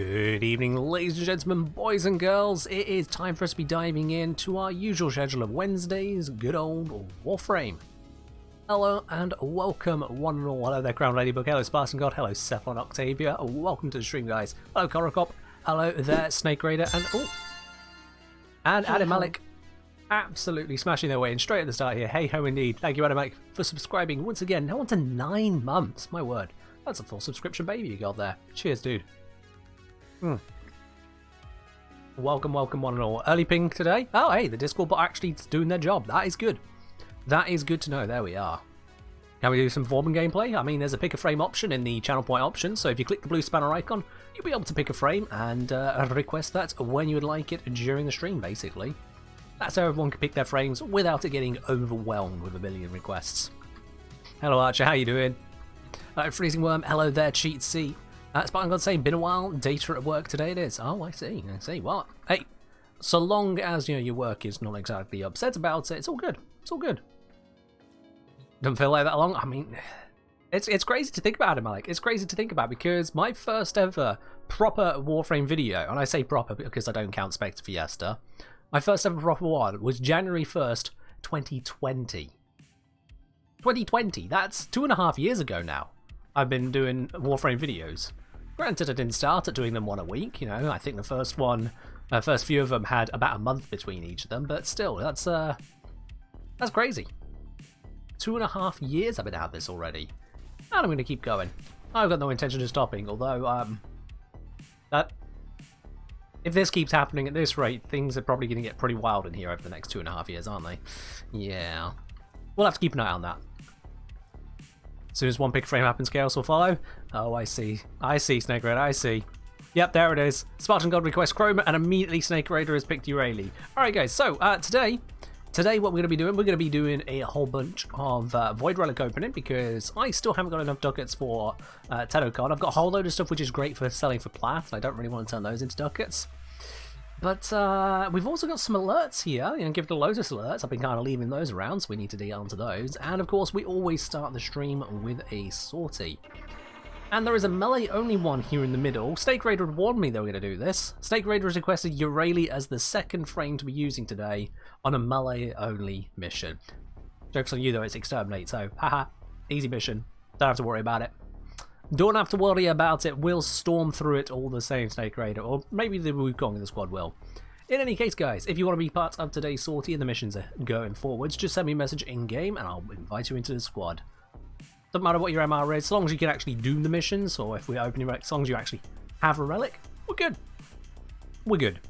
Good evening, ladies and gentlemen, boys and girls. It is time for us to be diving into our usual schedule of Wednesdays, good old Warframe. Hello and welcome, one and all. Hello there, Crown Ladybug. Hello, Spartan God. Hello, Cephalon Octavia. Welcome to the stream, guys. Hello, Korokop. Hello there, Snake Raider. And Adam Malik. Absolutely smashing their way in straight at the start here. Hey ho, indeed. Thank you, Adam Malik, for subscribing once again. Now on to 9 months. My word. That's a full subscription baby you got there. Cheers, dude. Welcome, welcome, one and all. Early ping today. Oh, hey, the Discord bot actually doing their job. That is good. That is good to know. There we are. Can we do some forming gameplay? I mean, there's a pick a frame option in the channel point option, so if you click the blue spanner icon, you'll be able to pick a frame and request that when you would like it during the stream, basically. That's how everyone can pick their frames without it getting overwhelmed with a billion requests. Hello, Archer. How you doing? Hello, Freezing Worm. Hello there, Cheat C. Spartan God saying, been a while, data at work today it is. Oh, I see, Well, hey, so long as, you know, your work is not exactly upset about it, it's all good. It's all good. Don't feel like that long. I mean, it's crazy to think about it, Malik. It's crazy to think about because my first ever proper Warframe video, and I say proper because I don't count Spectre Fiesta, my first ever proper one was January 1st, 2020. 2020, that's 2.5 years ago now. I've been doing Warframe videos. Granted, I didn't start at doing them one a week, you know, I think the first few of them had about a month between each of them, but still, that's crazy. 2.5 years I've been at this already, and I'm going to keep going. I've got no intention of stopping, although, if this keeps happening at this rate, things are probably going to get pretty wild in here over the next 2.5 years, aren't they? Yeah. We'll have to keep an eye on that. As soon as one pick frame happens, chaos will follow. Oh, I see. I see, Snake Raider, I see. Yep, there it is. Spartan God requests Chroma, and immediately Snake Raider has picked Urayli. Alright, guys, so today what we're going to be doing, a whole bunch of Void Relic opening, because I still haven't got enough ducats for TennoCon. I've got a whole load of stuff which is great for selling for plat, and I don't really want to turn those into ducats. But we've also got some alerts here, you know, give the Lotus alerts. I've been kind of leaving those around, so we need to dig onto those. And of course, we always start the stream with a sortie. And there is a melee-only one here in the middle. Snake Raider had warned me they were going to do this. Snake Raider has requested Urayli as the second frame to be using today on a melee-only mission. Joke's on you though, it's Exterminate, so haha, easy mission. Don't have to worry about it. Don't have to worry about it, we'll storm through it all the same, Snake Raider, or maybe the Wukong in the squad will. In any case, guys, if you want to be part of today's sortie and the missions are going forwards, just send me a message in-game and I'll invite you into the squad. Doesn't matter what your MR is, as long as you can actually do the missions, or if we open your relic, as long as you actually have a relic, we're good. We're good.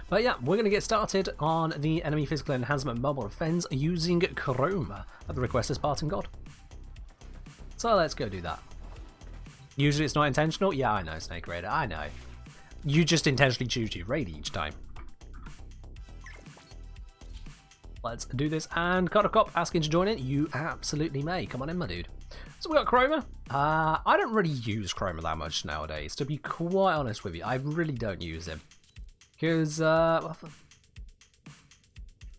But yeah, we're going to get started on the enemy physical enhancement mobile defense using Chroma at the request of Spartan God. So let's go do that. Usually it's not intentional. Yeah, I know, Snake Raider, I know. You just intentionally choose to raid each time. Let's do this. And Kodakop asking to join in. You absolutely may. Come on in, my dude. So we got Chroma. I don't really use Chroma that much nowadays, to be quite honest with you. I really don't use him. Because,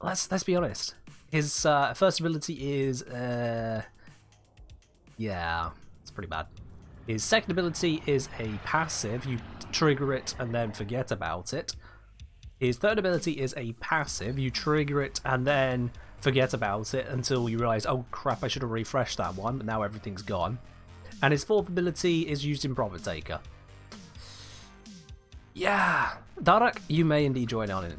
let's be honest. His first ability is, yeah, it's pretty bad. His second ability is a passive. You trigger it and then forget about it. His third ability is a passive. You trigger it and then forget about it until you realise, oh crap, I should have refreshed that one, but now everything's gone. And his fourth ability is used in Profit Taker. Yeah, Darak, you may indeed join on it.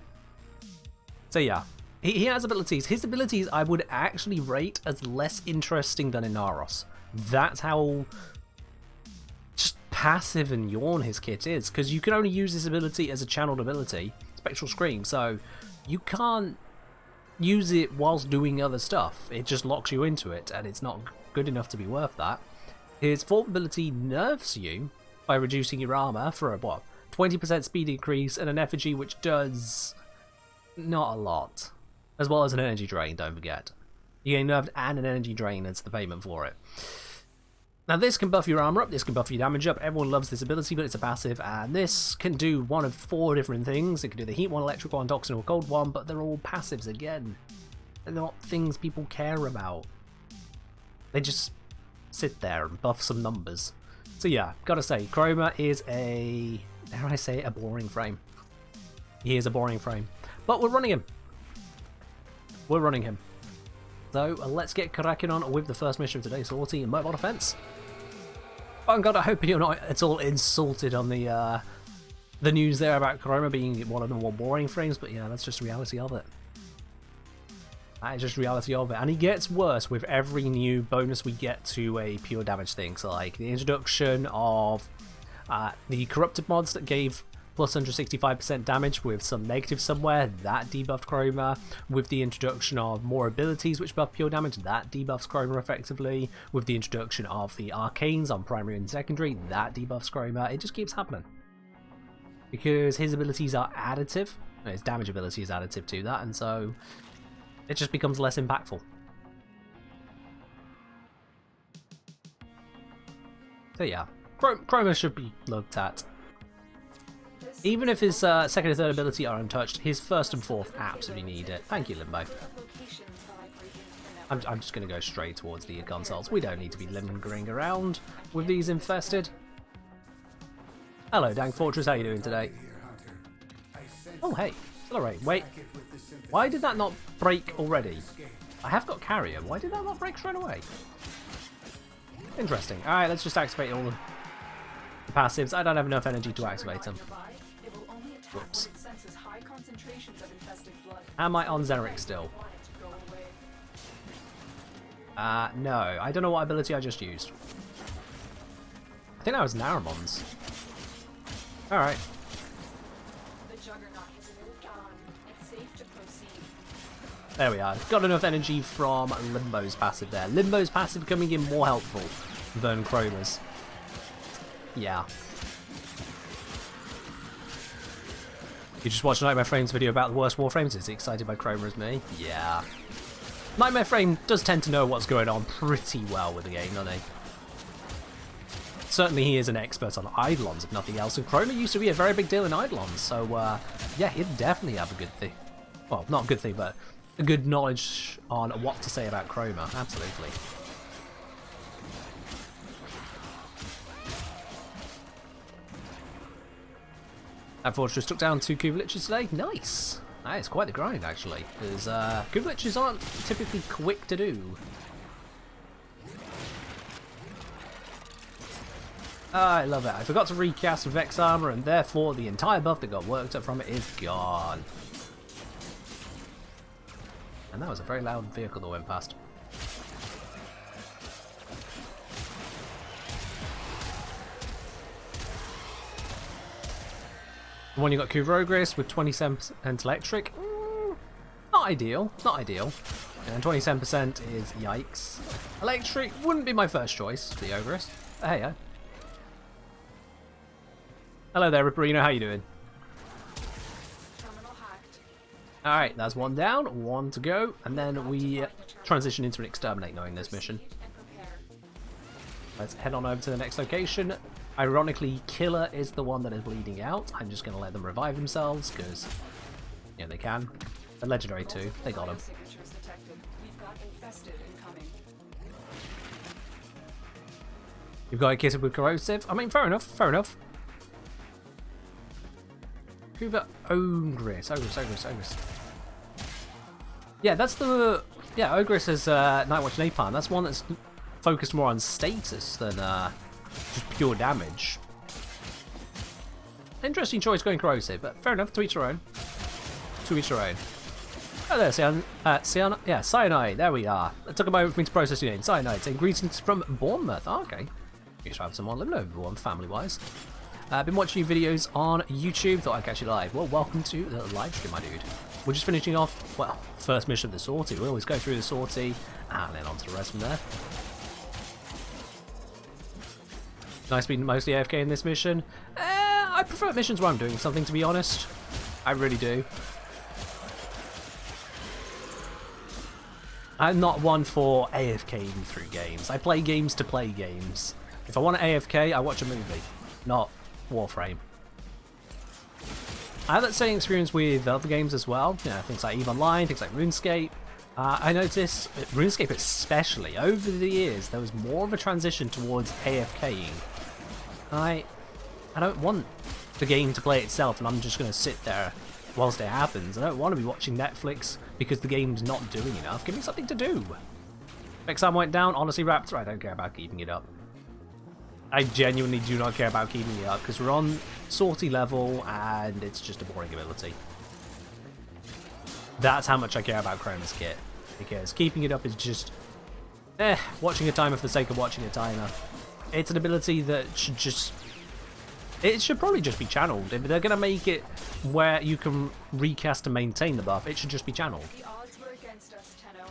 So yeah, he has abilities. His abilities I would actually rate as less interesting than Inaros. That's how just passive and yawn his kit is, because you can only use this ability as a channeled ability, Spectral Scream, so you can't use it whilst doing other stuff. It just locks you into it, and it's not good enough to be worth that. His fourth ability nerfs you by reducing your armor for a, what, 20% speed increase and an effigy which does not a lot. As well as an energy drain, don't forget. You get nerfed and an energy drain as the payment for it. Now this can buff your armor up, this can buff your damage up. Everyone loves this ability, but it's a passive, and this can do one of 4 different things. It can do the heat one, electric one, toxin, or cold one, but they're all passives again. They're not things people care about. They just sit there and buff some numbers. So yeah, gotta say, Chroma is a, dare I say, a boring frame. He is a boring frame. But we're running him. We're running him. So let's get cracking on with the first mission of today's sortie in Mobile Defense. Oh god, I hope you're not at all insulted on the news there about Chroma being one of the more boring frames, but yeah, that's just the reality of it. That is just reality of it. And he gets worse with every new bonus we get to a pure damage thing. So like the introduction of the corrupted mods that gave plus 165% damage with some negative somewhere, that debuffed Chroma. With the introduction of more abilities which buff pure damage, that debuffs Chroma effectively. With the introduction of the arcanes on primary and secondary, that debuffs Chroma. It just keeps happening. Because his abilities are additive, his damage ability is additive to that, and so it just becomes less impactful. So yeah, Chroma should be looked at. Even if his second and third ability are untouched, his first and fourth absolutely need it. Thank you, Limbo. I'm just going to go straight towards the consoles. We don't need to be lingering around with these infested. Hello, Dank Fortress, how you doing today? Oh, hey. Accelerate. Wait. Why did that not break already? I have got carrier. Why did that not break straight away? Interesting. Alright, let's just activate all the passives. I don't have enough energy to activate them. Whoops. Am I on Xeric still? No. I don't know what ability I just used. I think that was Naramon's. Alright. There we are. Got enough energy from Limbo's passive there. Limbo's passive coming in more helpful than Chroma's. Yeah. You just watched Nightmare Frame's video about the worst Warframes. Is he excited by Chroma as me? Yeah. Nightmare Frame does tend to know what's going on pretty well with the game, doesn't he? Certainly he is an expert on Eidolons, if nothing else, and Chroma used to be a very big deal in Eidolons, so yeah, he'd definitely have a good thing. Well, not a good thing, but a good knowledge on what to say about Chroma, absolutely. That Fortress took down 2 Kuvliches today. Nice! That is quite the grind, actually, because Kuvliches aren't typically quick to do. I love it. I forgot to recast Vex Armor, and therefore the entire buff that got worked up from it is gone. And that was a very loud vehicle that went past. The one you got Kuvrogris with 27% electric. Not ideal, not ideal. And 27% is yikes. Electric wouldn't be my first choice, the Ogress. Hey, yeah. Hello there, Ripperino, how you doing? Alright, that's one down, one to go, and then we transition into an exterminate knowing this mission. Let's head on over to the next location. Ironically, Killer is the one that is bleeding out. I'm just going to let them revive themselves, because, yeah, they can. They're legendary too, they got him. You've got a kitted with corrosive. I mean, fair enough, fair enough. Hoover Ogress. Yeah, that's the... Yeah, Ogress is Nightwatch Napalm. That's one that's focused more on status than just pure damage. Interesting choice going corrosive, but fair enough, to each their own. To each their own. Oh, there, Cyanide, there we are. It took a moment for me to process your name. Cyanide, saying greetings from Bournemouth. Oh, okay. Used to have someone living over Bournemouth, family-wise. I've been watching your videos on YouTube, thought I'd catch you live. Well, welcome to the live stream, my dude. We're just finishing off, well, first mission of the sortie. We always go through the sortie, and then on to the rest from there. Nice being mostly AFK in this mission. I prefer missions where I'm doing something, to be honest. I really do. I'm not one for AFKing through games. I play games to play games. If I want to AFK, I watch a movie, not Warframe. I have that same experience with other games as well, you know, things like EVE Online, things like RuneScape. I noticed, RuneScape especially, over the years, there was more of a transition towards AFKing I don't want the game to play itself and I'm just going to sit there whilst it happens. I don't want to be watching Netflix because the game's not doing enough. Give me something to do. Exam went down. Honestly, Raptor, I don't care about keeping it up. I genuinely do not care about keeping it up because we're on sortie level and it's just a boring ability. That's how much I care about Chroma's kit, because keeping it up is just watching a timer for the sake of watching a timer. It's an ability that should just... It should probably just be channeled. If they're going to make it where you can recast and maintain the buff, it should just be channeled. The odds were against us, Tenno,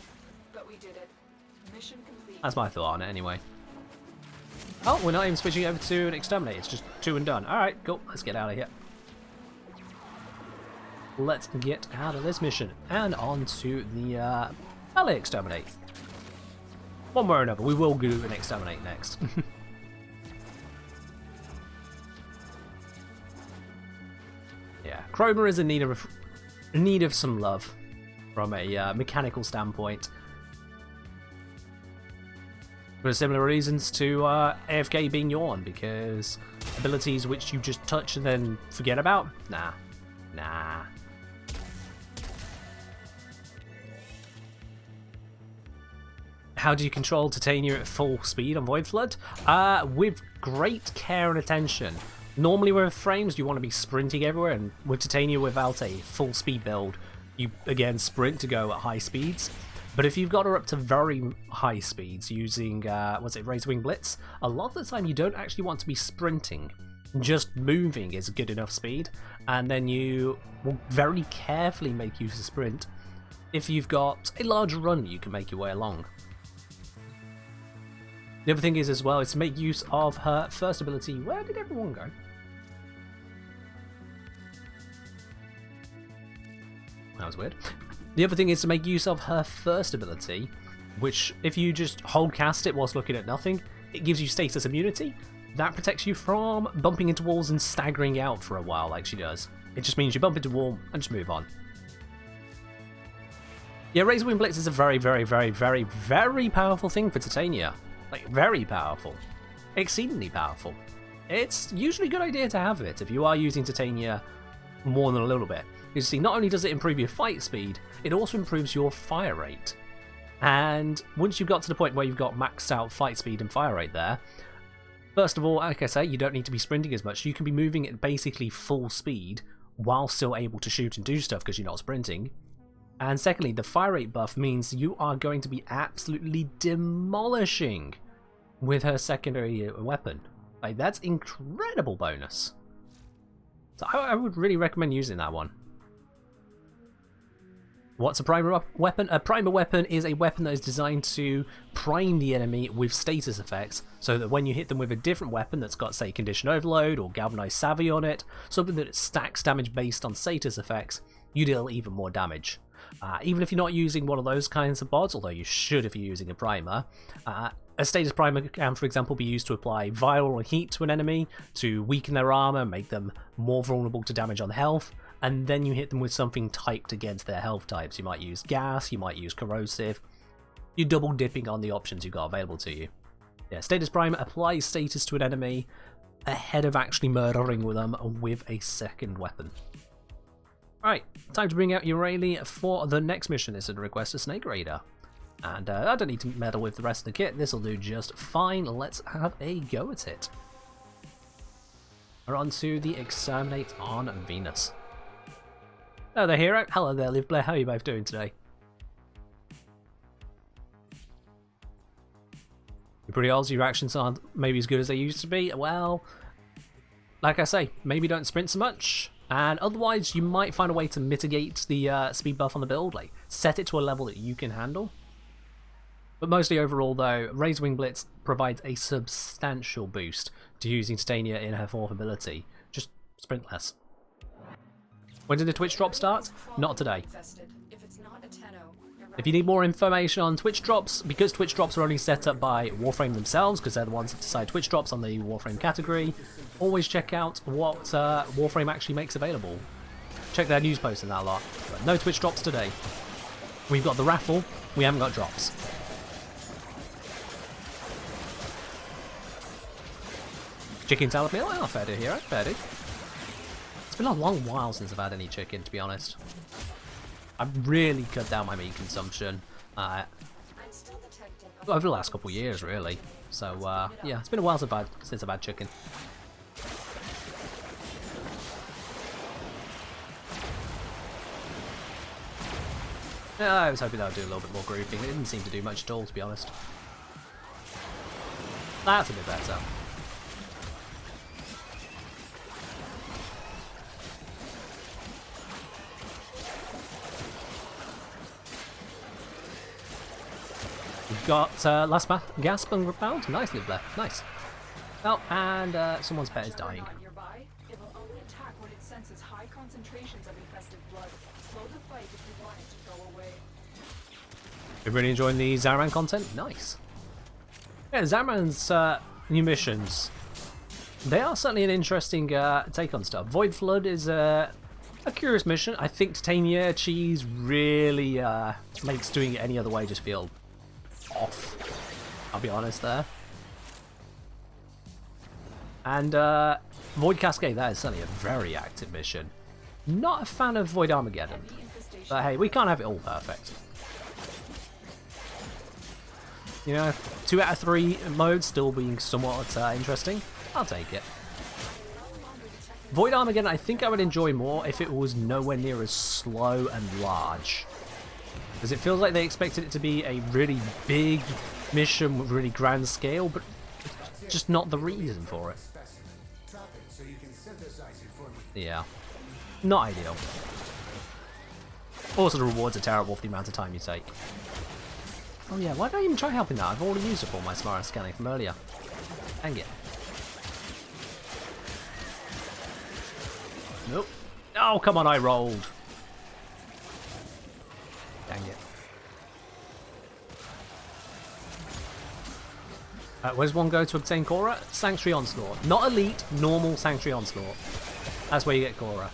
but we did it. Mission complete. That's my thought on it anyway. Oh, we're not even switching over to an exterminate. It's just 2 and done. Alright, cool. Let's get out of here. Let's get out of this mission and on to the LA exterminate. One way or another, we will do an exterminate next. Yeah, Chroma is in need of some love from a mechanical standpoint. For similar reasons to AFK being yawn, because abilities which you just touch and then forget about? Nah. How do you control Titania at full speed on Void Flood? With great care and attention. Normally with frames you want to be sprinting everywhere, and with Titania without a full speed build, you again sprint to go at high speeds. But if you've got her up to very high speeds using, Razorwing Blitz, a lot of the time you don't actually want to be sprinting. Just moving is a good enough speed, and then you will very carefully make use of sprint. If you've got a large run, you can make your way along. The other thing is as well is to make use of her first ability. Where did everyone go? That was weird. The other thing is to make use of her first ability, which if you just hold cast it whilst looking at nothing, it gives you status immunity. That protects you from bumping into walls and staggering out for a while like she does. It just means you bump into a wall and just move on. Yeah, Razorwing Blitz is a very, very, very, very, very powerful thing for Titania. Like, very powerful. Exceedingly powerful. It's usually a good idea to have it if you are using Titania more than a little bit. You see, not only does it improve your fight speed, it also improves your fire rate. And once you've got to the point where you've got maxed out fight speed and fire rate there, first of all, like I say, you don't need to be sprinting as much. You can be moving at basically full speed while still able to shoot and do stuff because you're not sprinting. And secondly, the fire rate buff means you are going to be absolutely demolishing with her secondary weapon. Like, that's incredible bonus. So I would really recommend using that one. What's a primer weapon? A primer weapon is a weapon that is designed to prime the enemy with status effects, so that when you hit them with a different weapon that's got, say, Condition Overload or Galvanized Savvy on it, something that stacks damage based on status effects, you deal even more damage. Even if you're not using one of those kinds of bots, although you should if you're using a primer, a status primer can, for example, be used to apply viral heat to an enemy, to weaken their armor, make them more vulnerable to damage on health, and then you hit them with something typed against their health types. You might use gas, you might use corrosive. You're double dipping on the options you've got available to you. Yeah, status primer applies status to an enemy ahead of actually murdering them with a second weapon. Right, time to bring out your Rayleigh for the next mission. This is a request to Snake Raider. And I don't need to meddle with the rest of the kit. This will do just fine. Let's have a go at it. We're on to the Exterminate on Venus. Hello there, hero. Hello there, Liv Blair. How are you both doing today? You're pretty old, so your actions aren't maybe as good as they used to be. Well, like I say, maybe don't sprint so much. And otherwise, you might find a way to mitigate the speed buff on the build, like set it to a level that you can handle. But mostly overall, though, Razorwing Blitz provides a substantial boost to using Titania in her fourth ability. Just sprint less. When did the Twitch drop start? Not today. If you need more information on Twitch drops, because Twitch drops are only set up by Warframe themselves, because they're the ones that decide Twitch drops on the Warframe category, always check out what Warframe actually makes available. Check their news posts and that lot. But no Twitch drops today. We've got the raffle, we haven't got drops. Chicken salad meal? Oh, fair do here, fair do. It's been a long while since I've had any chicken, to be honest. I've really cut down my meat consumption over the last couple of years, really. So, yeah, it's been a while since I've had chicken. Yeah, I was hoping that would do a little bit more grouping. It didn't seem to do much at all, to be honest. That's a bit better. We've got last gasp and rebound. Nice, live left. Nice. Oh, and someone's pet is dying. It will only attack when it senses high concentrations of infested blood. Slow the fight if you want it to go away. Been really enjoying the Zaraman content. Nice. Yeah, Zaraman's new missions. They are certainly an interesting take on stuff. Void Flood is a curious mission. I think Titania Cheese really makes doing it any other way just feel off. I'll be honest there. And Void Cascade, that is certainly a very active mission. Not a fan of Void Armageddon. But hey, we can't have it all perfect. You know, 2 out of 3 modes still being somewhat interesting. I'll take it. Void Armageddon, I think I would enjoy more if it was nowhere near as slow and large. Because it feels like they expected it to be a really big mission with really grand scale, but it's just not the reason for it. Yeah. Not ideal. Also, the rewards are terrible for the amount of time you take. Oh yeah, why don't I even try helping that? I've already used up all my smart scanning from earlier. Dang it. Nope. Oh, come on, I rolled. Dang it. Where's one go to obtain Cora? Sanctuary Onslaught. Not Elite, normal Sanctuary Onslaught. That's where you get Cora.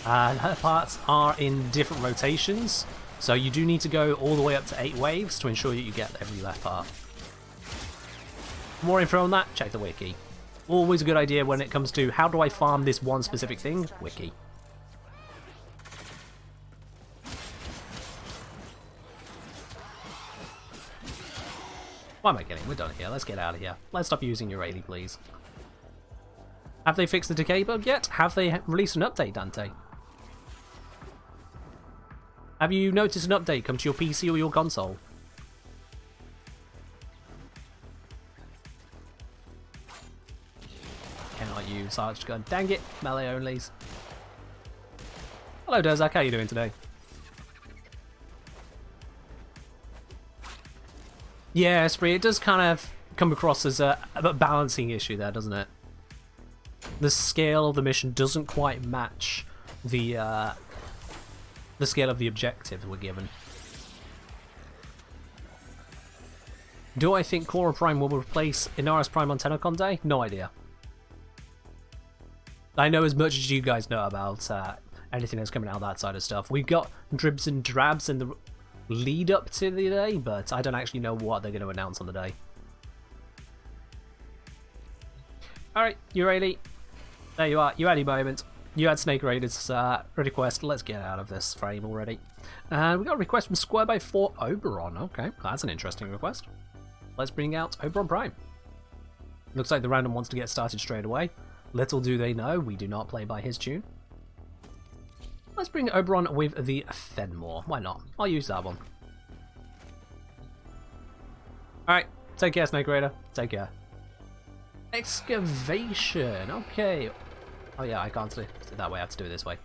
Her parts are in different rotations, so you do need to go all the way up to 8 waves to ensure that you get every left part. For more info on that, check the wiki. Always a good idea when it comes to how do I farm this one specific thing? Wiki. Why am I getting? We're done here. Let's get out of here. Let's stop using Urali, please. Have they fixed the decay bug yet? Have they released an update, Dante? Have you noticed an update come to your PC or your console? Cannot use Sarge gun. Dang it, melee onlys. Hello, Derzak. How are you doing today? Yeah, Spree, it does kind of come across as a balancing issue there, doesn't it? The scale of the mission doesn't quite match the scale of the objectives we're given. Do I think Cora Prime will replace Inaris Prime on TennoCon Day? No idea. I know as much as you guys know about anything that's coming out of that side of stuff. We've got dribs and drabs in the lead up to the day, but I don't actually know what they're going to announce on the day. Alright, you ready? There you are. You had your moment. You had Snake Raiders request. Let's get out of this frame already. And we got a request from Square by 4 Oberon. Okay, that's an interesting request. Let's bring out Oberon Prime. Looks like the random wants to get started straight away. Little do they know, we do not play by his tune. Let's bring Oberon with the Fenmore. Why not? I'll use that one. Alright, take care, Snake Raider. Take care. Excavation. Okay. Oh yeah, I can't do it that way. I have to do it this way.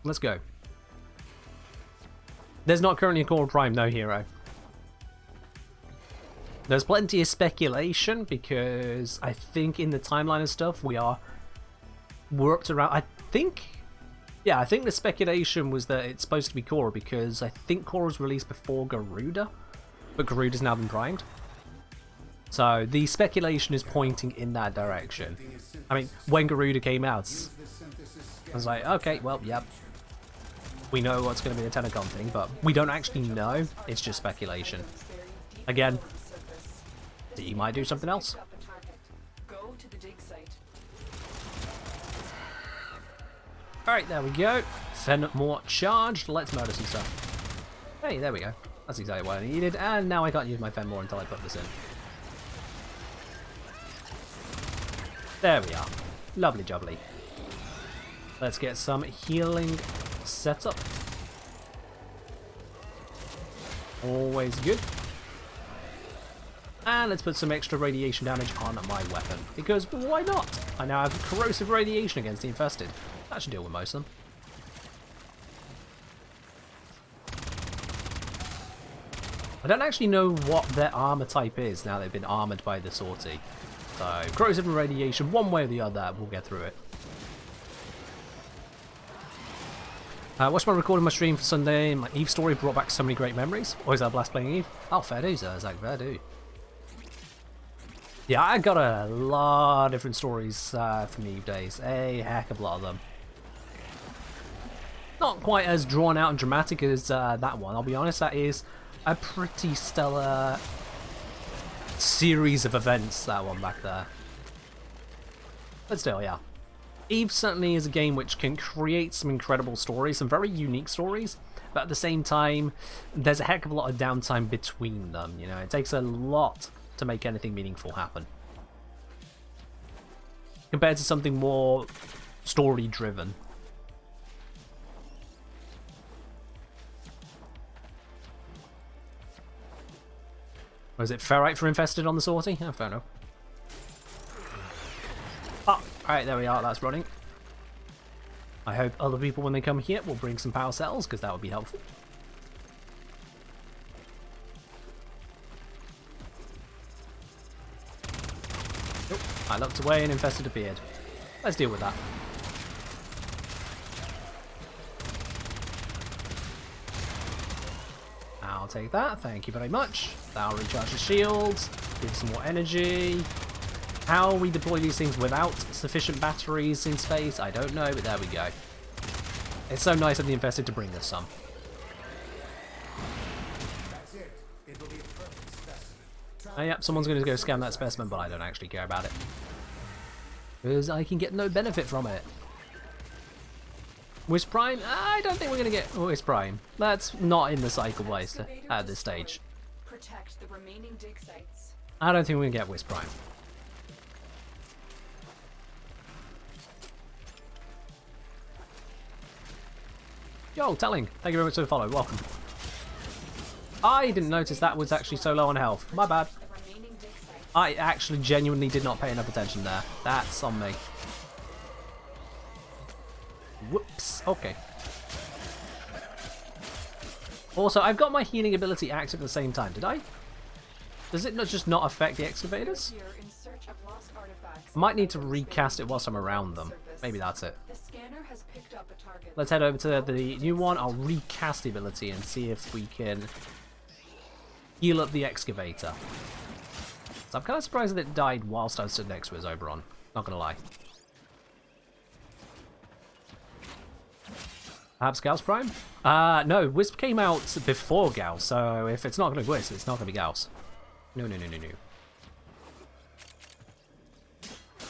Let's go. There's not currently a Cora Prime, no hero. There's plenty of speculation because I think in the timeline and stuff we are worked around. I think the speculation was that it's supposed to be Cora because I think Cora's released before Garuda, but Garuda's now been primed. So the speculation is pointing in that direction. I mean, when Garuda came out, I was like, okay, well, yep. We know what's going to be the TennoCon thing, but we don't actually know. It's just speculation. Again, he might do something else. Go to the dig site. Alright, there we go. Fen more charged. Let's murder some stuff. Hey, there we go. That's exactly what I needed. And now I can't use my Fen more until I put this in. There we are. Lovely jubbly. Let's get some healing set up. Always good. And let's put some extra radiation damage on my weapon. Because why not? I now have corrosive radiation against the infested. That should deal with most of them. I don't actually know what their armor type is now they've been armored by the sortie. So, corrosive and radiation, one way or the other, we'll get through it. Watched my recording my stream for Sunday. My Eve story brought back so many great memories. Always had a blast playing Eve. Oh, fair dues, Zach, fair do. Yeah, I got a lot of different stories from Eve days. A heck of a lot of them. Not quite as drawn out and dramatic as that one, I'll be honest. That is a pretty stellar series of events, that one back there. But still, yeah. Eve certainly is a game which can create some incredible stories, some very unique stories, but at the same time, there's a heck of a lot of downtime between them, you know. It takes a lot to make anything meaningful happen. Compared to something more story-driven. Was it ferrite for infested on the sortie? Oh, fair enough. Oh, alright, there we are, that's running. I hope other people, when they come here, will bring some power cells, because that would be helpful. Nope. I looked away and infested appeared. Let's deal with that. I'll take that, thank you very much. That'll recharge the shields, give some more energy. How we deploy these things without sufficient batteries in space, I don't know, but there we go. It's so nice of the infested to bring us some. Oh, yep, someone's going to go scan that specimen, but I don't actually care about it. Because I can get no benefit from it. Wisp Prime? I don't think we're going to get Wisp Prime. That's not in the cycle place at this stage. Protect the remaining dig sites. I don't think we're going to get Wisp Prime. Yo, Telling, thank you very much for the follow. Welcome. I didn't notice that was actually so low on health. My bad. I actually genuinely did not pay enough attention there. That's on me. Whoops. Okay. Also, I've got my healing ability active at the same time. Did I? Does it not just not affect the excavators? I might need to recast it whilst I'm around them. Maybe that's it. Let's head over to the new one. I'll recast the ability and see if we can heal up the excavator. So I'm kind of surprised that it died whilst I was stood next to his Oberon. Not gonna lie. Perhaps Gauss Prime? No, Wisp came out before Gauss, so if it's not gonna be Wisp, it's not gonna be Gauss. No, no, no, no, no.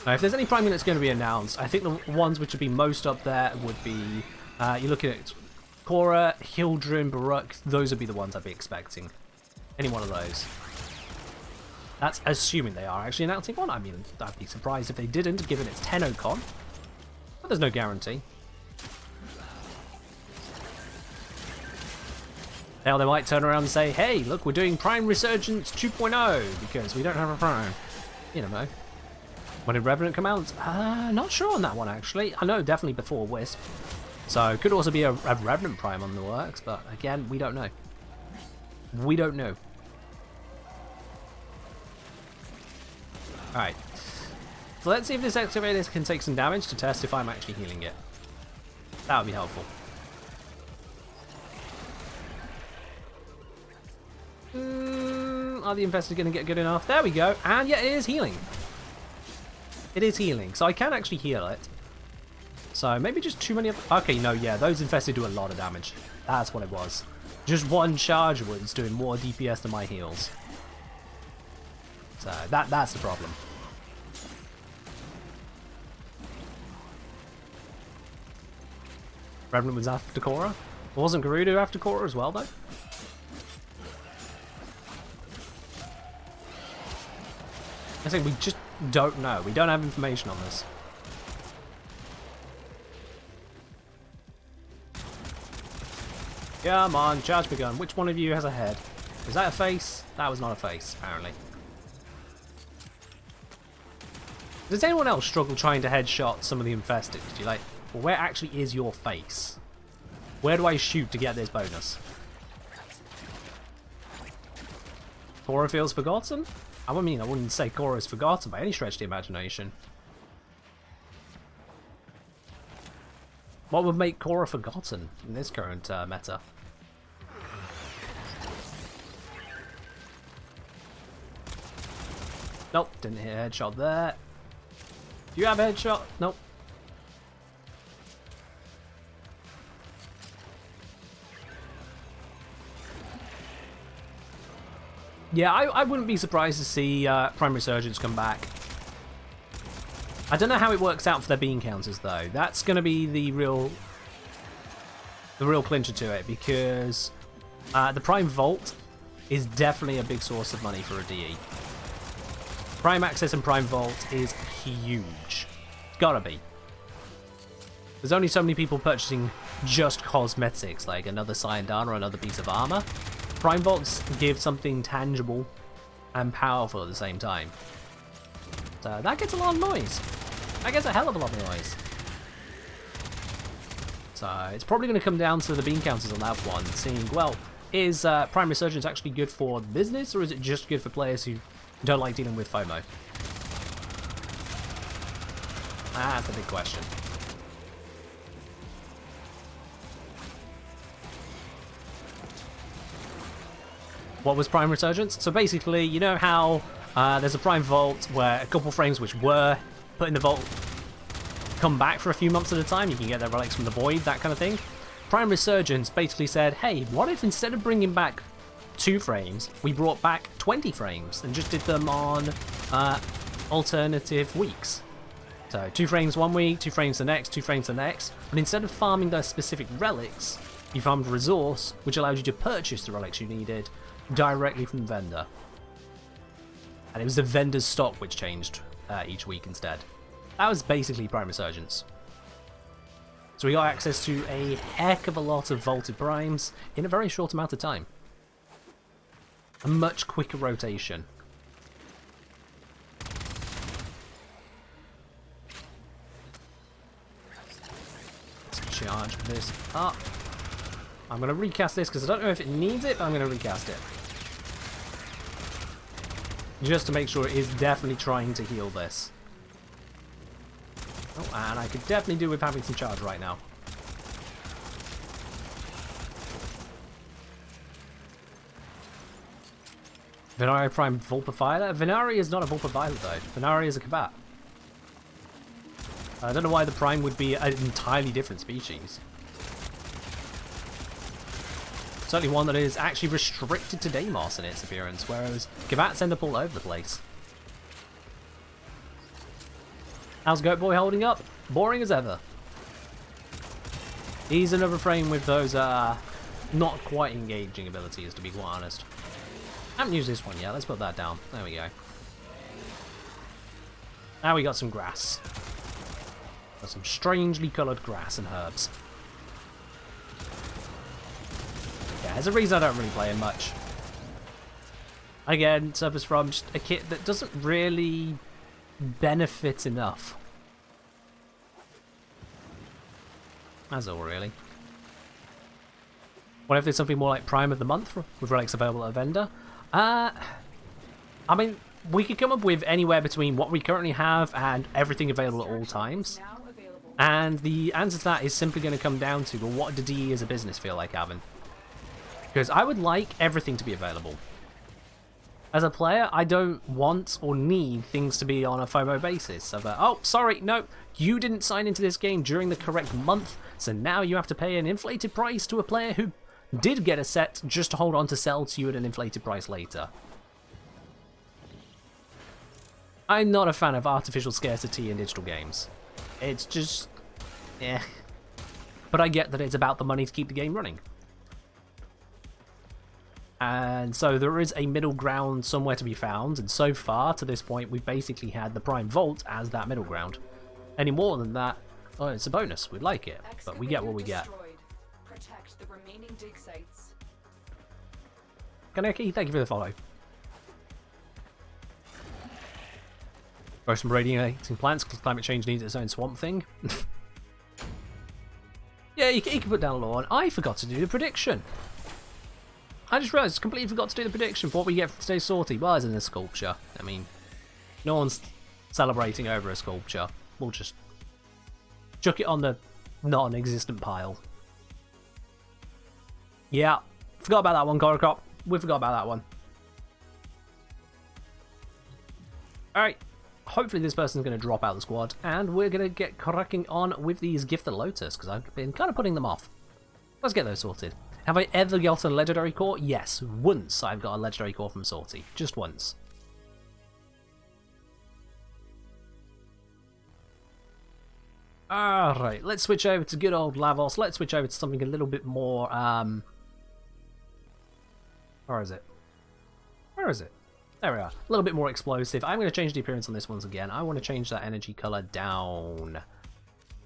Now, if there's any Prime units going to be announced, I think the ones which would be most up there would be, you're looking at Korra, Hildryn, Baruch, those would be the ones I'd be expecting. Any one of those. That's assuming they are actually announcing one. I mean, I'd be surprised if they didn't, given it's TennoCon. But there's no guarantee. Now they might turn around and say, hey, look, we're doing Prime Resurgence 2.0, because we don't have a Prime. You don't know. When did Revenant come out? Not sure on that one, actually. I know definitely before Wisp. So, could also be a Revenant Prime on the works, but again, we don't know. We don't know. Alright. So let's see if this excavator can take some damage to test if I'm actually healing it. That would be helpful. Are the infested going to get good enough? There we go. And yeah, it is healing. It is healing, so I can actually heal it. So maybe just too many of... Okay, no, yeah, those infested do a lot of damage. That's what it was. Just one charge was doing more DPS than my heals. So that's the problem. Revenant was after Korra. Wasn't Gerudo after Korra as well, though? I think we just don't know. We don't have information on this. Come on, charge begun. Which one of you has a head? Is that a face? That was not a face, apparently. Does anyone else struggle trying to headshot some of the infested? Do you like, well, where actually is your face? Where do I shoot to get this bonus? Korra feels forgotten? I wouldn't say Korra is forgotten by any stretch of the imagination. What would make Korra forgotten in this current meta? Nope, didn't hit a headshot there. Do you have a headshot? Nope. Yeah, I wouldn't be surprised to see Prime Resurgence come back. I don't know how it works out for their bean counters though. That's going to be the real clincher to it, because the Prime Vault is definitely a big source of money for a DE. Prime Access and Prime Vault is huge. It's gotta be. There's only so many people purchasing just cosmetics, like another Cyan or another piece of armor. Prime Vaults give something tangible and powerful at the same time. So that gets a lot of noise. That gets a hell of a lot of noise. So it's probably going to come down to the bean counters on that one, seeing, well, is Prime Resurgence actually good for business, or is it just good for players who don't like dealing with FOMO? That's the big question. What was Prime Resurgence? So basically, you know how there's a Prime Vault where a couple frames which were put in the vault come back for a few months at a time, you can get their relics from the void, that kind of thing. Prime Resurgence basically said, hey, what if instead of bringing back 2 frames, we brought back 20 frames and just did them on alternative weeks? So 2 frames one week, 2 frames the next, 2 frames the next, but instead of farming those specific relics, you farmed a resource which allowed you to purchase the relics you needed directly from the vendor. And it was the vendor's stock which changed each week instead. That was basically Prime Resurgence. So we got access to a heck of a lot of vaulted primes in a very short amount of time. A much quicker rotation. Let's charge this up. I'm going to recast this because I don't know if it needs it, but I'm going to recast it. Just to make sure it is definitely trying to heal this. Oh, and I could definitely do with having some charge right now. Venari Prime Vulpaphyla? Venari is not a Vulpaphyla though. Venari is a Kabat. I don't know why the Prime would be an entirely different species. Certainly one that is actually restricted to Deimos in its appearance, whereas Kabats end up all over the place. How's Goat Boy holding up? Boring as ever. He's another frame with those not quite engaging abilities, to be quite honest. I haven't used this one yet, let's put that down. There we go. Now we got some grass. Got some strangely coloured grass and herbs. Yeah, there's a reason I don't really play him much. Again, suffers from just a kit that doesn't really benefit enough. That's all, really. What if there's something more like Prime of the Month with relics available at a vendor? I mean, we could come up with anywhere between what we currently have and everything available at all times. And the answer to that is simply going to come down to, well, what do DE as a business feel like having? Because I would like everything to be available. As a player, I don't want or need things to be on a FOMO basis. Of oh, sorry, no, you didn't sign into this game during the correct month, so now you have to pay an inflated price to a player who did get a set just to hold on to sell to you at an inflated price later. I'm not a fan of artificial scarcity in digital games. It's just... eh. But I get that it's about the money to keep the game running. And so there is a middle ground somewhere to be found, and so far, to this point, we've basically had the Prime Vault as that middle ground. Any more than that, oh, it's a bonus. We'd like it, but we get what we get. Protect the remaining dig sites. Kaneki, thank you for the follow. Grow some radiating plants because climate change needs its own swamp thing. Yeah, you can put down a lawn. I forgot to do the prediction. I just realised, completely forgot to do the prediction for what we get from today's sortie. Well, as in a sculpture. I mean, no one's celebrating over a sculpture. We'll just chuck it on the non-existent pile. Yeah, forgot about that one, Korokop. We forgot about that one. Alright, hopefully this person's going to drop out of the squad, and we're going to get cracking on with these Gifted Lotus, because I've been kind of putting them off. Let's get those sorted. Have I ever got a legendary core? Yes, once I've got a legendary core from sortie. Just once. Alright, let's switch over to good old Lavos. Let's switch over to something a little bit more, where is it? Where is it? There we are. A little bit more explosive. I'm going to change the appearance on this once again. I want to change that energy color down.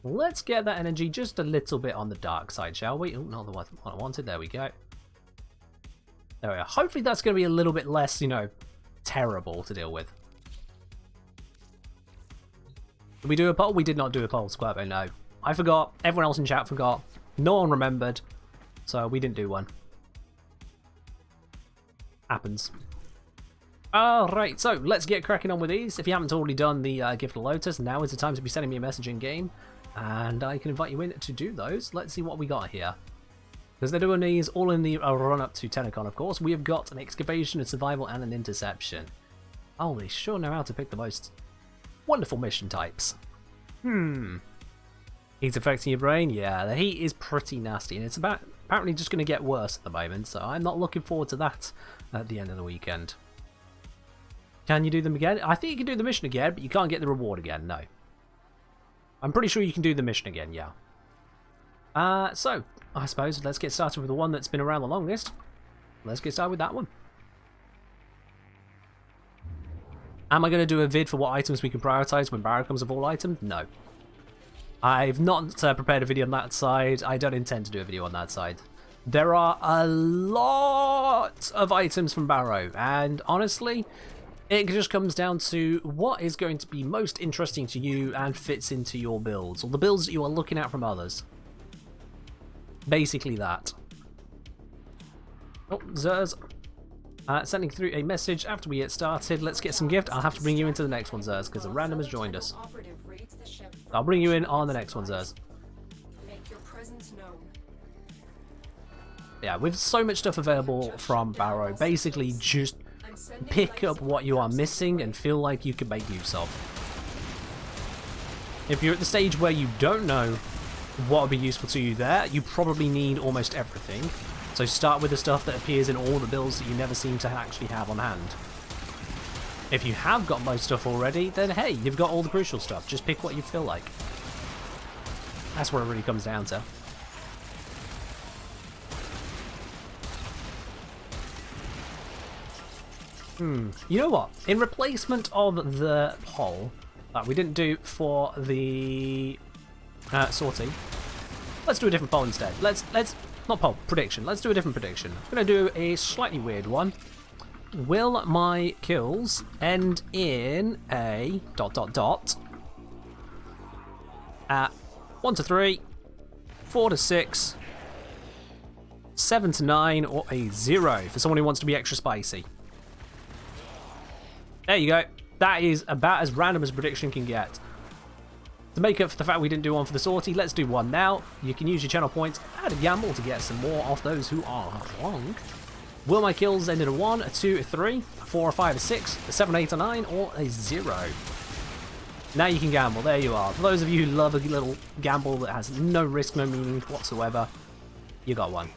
Let's get that energy just a little bit on the dark side, shall we? Oh, not the one I wanted. There we go. There we are. Hopefully that's going to be a little bit less, you know, terrible to deal with. Did we do a poll? We did not do a poll, Squirbo, no. I forgot. Everyone else in chat forgot. No one remembered. So we didn't do one. Happens. Alright, so let's get cracking on with these. If you haven't already done the Gifted Lotus, now is the time to be sending me a message in game. And I can invite you in to do those. Let's see what we got here. Because they're doing these all in the run up to TennoCon, of course. We have got an excavation, a survival, and an interception. Oh, they sure know how to pick the most wonderful mission types. Heat's affecting your brain? Yeah, the heat is pretty nasty, and it's apparently just going to get worse at the moment, so I'm not looking forward to that at the end of the weekend. Can you do them again? I think you can do the mission again, but you can't get the reward again, no. I'm pretty sure you can do the mission again, yeah. So, I suppose let's get started with the one that's been around the longest. Let's get started with that one. Am I going to do a vid for what items we can prioritize when Barrow comes of all items? No. I've not prepared a video on that side. I don't intend to do a video on that side. There are a lot of items from Barrow, and honestly, it just comes down to what is going to be most interesting to you and fits into your builds, or the builds that you are looking at from others. Basically that. Oh, Zers. Sending through a message after we get started. Let's get some gift. I'll have to bring you into the next one, Zers, because a random has joined us. I'll bring you in on the next one, Zers. Make your presence known. Yeah, with so much stuff available from Barrow, basically just pick up what you are missing and feel like you can make use of. If you're at the stage where you don't know what would be useful to you there, you probably need almost everything. So start with the stuff that appears in all the builds that you never seem to actually have on hand. If you have got most stuff already, then hey, you've got all the crucial stuff. Just pick what you feel like. That's what it really comes down to. You know what? In replacement of the poll that we didn't do for the sortie, let's do a different poll instead. Let's not poll, prediction. Let's do a different prediction. I'm going to do a slightly weird one. Will my kills end in a ... at 1 to 3, 4 to 6, 7 to 9, or a 0 for someone who wants to be extra spicy? There you go. That is about as random as a prediction can get. To make up for the fact we didn't do one for the sortie, let's do one now. You can use your channel points at a gamble to get some more off those who are wrong. Will my kills end in a 1, a 2, a 3, a 4, a 5, a 6, a 7, 8, a 9, or a 0? Now you can gamble. There you are. For those of you who love a little gamble that has no risk, no meaning whatsoever, you got one.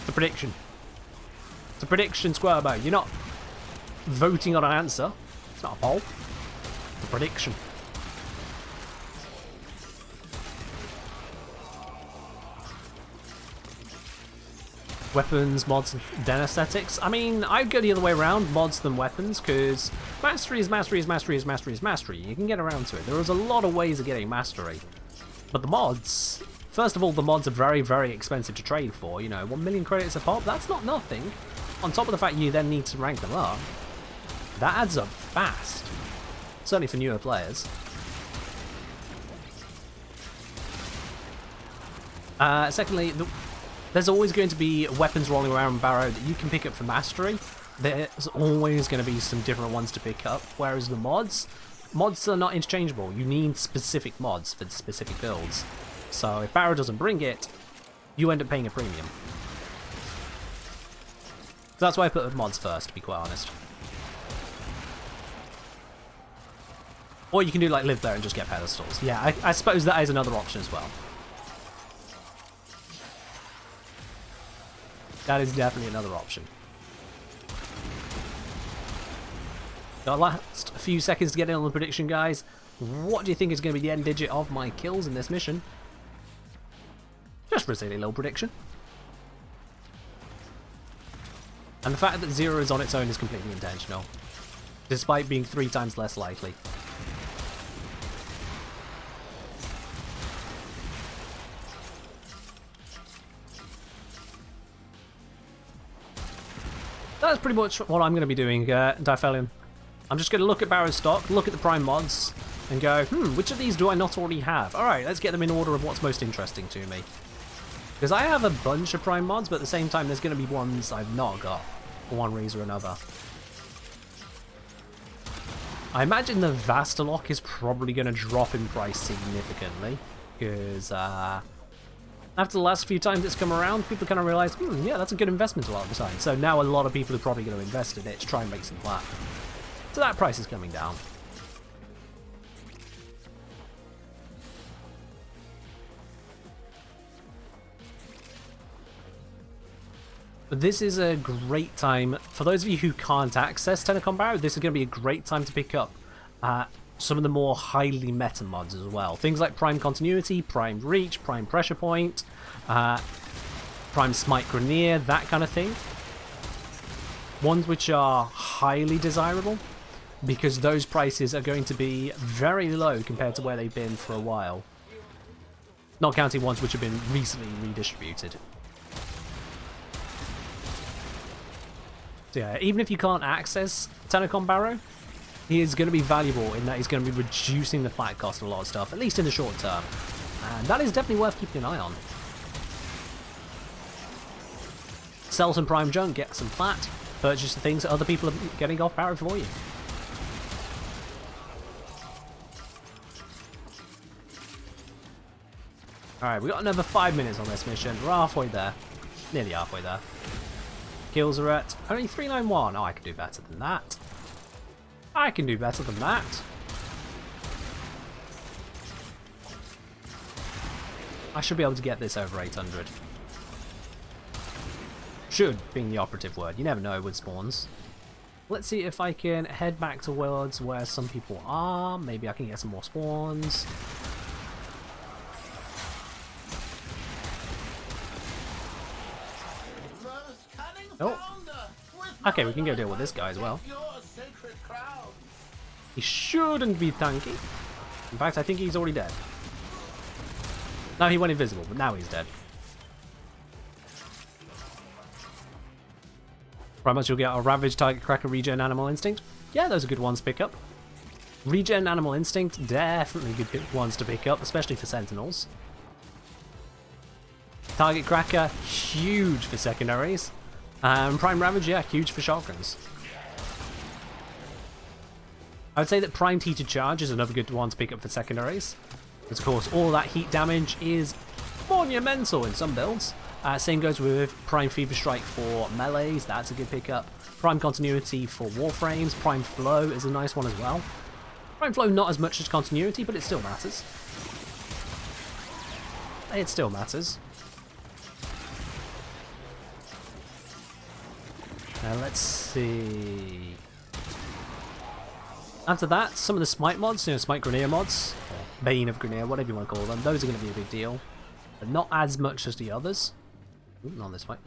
It's a prediction. It's a prediction, Squirbo. You're not voting on an answer. It's not a poll. It's a prediction. Weapons, mods, then aesthetics. I mean, I'd go the other way around, mods than weapons, because mastery is mastery is mastery is mastery is mastery. You can get around to it. There is a lot of ways of getting mastery. But the mods, first of all, the mods are very, very expensive to trade for. You know, 1 million credits a pop, that's not nothing. On top of the fact you then need to rank them up, that adds up fast. Certainly for newer players. Secondly, there's always going to be weapons rolling around in Barrow that you can pick up for mastery. There's always going to be some different ones to pick up, whereas the mods are not interchangeable. You need specific mods for specific builds. So if Barrow doesn't bring it, you end up paying a premium. So that's why I put the mods first, to be quite honest. Or you can do like live there and just get pedestals. Yeah, I suppose that is another option as well. That is definitely another option. The last few seconds to get in on the prediction, guys. What do you think is going to be the end digit of my kills in this mission? Just for a silly little prediction. And the fact that 0 is on its own is completely intentional, despite being 3 times less likely. That's pretty much what I'm going to be doing, Difelium. I'm just going to look at Barrow's stock, look at the prime mods, and go, which of these do I not already have? Alright, let's get them in order of what's most interesting to me. Because I have a bunch of prime mods, but at the same time there's going to be ones I've not got, for one reason or another. I imagine the Vastalock is probably going to drop in price significantly, because after the last few times it's come around, people kind of realise, yeah, that's a good investment a lot of the time. So now a lot of people are probably going to invest in it to try and make some flat. So that price is coming down. But this is a great time, for those of you who can't access TennoCon Barrow, this is going to be a great time to pick up some of the more highly meta mods as well. Things like Prime Continuity, Prime Reach, Prime Pressure Point, Prime Smite Grenier, that kind of thing. Ones which are highly desirable, because those prices are going to be very low compared to where they've been for a while. Not counting ones which have been recently redistributed. So yeah, even if you can't access TennoCon Barrow, he is going to be valuable in that he's going to be reducing the flat cost of a lot of stuff, at least in the short term. And that is definitely worth keeping an eye on. Sell some prime junk, get some flat, purchase the things that other people are getting off Barrow for you. Alright, we've got another 5 minutes on this mission. We're halfway there. Nearly halfway there. Kills are at only 391. Oh, I can do better than that. I can do better than that. I should be able to get this over 800. Should being the operative word. You never know with spawns. Let's see if I can head back towards where some people are. Maybe I can get some more spawns. Oh. Okay, we can go deal with this guy as well. He shouldn't be tanky. In fact, I think he's already dead. No, he went invisible, but now he's dead. Pretty much you'll get a Ravage, Target Cracker, Regen, Animal Instinct. Yeah, those are good ones to pick up. Regen, Animal Instinct, definitely good ones to pick up, especially for Sentinels. Target Cracker, huge for secondaries. Prime Ravage, yeah, huge for shotguns. I would say that Prime Heated Charge is another good one to pick up for secondaries. Because of course all that heat damage is monumental in some builds. Same goes with Prime Fever Strike for melees, that's a good pickup. Prime Continuity for Warframes, Prime Flow is a nice one as well. Prime Flow not as much as Continuity, but it still matters. It still matters. Now let's see. After that, some of the Smite mods, you know, Smite Grenier mods, or Bane of Grenier, whatever you want to call them, those are going to be a big deal. But not as much as the others. Ooh, not this way.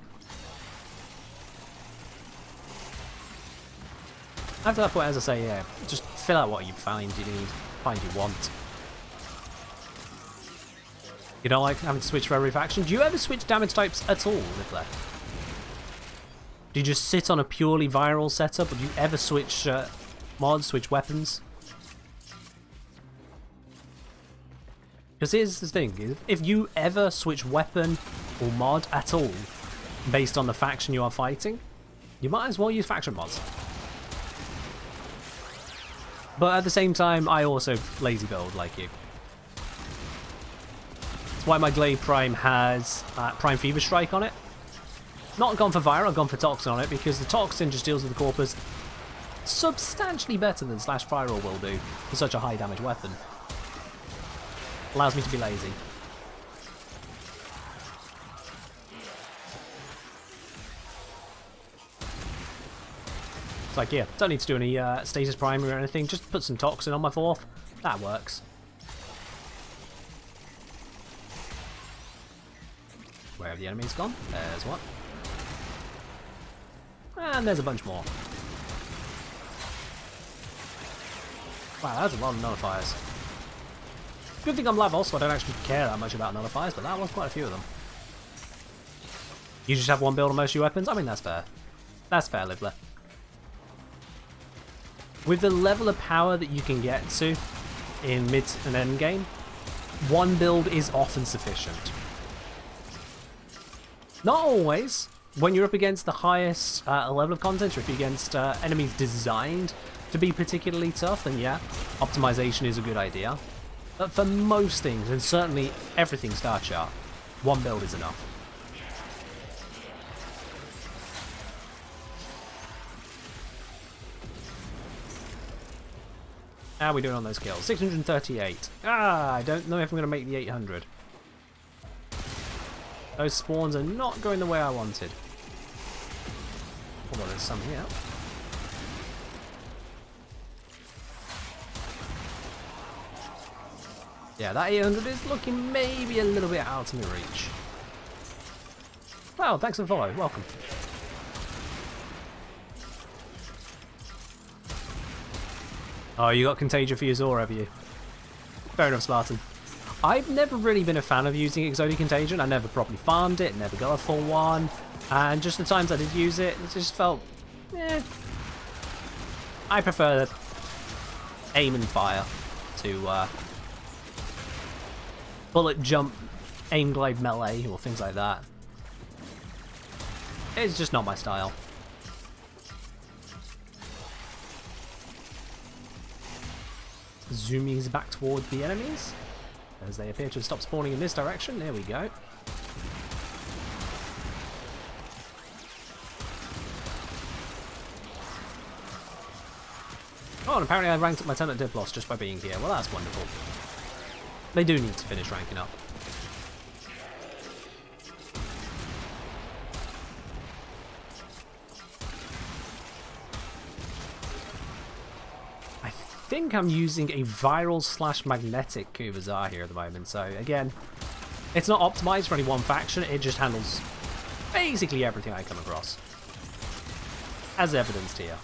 After that point, as I say, yeah, just fill out what you find you need, find you want. You don't like having to switch for every faction? Do you ever switch damage types at all, Nicola? Do you just sit on a purely viral setup, or do you ever switch mods, switch weapons? Because here's the thing, if you ever switch weapon or mod at all, based on the faction you are fighting, you might as well use faction mods. But at the same time, I also lazy build like you. That's why my Glaive Prime has Prime Fever Strike on it. Not gone for Viral, I've gone for Toxin on it, because the Toxin just deals with the Corpus substantially better than Slash Viral will do for such a high damage weapon. Allows me to be lazy. It's like, yeah, don't need to do any status primary or anything, just put some Toxin on my 4th. That works. Where have the enemies gone? There's one. And there's a bunch more. Wow, that's a lot of nullifiers. Good thing I'm level, so I don't actually care that much about nullifiers, but that was quite a few of them. You just have one build on most of your weapons? I mean, that's fair. That's fair, Livler. With the level of power that you can get to in mid and end game, one build is often sufficient. Not always. When you're up against the highest level of content, or if you're against enemies designed to be particularly tough, then yeah, optimization is a good idea. But for most things, and certainly everything Star Chart, one build is enough. How are we doing on those kills? 638. I don't know if I'm going to make the 800. Those spawns are not going the way I wanted. Although there's some here. Yeah, that 800 is looking maybe a little bit out of my reach. Well, thanks for the follow. Welcome. Oh, you got Contagion for your Zor, have you? Fair enough, Spartan. I've never really been a fan of using Exotic Contagion. I never properly farmed it, never got a full one. And just the times I did use it, it just felt... eh. I prefer aim and fire to bullet jump, aim glide melee, or things like that. It's just not my style. Zoomies back toward the enemies as they appear to have stopped spawning in this direction. There we go. Oh, and apparently I ranked up my turn at Diplos just by being here. Well, that's wonderful. They do need to finish ranking up. I think I'm using a viral / magnetic Kubazar here at the moment, so again, it's not optimized for any one faction, it just handles basically everything I come across, as evidenced here.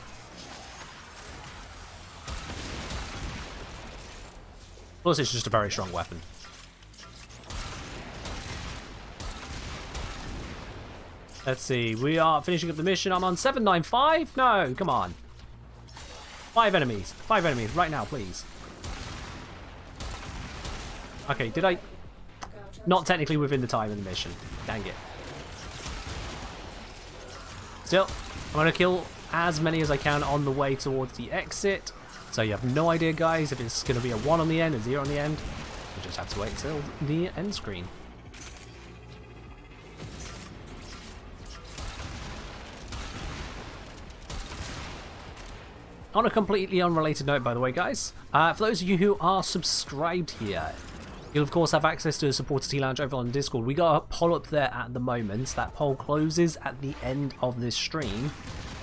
Plus it's just a very strong weapon. Let's see, we are finishing up the mission. I'm on 795? No, come on. 5 enemies. 5 enemies right now, please. Okay, did I... Not technically within the time of the mission. Dang it. Still, I'm going to kill as many as I can on the way towards the exit. So you have no idea, guys, if it's going to be a 1 on the end, a 0 on the end. You just have to wait until the end screen. On a completely unrelated note, by the way, guys, for those of you who are subscribed here, you'll of course have access to the Supporter Tea Lounge over on Discord. We got a poll up there at the moment. That poll closes at the end of this stream,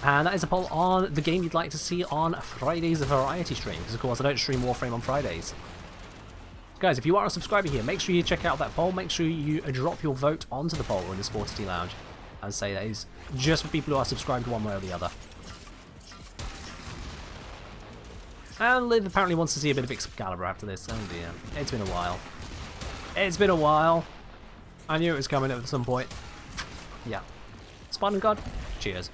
and that is a poll on the game you'd like to see on Friday's variety stream, because of course I don't stream Warframe on Fridays. Guys, if you are a subscriber here, make sure you check out that poll. Make sure you drop your vote onto the poll in the Supporter Tea Lounge. As I say, that is just for people who are subscribed one way or the other. And Liv apparently wants to see a bit of Excalibur after this. Oh dear. It's been a while. It's been a while. I knew it was coming at some point. Yeah. Spartan God, cheers.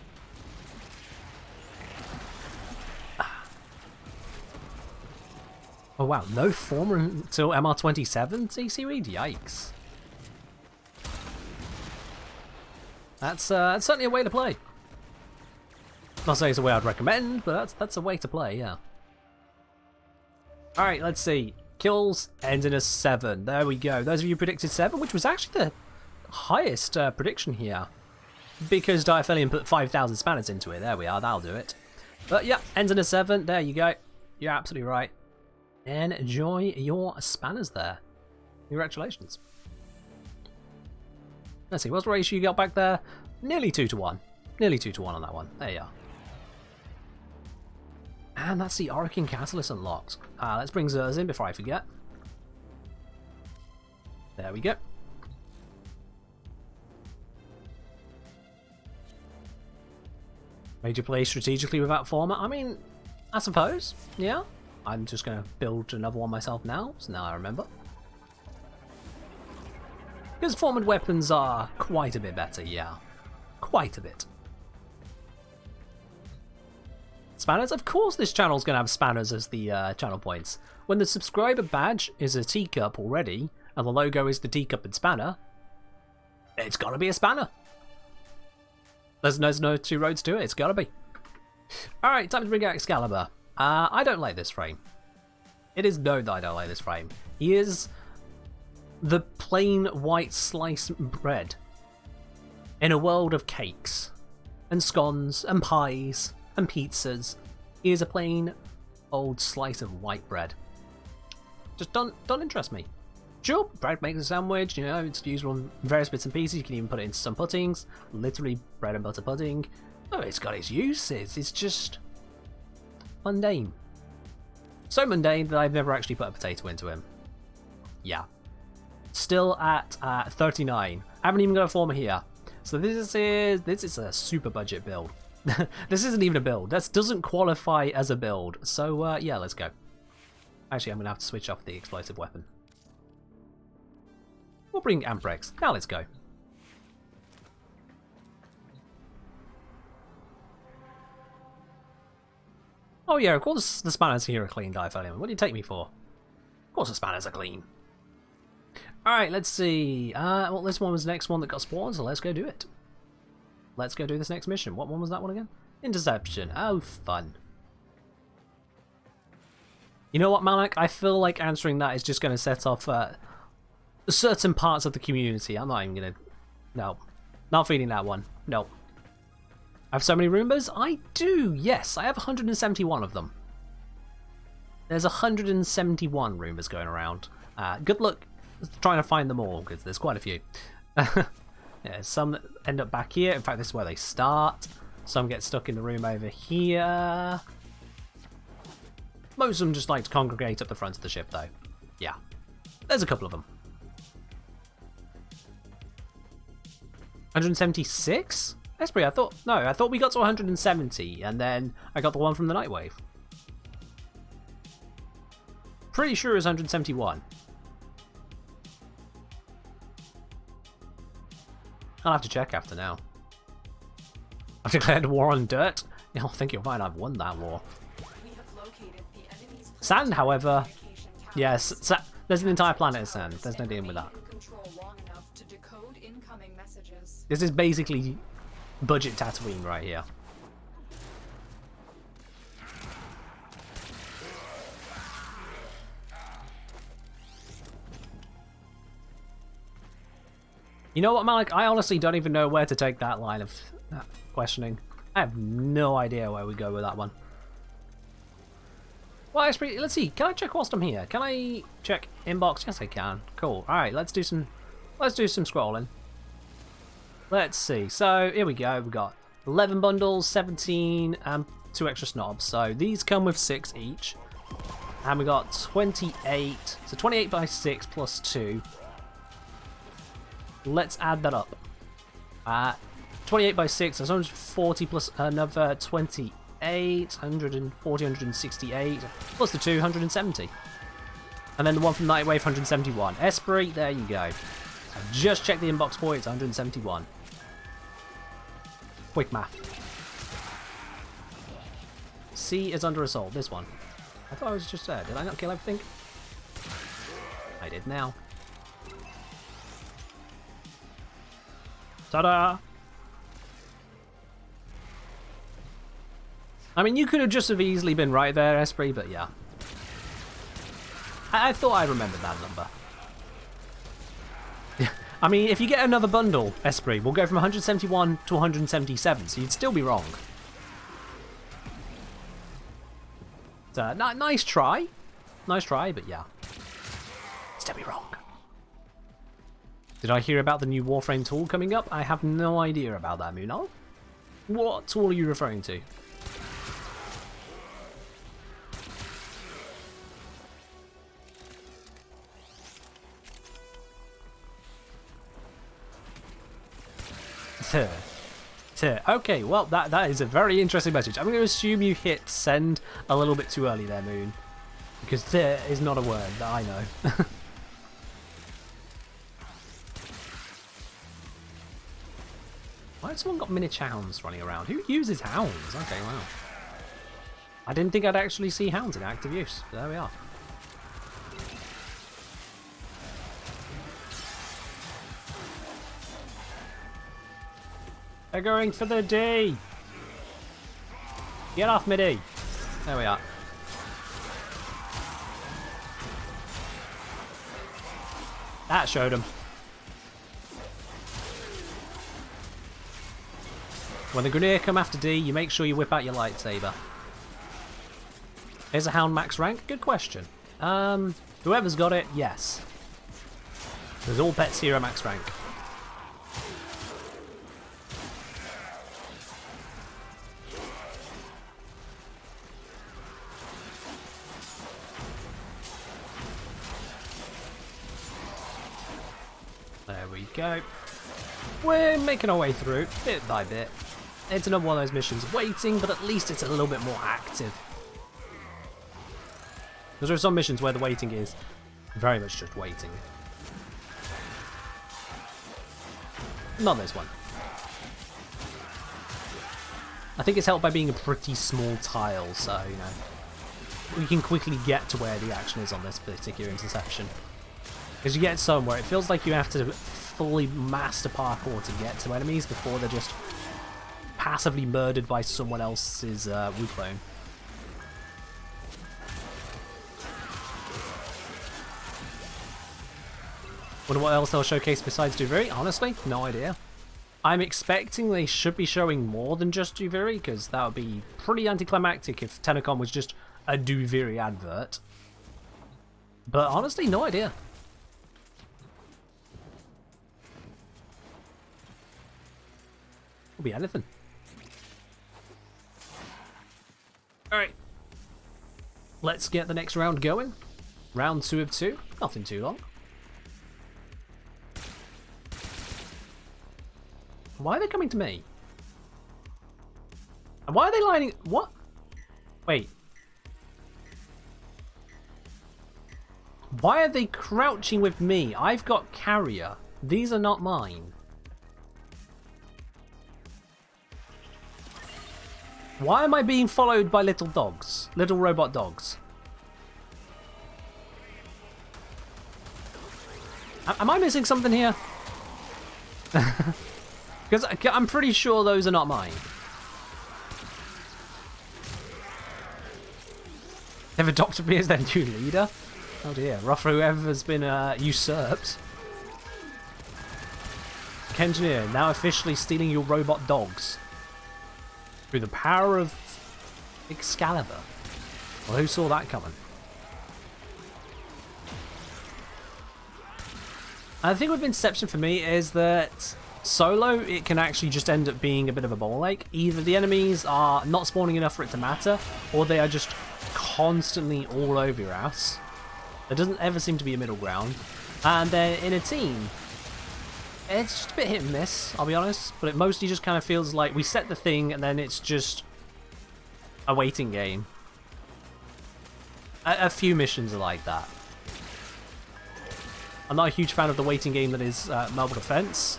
Oh wow, no form until MR27 CC read? Yikes. That's certainly a way to play. Not saying it's a way I'd recommend, but that's a way to play, yeah. Alright, let's see. Kills ends in a 7. There we go. Those of you who predicted 7, which was actually the highest prediction here. Because Diaphilion put 5,000 spanners into it. There we are, that'll do it. But yeah, ends in a 7. There you go. You're absolutely right. Enjoy your spanners there. Congratulations. Let's see, what's the ratio you got back there? Nearly 2 to 1. Nearly 2 to 1 on that one. There you are. And that's the Orokin Catalyst unlocked. Let's bring Zers in before I forget. There we go. Made you play strategically without format? I mean, I suppose, yeah. I'm just going to build another one myself now, so now I remember. Because formed weapons are quite a bit better, yeah. Quite a bit. Spanners? Of course this channel's going to have spanners as the channel points. When the subscriber badge is a teacup already, and the logo is the teacup and spanner, it's got to be a spanner. There's no two roads to it, it's got to be. Alright, time to bring out Excalibur. I don't like this frame. It is known that I don't like this frame. He is the plain white sliced bread in a world of cakes and scones and pies and pizzas. He is a plain old slice of white bread. Just don't interest me. Sure, bread makes a sandwich, you know, it's used on various bits and pieces. You can even put it into some puddings, literally bread and butter pudding. Oh, it's got its uses. It's just mundane. So mundane that I've never actually put a potato into him. Yeah. Still at 39. I haven't even got a former here. So this is a super budget build. This isn't even a build. This doesn't qualify as a build. So yeah, let's go. Actually, I'm going to have to switch off the explosive weapon. We'll bring Amprex. Now let's go. Oh yeah, of course the spanners here are clean, Diaphilion. What do you take me for? Of course the spanners are clean. Alright, let's see. Well, this one was the next one that got spawned, so let's go do it. Let's go do this next mission. What one was that one again? Interception. Oh, fun. You know what, Malak? I feel like answering that is just going to set off certain parts of the community. I'm not even going to... No. Not feeding that one. No. I have so many Roombas? I do, yes. I have 171 of them. There's 171 Roombas going around. Good luck trying to find them all, because there's quite a few. Yeah, some end up back here. In fact, this is where they start. Some get stuck in the room over here. Most of them just like to congregate up the front of the ship, though. Yeah. There's a couple of them. 176? Esprit, I thought we got to 170, and then I got the one from the Nightwave. Pretty sure it was 171. I'll have to check after now. I've declared war on dirt. I think you'll find I've won that war. Sand, however, yes, there's an entire planet of sand. There's no dealing with that. This is basically budget Tatooine right here. You know what, Malik? I honestly don't even know where to take that line of questioning. I have no idea where we go with that one. Well, let's see. Can I check whilst I'm here? Can I check inbox? Yes, I can. Cool. All right, let's do some scrolling. Let's see. So here we go. We've got 11 bundles, 17, and 2 extra snobs. So these come with 6 each, and we got 28. So 28 by 6 plus 2. Let's add that up. 28 by 6, that's 140 plus another 28. 140, 168, plus the 2, 170. And then the one from Night Wave, 171. Esprit, there you go. I've just checked the inbox for it, it's 171. Quick math. C is under assault, this one. I thought I was just there. Did I not kill everything? I did now. Ta-da! I mean, you could have just have easily been right there, Esprit, but yeah. I thought I remembered that number. I mean, if you get another bundle, Esprit, we'll go from 171 to 177, so you'd still be wrong. So, nice try. Nice try, but yeah. Still be wrong. Did I hear about the new Warframe tool coming up? I have no idea about that, Munal. What tool are you referring to? Okay, well, that is a very interesting message. I'm going to assume you hit send a little bit too early there, Moon. Because there is not a word that I know. Why has someone got miniature hounds running around? Who uses hounds? Okay, wow. I didn't think I'd actually see hounds in active use. There we are. They're going for the D. Get off me, D. There we are. That showed him. When the Grenadier come after D, you make sure you whip out your lightsaber. Is a hound max rank? Good question. Whoever's got it, yes. Because all pets here are max rank. There we go. We're making our way through, bit by bit. It's another one of those missions waiting, but at least it's a little bit more active. Because there are some missions where the waiting is very much just waiting. Not this one. I think it's helped by being a pretty small tile, so, you know, we can quickly get to where the action is on this particular intersection. Because you get some where it feels like you have to fully master parkour to get to enemies before they're just passively murdered by someone else's Wu clone. Wonder what else they'll showcase besides Duviri? Honestly, no idea. I'm expecting they should be showing more than just Duviri, because that would be pretty anticlimactic if TennoCon was just a Duviri advert. But honestly, no idea. Could be anything. Alright. Let's get the next round going. Round 2 of 2. Nothing too long. Why are they coming to me? And why are they lining... What? Wait. Why are they crouching with me? I've got carrier. These are not mine. Why am I being followed by little dogs? Little robot dogs. Am I missing something here? Because I'm pretty sure those are not mine. They've adopted me as their new leader? Oh dear, rough for whoever's been usurped. Engineer, now officially stealing your robot dogs. Through the power of Excalibur. Well, who saw that coming? And the thing with Inception for me is that solo, it can actually just end up being a bit of a ball ache. Either the enemies are not spawning enough for it to matter, or they are just constantly all over your ass. There doesn't ever seem to be a middle ground. And then in a team, it's just a bit hit and miss, I'll be honest. But it mostly just kind of feels like we set the thing and then it's just a waiting game. A few missions are like that. I'm not a huge fan of the waiting game that is mobile defense.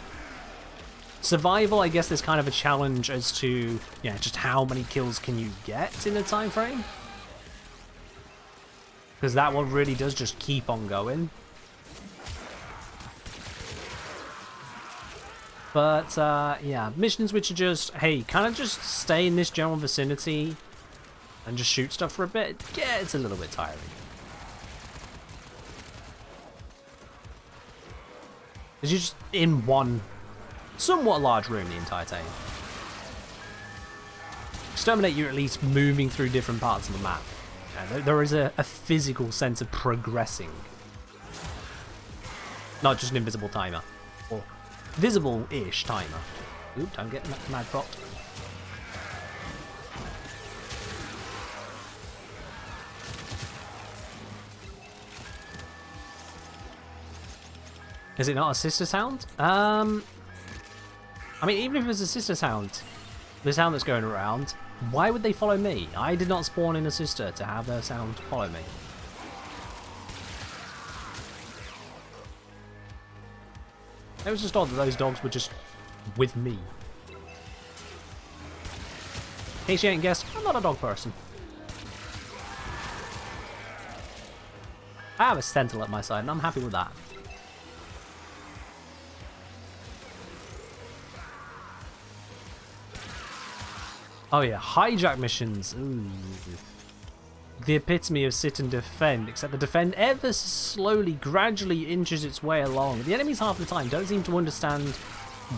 Survival, I guess there's kind of a challenge as to, yeah, just how many kills can you get in a time frame. Because that one really does just keep on going. But, yeah, missions which are just, hey, kind of just stay in this general vicinity and just shoot stuff for a bit, yeah, it's a little bit tiring. Because you're just in one somewhat large room the entire time. Exterminate, you're at least moving through different parts of the map. There is a physical sense of progressing. Not just an invisible timer. Or visible-ish timer. Oop, don't get mad propped. Is it not a sister sound? I mean, even if it's a sister sound, the sound that's going around, why would they follow me? I did not spawn in a sister to have their sound follow me. It was just odd that those dogs were just with me. In case you ain't guessed, I'm not a dog person. I have a Sentinel at my side, and I'm happy with that. Oh yeah, hijack missions. Ooh. The epitome of sit and defend, except the defend ever slowly, gradually inches its way along. The enemies half the time don't seem to understand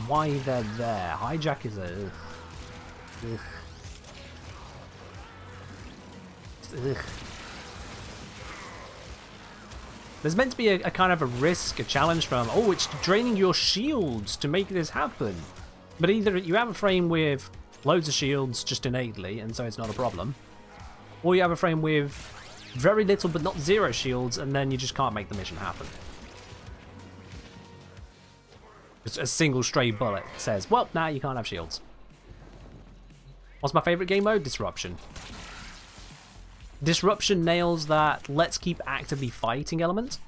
why they're there. Hijack is a... Ugh. Ugh. There's meant to be a kind of a risk, a challenge from, oh, it's draining your shields to make this happen. But either you have a frame with loads of shields just innately, and so it's not a problem. Or you have a frame with very little but not zero shields, and then you just can't make the mission happen. Just a single stray bullet says, well, now you can't have shields. What's my favourite game mode? Disruption. Disruption nails that let's keep actively fighting element.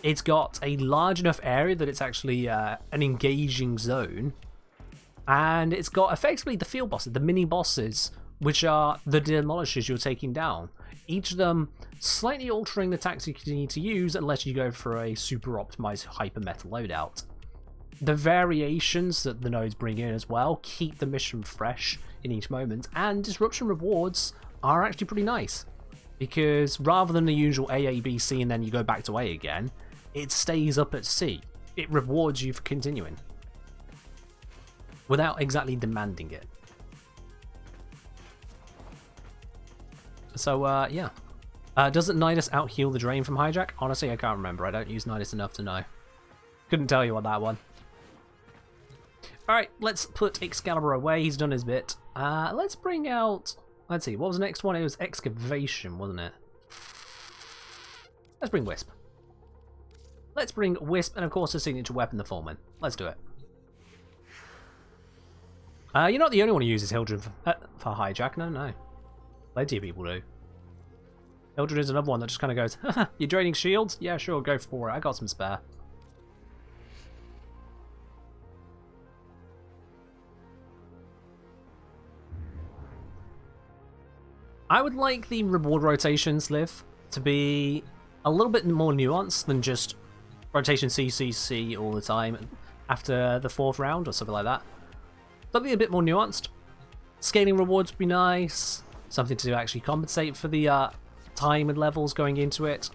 It's got a large enough area that it's actually an engaging zone. And it's got effectively the field bosses, the mini bosses, which are the demolishers you're taking down. Each of them slightly altering the tactics you need to use unless you go for a super optimized hyper meta loadout. The variations that the nodes bring in as well keep the mission fresh in each moment, and disruption rewards are actually pretty nice. Because rather than the usual A, B, C, and then you go back to A again, it stays up at C. It rewards you for continuing, without exactly demanding it. So, yeah. Doesn't Nidus out-heal the drain from Hijack? Honestly, I can't remember. I don't use Nidus enough to know. Couldn't tell you on that one. Alright, let's put Excalibur away. He's done his bit. Let's bring out... Let's see, what was the next one? It was Excavation, wasn't it? Let's bring Wisp. Let's bring Wisp, and of course the signature weapon, the Foreman. Let's do it. You're not the only one who uses Hildred for Hijack. No. Plenty of people do. Hildred is another one that just kind of goes, haha, you're draining shields? Yeah, sure, go for it. I got some spare. I would like the reward rotations, Liv, to be a little bit more nuanced than just rotation C, C, C all the time after the 4th round or something like that. Something a bit more nuanced. Scaling rewards would be nice. Something to actually compensate for the time and levels going into it.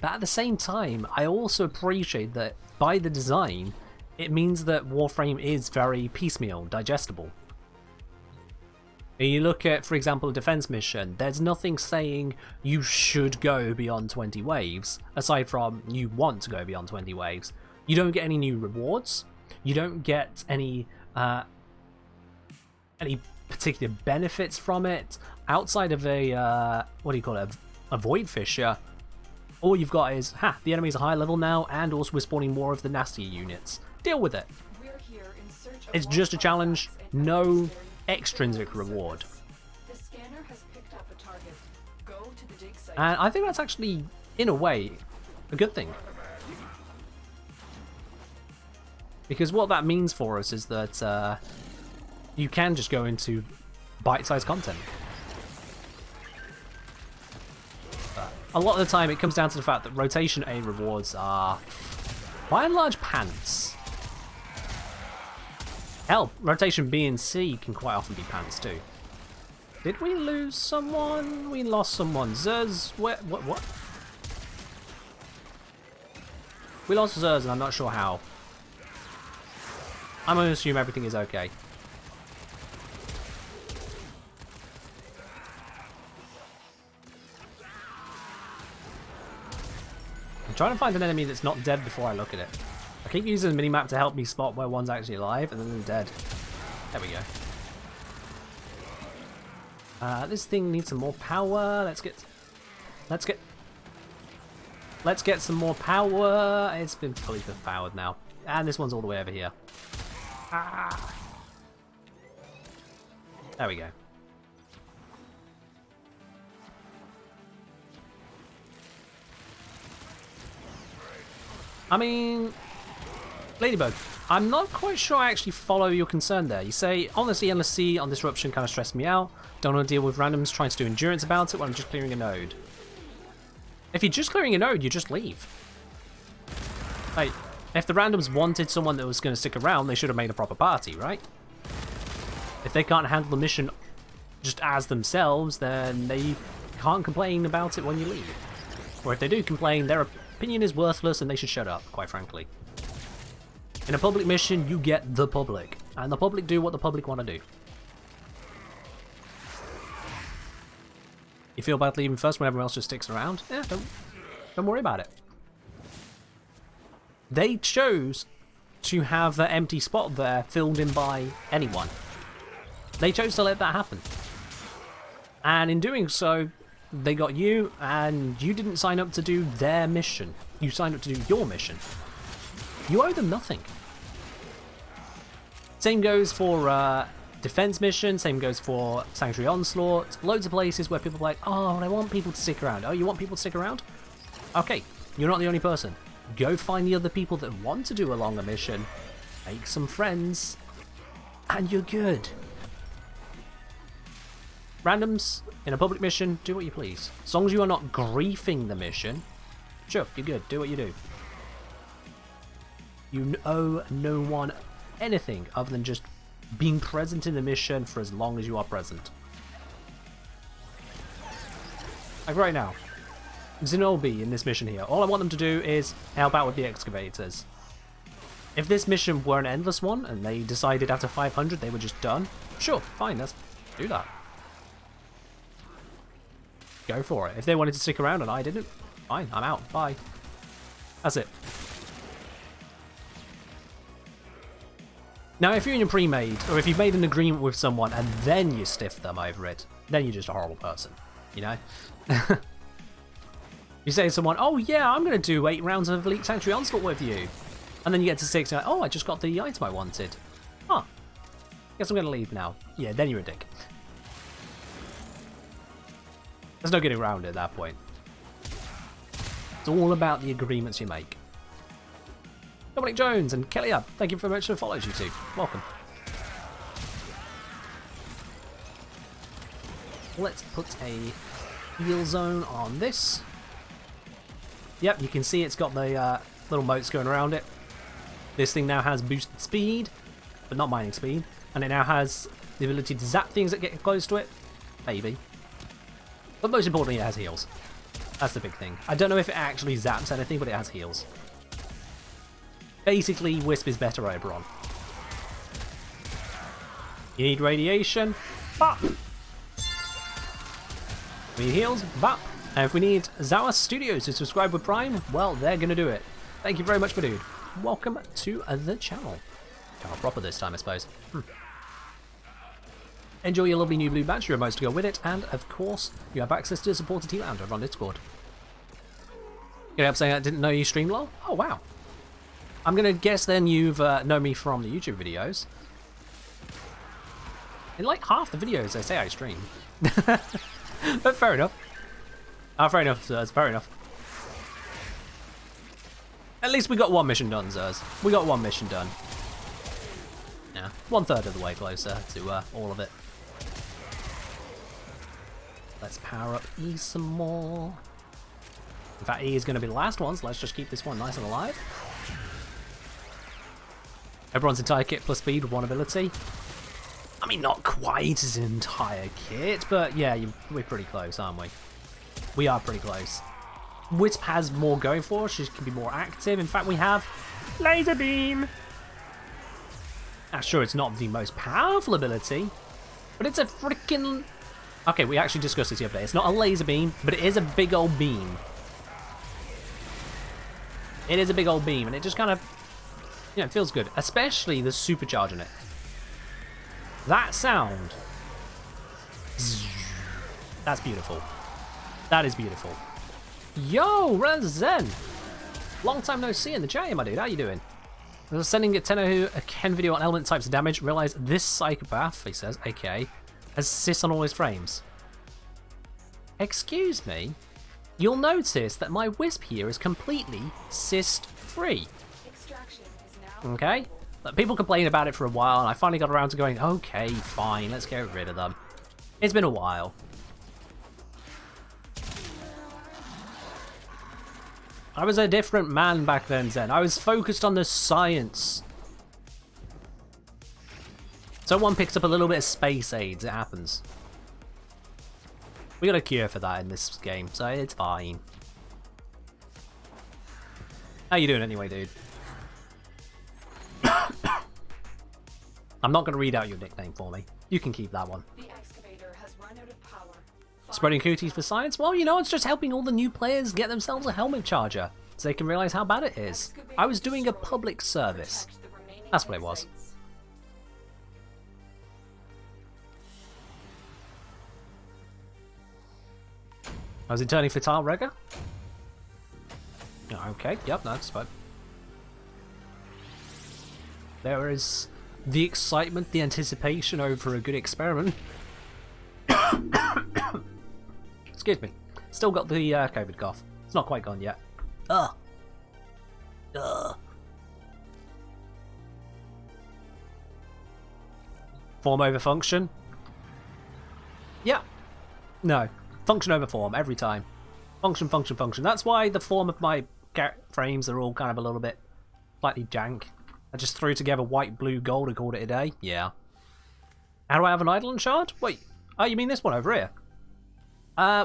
But at the same time, I also appreciate that by the design, it means that Warframe is very piecemeal, digestible. And you look at, for example, a defense mission, there's nothing saying you should go beyond 20 waves, aside from you want to go beyond 20 waves. You don't get any new rewards. You don't get any particular benefits from it outside of a what do you call it, a void fissure. All you've got is the enemy's a high level now, and also we're spawning more of the nastier units. Deal with it. It's just a challenge, no extrinsic reward. The scanner has And I think that's actually, in a way, a good thing. Because what that means for us is that you can just go into bite-sized content. A lot of the time it comes down to the fact that rotation A rewards are, by and large, pants. Hell, rotation B and C can quite often be pants too. Did we lose someone? We lost someone. Zerz, what? We lost Zerz and I'm not sure how. I'm going to assume everything is okay. I'm trying to find an enemy that's not dead before I look at it. I keep using the minimap to help me spot where one's actually alive and then they're dead. There we go. This thing needs some more power. Let's get some more power. It's been fully powered now. And this one's all the way over here. Ah. There we go. I mean, Ladybug, I'm not quite sure I actually follow your concern there. You say, honestly, LSC on Disruption kind of stressed me out. Don't want to deal with randoms trying to do endurance about it when I'm just clearing a node. If you're just clearing a node, you just leave. Like, if the randoms wanted someone that was going to stick around, they should have made a proper party, right? If they can't handle the mission just as themselves, then they can't complain about it when you leave. Or if they do complain, their opinion is worthless and they should shut up, quite frankly. In a public mission, you get the public. And the public do what the public want to do. You feel bad leaving first when everyone else just sticks around? Yeah, don't worry about it. They chose to have that empty spot there filled in by anyone. They chose to let that happen. And in doing so, they got you, and you didn't sign up to do their mission. You signed up to do your mission. You owe them nothing. Same goes for defense mission, same goes for Sanctuary Onslaught. Loads of places where people are like, oh, I want people to stick around. Oh, you want people to stick around? Okay, you're not the only person. Go find the other people that want to do a longer mission, make some friends, and you're good. Randoms, in a public mission, do what you please. As long as you are not griefing the mission, sure, you're good, do what you do. You owe no one anything other than just being present in the mission for as long as you are present. Like right now, Xenobi in this mission here, all I want them to do is help out with the excavators. If this mission were an endless one and they decided after 500 they were just done, sure, fine, let's do that. Go for it. If they wanted to stick around and I didn't, fine, I'm out, bye. That's it. Now, if you're in a pre-made, or if you've made an agreement with someone and then you stiff them over it, then you're just a horrible person, you know? You say to someone, oh yeah, I'm going to do 8 rounds of Elite Sanctuary Onslaught with you. And then you get to 6 and you're like, oh, I just got the item I wanted. Huh. Guess I'm going to leave now. Yeah, then you're a dick. There's no getting around it at that point. It's all about the agreements you make. Dominic Jones and Kelly Up, thank you very much for following you two. Welcome. Let's put a heal zone on this. Yep, you can see it's got the little moats going around it. This thing now has boosted speed, but not mining speed. And it now has the ability to zap things that get close to it. Maybe. But most importantly, it has heals. That's the big thing. I don't know if it actually zaps anything, but it has heals. Basically, Wisp is better Oberon. You need radiation? Bop! We need heals? Bop! And if we need Zawas Studios to subscribe with Prime, well, they're gonna do it. Thank you very much, my dude. Welcome to the channel. Channel proper this time, I suppose. Enjoy your lovely new blue badge, your emotes to go with it, and of course, you have access to the supporter team lounge over on Discord. Get up saying I didn't know you stream LOL? Oh, wow. I'm gonna guess then you've known me from the YouTube videos. In like half the videos, they say I stream. But fair enough. Ah, fair enough, Zers, fair enough. At least we got one mission done, Zers. We got one mission done. Yeah, 1/3 of the way closer to all of it. Let's power up E some more. In fact, E is going to be the last one, so let's just keep this one nice and alive. Everyone's entire kit plus speed with one ability. I mean, not quite his entire kit, but yeah, we're pretty close, aren't we? We are pretty close. Wisp has more going for us. She can be more active. In fact, we have Laser Beam. Sure, it's not the most powerful ability, but it's a freaking... Okay, we actually discussed this the other day. It's not a laser beam, but it is a big old beam. It is a big old beam, and it just kind of, you know, it feels good. Especially the supercharge in it. That sound. That's beautiful. That is beautiful. Yo, Zen. Long time no see in the chat, my dude. How you doing? I was sending a TennoCon video on element types of damage. Realize this psychopath, he says, aka, has cis on all his frames. Excuse me? You'll notice that my Wisp here is completely cyst-free. Okay? People complain about it for a while, and I finally got around to going, okay, fine, let's get rid of them. It's been a while. I was a different man back then, Zen. I was focused on the science. Someone picks up a little bit of space aids, it happens. We got a cure for that in this game, so it's fine. How you doing anyway, dude? I'm not going to read out your nickname for me. You can keep that one. The excavator has run out of power. Spreading cooties for science? Well, you know, it's just helping all the new players get themselves a helmet charger, so they can realize how bad it is. I was doing a public service. That's what it was. I was interning for Tile Regga? Okay, yep, that's fine. There is the excitement, the anticipation over a good experiment. Excuse me. Still got the COVID cough. It's not quite gone yet. Ugh. Form over function? Yeah. No. Function over form, every time. Function, function, function. That's why the form of my frames are all kind of a little bit slightly jank. I just threw together white, blue, gold and called it a day. Yeah. How do I have an Eidolon shard? Wait. Oh, you mean this one over here?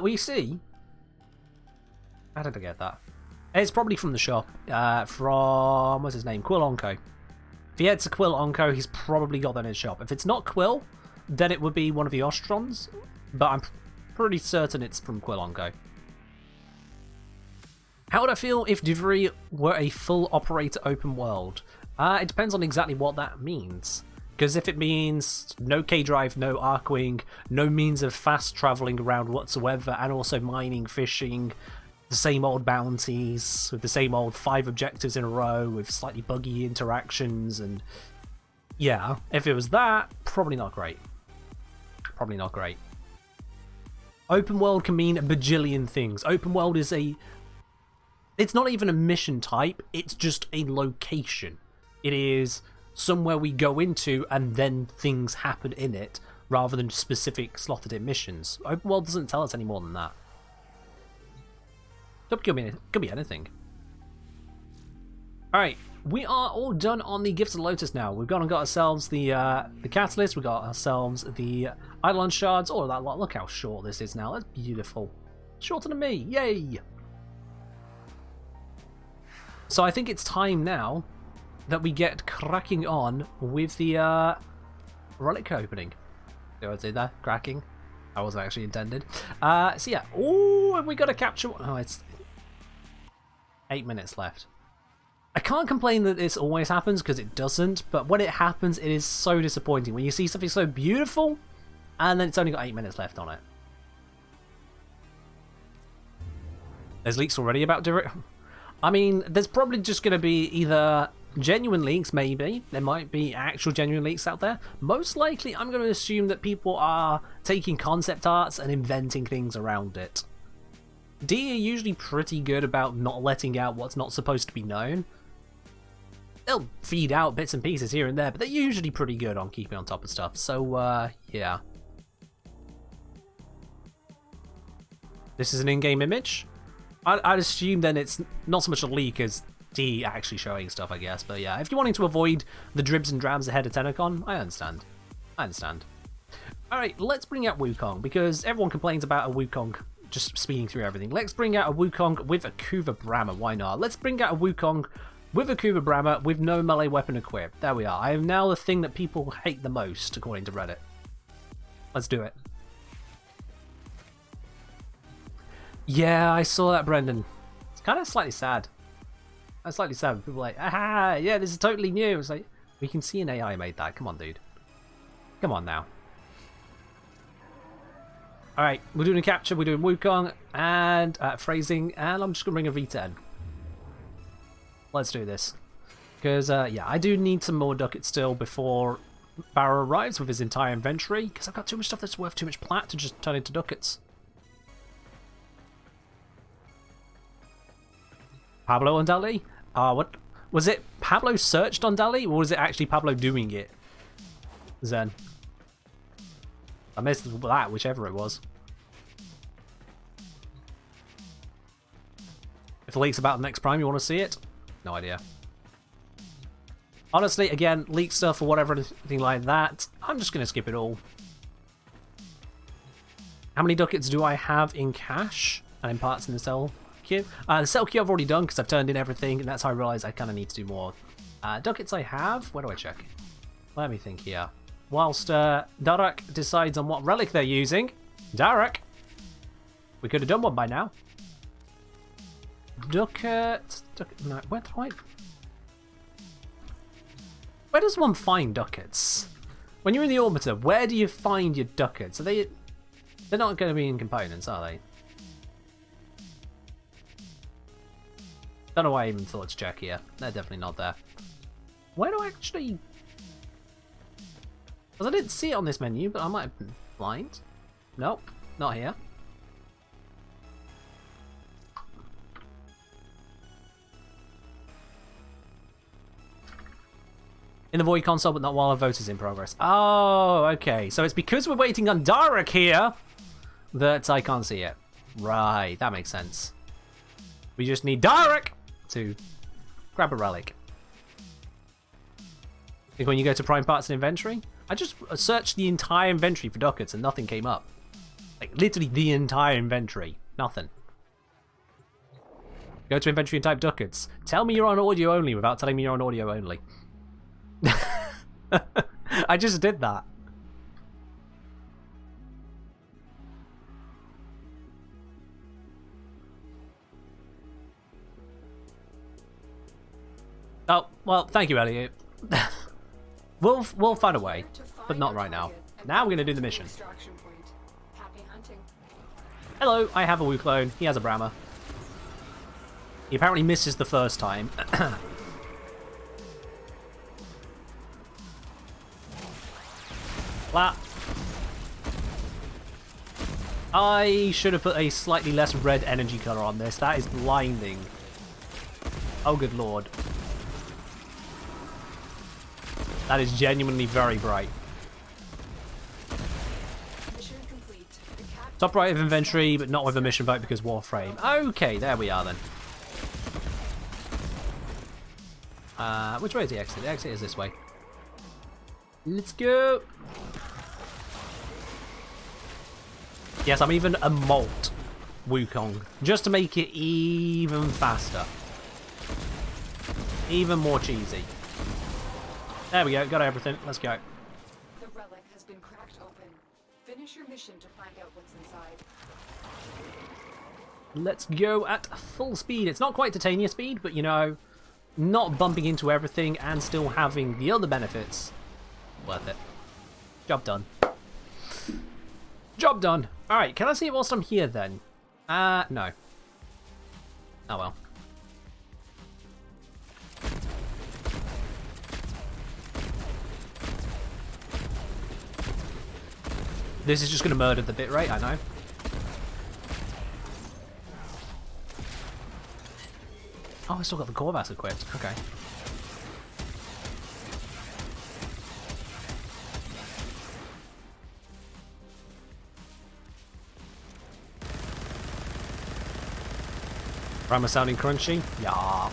We see. How did I get that? It's probably from the shop. From, what's his name? Quill Onko. If he heads to Quill Onko, he's probably got that in his shop. If it's not Quill, then it would be one of the Ostrons. But I'm pretty certain it's from Quill Onko. How would I feel if Duvry were a full operator open world? It depends on exactly what that means. Because if it means no K-Drive, no Arcwing, no means of fast travelling around whatsoever, and also mining, fishing, the same old bounties, with the same old 5 objectives in a row, with slightly buggy interactions, and yeah, if it was that, probably not great. Probably not great. Open world can mean a bajillion things. Open world is it's not even a mission type, it's just a location. It is somewhere we go into and then things happen in it, rather than specific slotted in missions. Open world doesn't tell us any more than that. It could be anything. Alright, we are all done on the Gifts of Lotus now. We've gone and got ourselves the Catalyst, we got ourselves the Eidolon Shards, all of that lot. Look how short this is now, that's beautiful. Shorter than me, yay! So I think it's time now that we get cracking on with the relic opening. See what I did there? Cracking. That wasn't actually intended. So yeah. Oh, have we got to capture? Oh, it's 8 minutes left. I can't complain that this always happens because it doesn't, but when it happens, it is so disappointing. When you see something so beautiful, and then it's only got 8 minutes left on it. There's leaks already about it. I mean, there's probably just going to be either genuine leaks, maybe. There might be actual genuine leaks out there. Most likely, I'm going to assume that people are taking concept arts and inventing things around it. D are usually pretty good about not letting out what's not supposed to be known. They'll feed out bits and pieces here and there, but they're usually pretty good on keeping on top of stuff. So, yeah. This is an in-game image. I'd assume then it's not so much a leak as D actually showing stuff, I guess. But yeah, if you're wanting to avoid the dribs and drabs ahead of TennoCon, I understand. I understand. Alright, let's bring out Wukong, because everyone complains about a Wukong just speeding through everything. Let's bring out a Wukong with a Kuva Brahma, why not? Let's bring out a Wukong with a Kuva Brahma with no melee weapon equipped. There we are. I am now the thing that people hate the most, according to Reddit. Let's do it. Yeah, I saw that, Brendan. It's kind of slightly sad. I'm slightly sad. People are like, aha, yeah, this is totally new. It's like, we can see an AI made that. Come on, dude. Come on now. Alright, we're doing a capture, we're doing Wukong and phrasing, and I'm just going to bring a V10. Let's do this. Because, yeah, I do need some more ducats still before Barrow arrives with his entire inventory, because I've got too much stuff that's worth too much plat to just turn into ducats. Pablo undoubtedly? What? Was it Pablo searched undoubtedly, or was it actually Pablo doing it? Zen. I missed that, whichever it was. If the leak's about the next prime, you want to see it? No idea. Honestly, again, leak stuff or whatever, anything like that, I'm just going to skip it all. How many ducats do I have in cash and in parts in the cell queue? The cell queue I've already done because I've turned in everything, and that's how I realised I kind of need to do more. Ducats I have? Where do I check? Let me think here. Whilst Darak decides on what relic they're using. Darak! We could have done one by now. Ducat... No, where do I... Where does one find ducats? When you're in the orbiter, where do you find your ducats? Are they... They're not going to be in components, are they? Don't know why I even thought to check here. They're definitely not there. Where do I actually... Because I didn't see it on this menu, but I might have been blind. Nope, not here. In the Void console, but not while a vote is in progress. Oh, okay. So it's because we're waiting on Darak here that I can't see it. Right, that makes sense. We just need Darak to grab a relic. I think when you go to Prime Parts and Inventory, I just searched the entire inventory for ducats and nothing came up. Like, literally the entire inventory. Nothing. Go to inventory and type ducats. Tell me you're on audio only without telling me you're on audio only. I just did that. Oh, well, thank you, Elliot. We'll find a way, but not right now. Now we're going to do the mission. Hello, I have a Wu clone. He has a Brahma. He apparently misses the first time. Flat. I should have put a slightly less red energy color on this. That is blinding. Oh, good lord. That is genuinely very bright. Top right of inventory, but not with the mission vote because Warframe. Okay, there we are then. Which way is the exit? The exit is this way. Let's go. Yes, I'm even a molt Wukong, just to make it even faster. Even more cheesy. There we go, got everything. Let's go. The relic has been cracked open. Finish your mission to find out what's inside. Let's go at full speed. It's not quite Titania speed, but you know, not bumping into everything and still having the other benefits. Worth it. Job done. Job done. Alright, can I see it whilst I'm here then? No. Oh well. This is just going to murder the bitrate, I know. Oh, I still got the Corvus equipped. Okay. Rammer sounding crunchy? Yeah.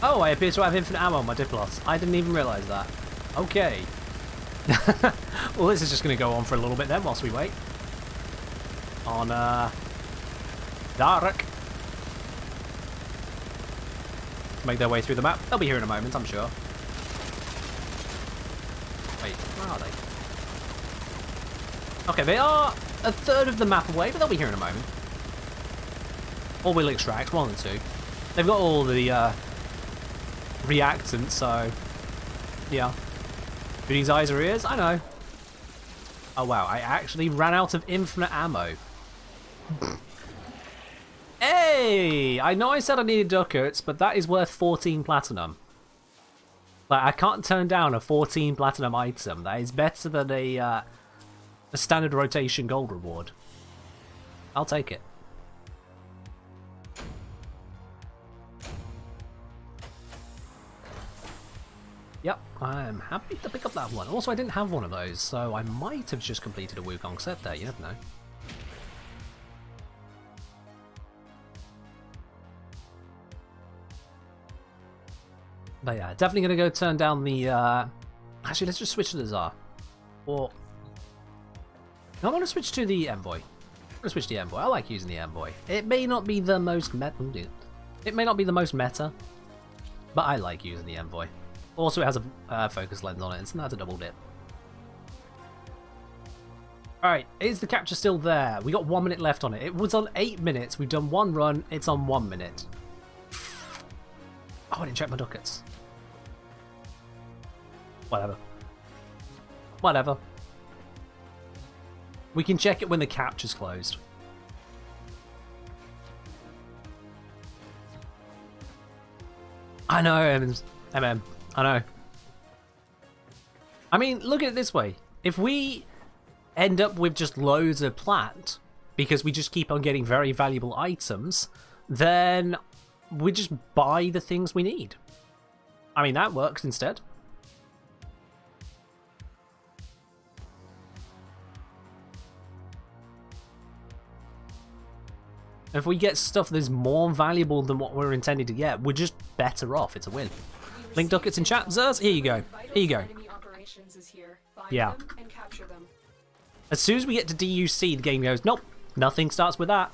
Oh, I appear to have infinite ammo on my Diplos. I didn't even realise that. Okay. Well, this is just going to go on for a little bit then whilst we wait. On, Dark. Make their way through the map. They'll be here in a moment, I'm sure. Wait, where are they? Okay, they are a third of the map away, but they'll be here in a moment. Or we'll extract, one of the two. They've got all the reactants, so yeah. Beating's eyes or ears? I know. Oh wow, I actually ran out of infinite ammo. Hey! I know I said I needed ducats, but that is worth 14 platinum. Like, I can't turn down a 14 platinum item. That is better than a standard rotation gold reward. I'll take it. Yep, I'm happy to pick up that one. Also, I didn't have one of those, so I might have just completed a Wukong set there, you never know. But yeah, definitely going to go turn down the... Actually, let's just switch to the Tsar. Or... No, I want to switch to the Envoy. I'm going to switch to the Envoy. I like using the Envoy. It may not be the most meta... It may not be the most meta, but I like using the Envoy. Also, it has a focus lens on it, so that's a double dip. Alright, is the capture still there? We got 1 minute left on it. It was on 8 minutes. We've done one run. It's on 1 minute. Oh, I didn't check my ducats. Whatever. Whatever. We can check it when the capture's closed. I know, MM. I know. I mean, look at it this way. If we end up with just loads of plat, because we just keep on getting very valuable items, then we just buy the things we need. I mean, that works instead. If we get stuff that's more valuable than what we're intending to get, we're just better off. It's a win. Link ducats in chat, Zers. Here you go. Here you go. Yeah. As soon as we get to DUC, the game goes, nope, nothing starts with that.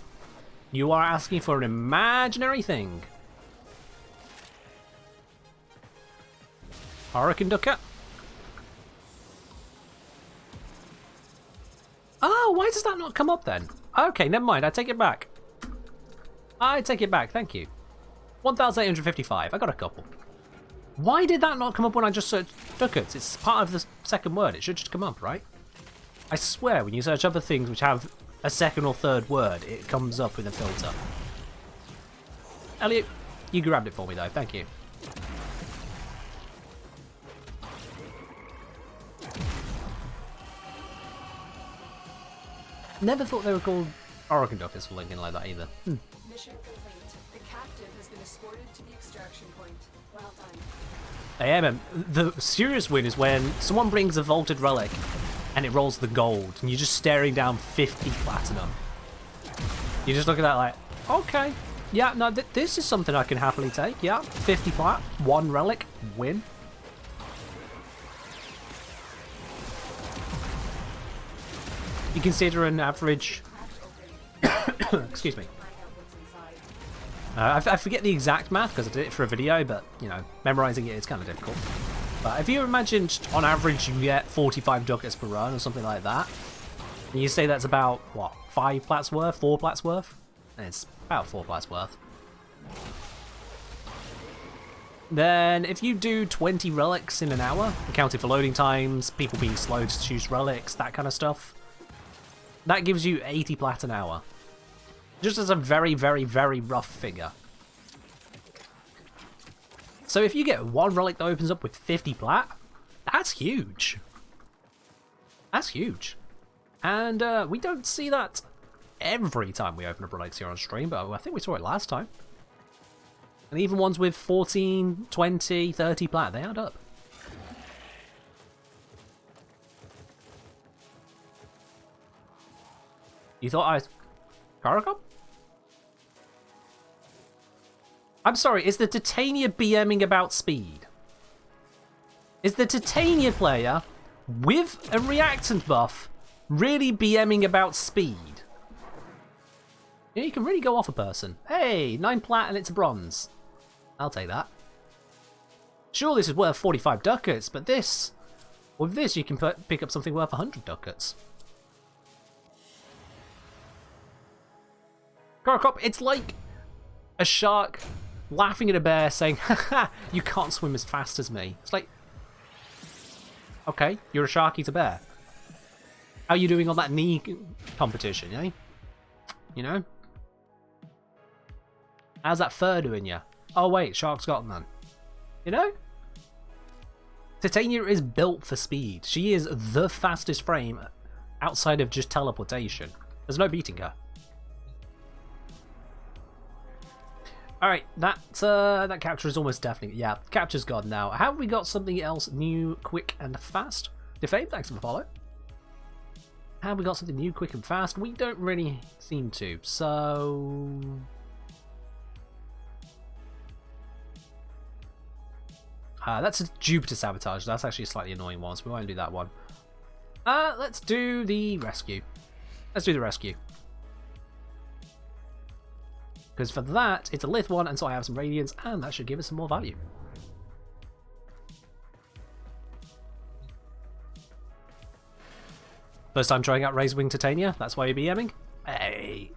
You are asking for an imaginary thing. Hurricane ducat. Oh, why does that not come up then? Okay, never mind. I take it back. I take it back. Thank you. 1,855. I got a couple. Why did that not come up when I just searched ducats? It's part of the second word. It should just come up, right? I swear, when you search other things which have a second or third word, it comes up with a filter. Elliot, you grabbed it for me though. Thank you. Never thought they were called Oregon ducats for linking like that either. Mission complete. The captive has been escorted to the extraction point. Well done. Hey, man, the serious win is when someone brings a vaulted relic and it rolls the gold, and you're just staring down 50 platinum. You just look at that like, okay, yeah, no, this is something I can happily take. Yeah, 50 plat, one relic, win. You consider an average. Excuse me. I forget the exact math because I did it for a video, but you know, memorizing it is kind of difficult. But if you imagine on average you get 45 ducats per run or something like that, and you say that's about what, 5 plats worth, 4 plats worth? And it's about 4 plats worth. Then if you do 20 relics in an hour, accounting for loading times, people being slow to choose relics, that kind of stuff, that gives you 80 plat an hour. Just as a very, very, very rough figure. So if you get one relic that opens up with 50 plat, that's huge. That's huge. And we don't see that every time we open a relics here on stream, but I think we saw it last time. And even ones with 14, 20, 30 plat, they add up. You thought I... Caracom? I'm sorry, is the Titania BMing about speed? Is the Titania player with a reactant buff really BMing about speed? Yeah, you can really go off a person. Hey, 9 plat and it's a bronze. I'll take that. Sure, this is worth 45 ducats, but this... With this, you can pick up something worth 100 ducats. Caracop, it's like a shark laughing at a bear saying, haha, you can't swim as fast as me. It's like, okay, you're a shark, he's a bear. How are you doing on that knee competition, eh? You know? How's that fur doing you? Oh wait, shark's got none. You know? Titania is built for speed. She is the fastest frame outside of just teleportation. There's no beating her. Alright, that capture is almost definitely... Yeah, capture's gone now. Have we got something else new, quick, and fast? Defame, thanks for the follow. Have we got something new, quick, and fast? We don't really seem to, so... that's a Jupiter sabotage. That's actually a slightly annoying one, so we won't do that one. Let's do the rescue. Let's do the rescue. Because for that, it's a Lith one, and so I have some Radiance, and that should give us some more value. First time trying out Razorwing Titania, that's why you're BMing? Hey.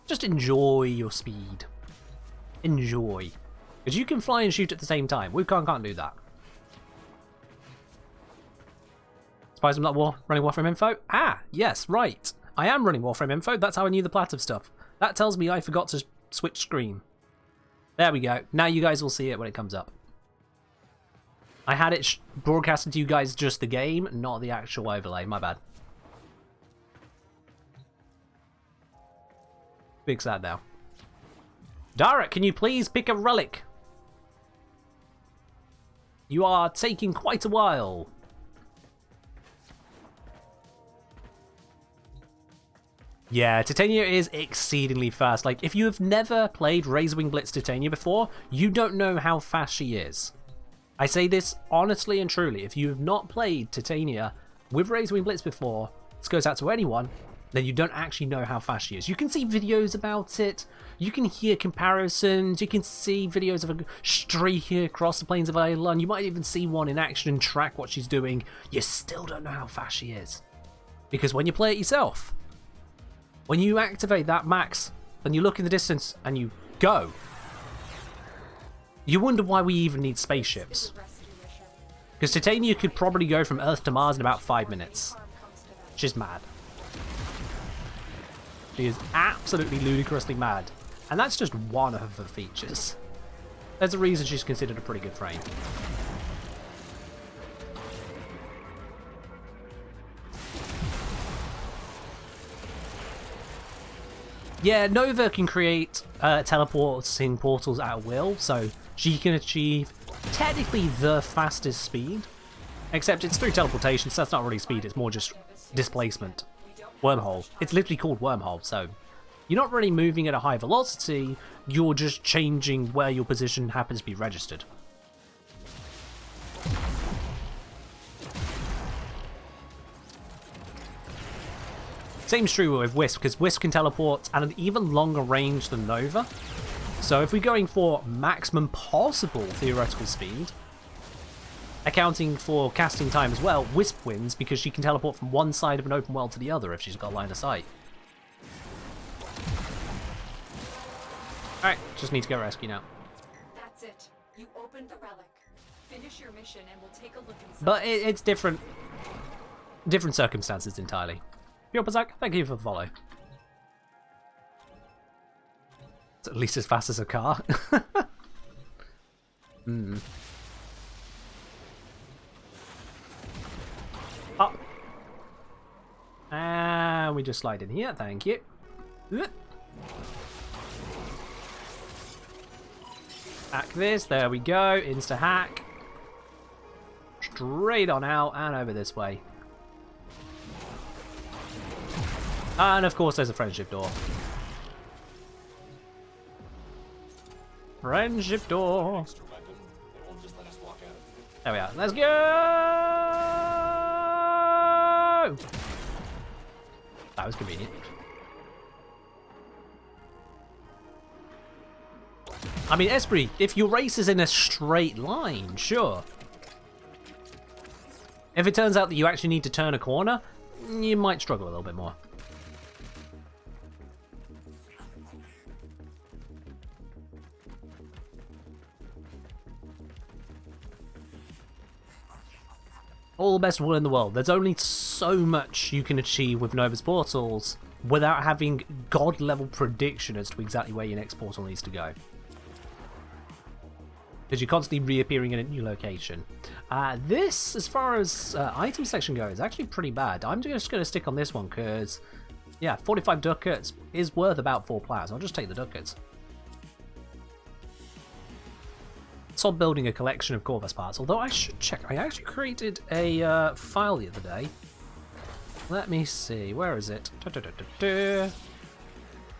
Just enjoy your speed. Enjoy. Because you can fly and shoot at the same time. Wukong can't do that. Surprised I'm not running Warframe info? Ah, yes, right. I am running Warframe info. That's how I knew the platinum stuff. That tells me I forgot to switch screen. There we go. Now you guys will see it when it comes up. I had it broadcasted to you guys just the game, not the actual overlay. My bad. Fix that now. Dara, can you please pick a relic? You are taking quite a while. Yeah, Titania is exceedingly fast. Like, if you have never played Razorwing Blitz Titania before, you don't know how fast she is. I say this honestly and truly. If you have not played Titania with Razorwing Blitz before, this goes out to anyone, then you don't actually know how fast she is. You can see videos about it, you can hear comparisons, you can see videos of a streak across the plains of Ireland, you might even see one in action and track what she's doing. You still don't know how fast she is. Because when you play it yourself, when you activate that max, and you look in the distance and you go, you wonder why we even need spaceships. Because Titania could probably go from Earth to Mars in about 5 minutes. She's mad. She is absolutely ludicrously mad. And that's just one of her features. There's a reason she's considered a pretty good frame. Yeah, Nova can create teleporting portals at will, so she can achieve technically the fastest speed. Except it's through teleportation, so that's not really speed, it's more just displacement. Wormhole. It's literally called wormhole, so you're not really moving at a high velocity, you're just changing where your position happens to be registered. Same's true with Wisp, because Wisp can teleport at an even longer range than Nova. So if we're going for maximum possible theoretical speed, accounting for casting time as well, Wisp wins because she can teleport from one side of an open world to the other if she's got line of sight. Alright, just need to go rescue now. That's it. You opened the relic. Finish your mission and we'll take a look inside. But it's different circumstances entirely. Yopazak, thank you for the follow. It's at least as fast as a car. Oh. And we just slide in here. Thank you. Hack this. There we go. Insta hack. Straight on out and over this way. And of course there's a friendship door. Friendship door. There we are. Let's go! That was convenient. I mean, Esprit, if your race is in a straight line, sure. If it turns out that you actually need to turn a corner, you might struggle a little bit more. All the best will in the world. There's only so much you can achieve with Nova's portals without having god-level prediction as to exactly where your next portal needs to go. Because you're constantly reappearing in a new location. This, as far as item section goes, is actually pretty bad. I'm just going to stick on this one because, yeah, 45 ducats is worth about 4 plats. I'll just take the ducats. Stop building a collection of Corvus parts, although I should check. I actually created a file the other day. Let me see, where is it?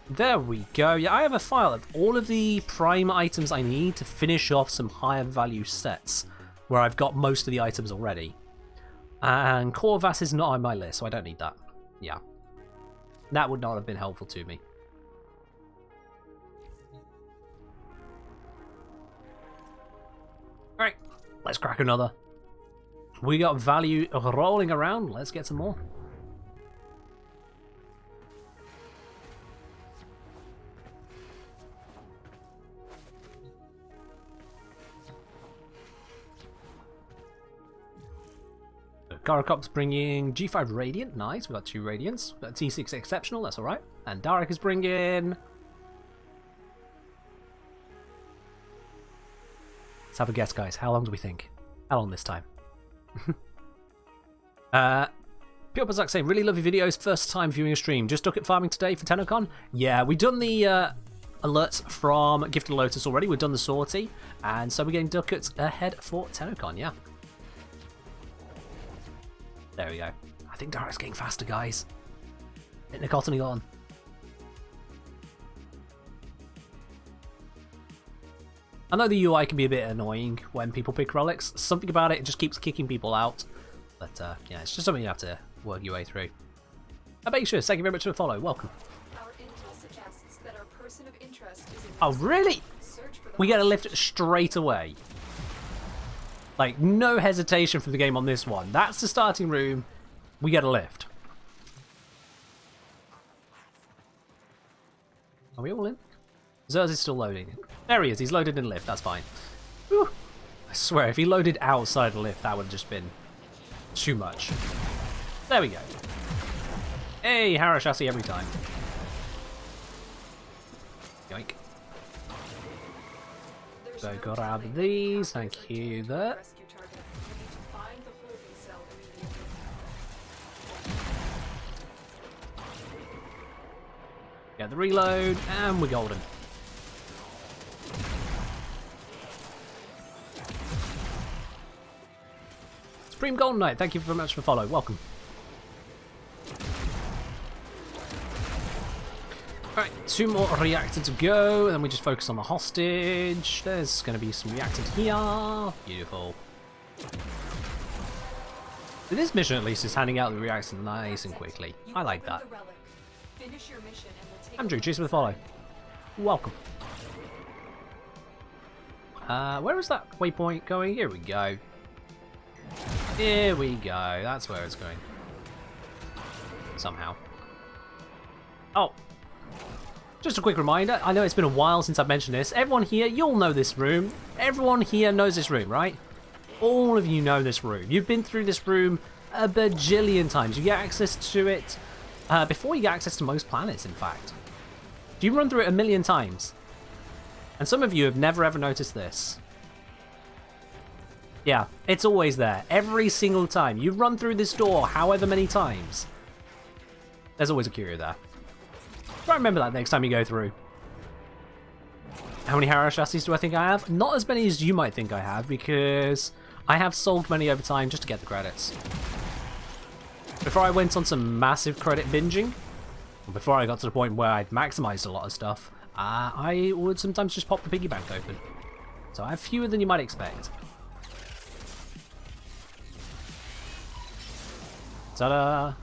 There we go. Yeah, I have a file of all of the prime items I need to finish off some higher value sets where I've got most of the items already. And Corvus is not on my list, so I don't need that. Yeah. That would not have been helpful to me. Alright, let's crack another. We got value rolling around. Let's get some more. Garakop's bringing G5 Radiant. Nice, we got 2 Radiants. Got T6 Exceptional, that's alright. And Darek is bringing... Let's have a guess, guys. How long do we think? How long this time? Pure Bazak saying, really love your videos. First time viewing a stream. Just took it farming today for TennoCon. Yeah, we've done the alerts from Gifted Lotus already. We've done the sortie. And so we're getting ducats ahead for TennoCon, yeah. There we go. I think Darek's getting faster, guys. Hit Nicotiny on. I know the UI can be a bit annoying when people pick relics. Something about it just keeps kicking people out. But yeah, it's just something you have to work your way through. Abacious, thank you very much for the follow. Welcome. Our intel suggests that our person of interest is in Oh, really? We get a lift straight away. Like, no hesitation from the game on this one. That's the starting room. We get a lift. Are we all in? Zerz is still loading. There he is. He's loaded in lift. That's fine. Whew. I swear, if he loaded outside the lift, that would have just been too much. There we go. Hey, Harra chassis every time. Yoink. So grab these. Thank you there. Get the reload, and we're golden. Supreme Golden Knight, thank you very much for follow. Welcome. Alright, 2 more reactor to go, and then we just focus on the hostage. There's going to be some reactors here. Beautiful. This mission at least is handing out the reactors nice and quickly. I like that. Andrew, cheers for the follow. Welcome. Where is that waypoint going? Here we go. Here we go. That's where it's going. Somehow. Oh. Just a quick reminder. I know it's been a while since I've mentioned this. Everyone here, you'll know this room. Everyone here knows this room, right? All of you know this room. You've been through this room a bajillion times. You get access to it before you get access to most planets, in fact. You run through it a million times. And some of you have never ever noticed this. Yeah, it's always there. Every single time. You run through this door however many times. There's always a curio there. Try and remember that next time you go through. How many Harrow chassis do I think I have? Not as many as you might think I have, because I have sold many over time just to get the credits. Before I went on some massive credit binging, before I got to the point where I'd maximized a lot of stuff, I would sometimes just pop the piggy bank open. So I have fewer than you might expect. Ta-da!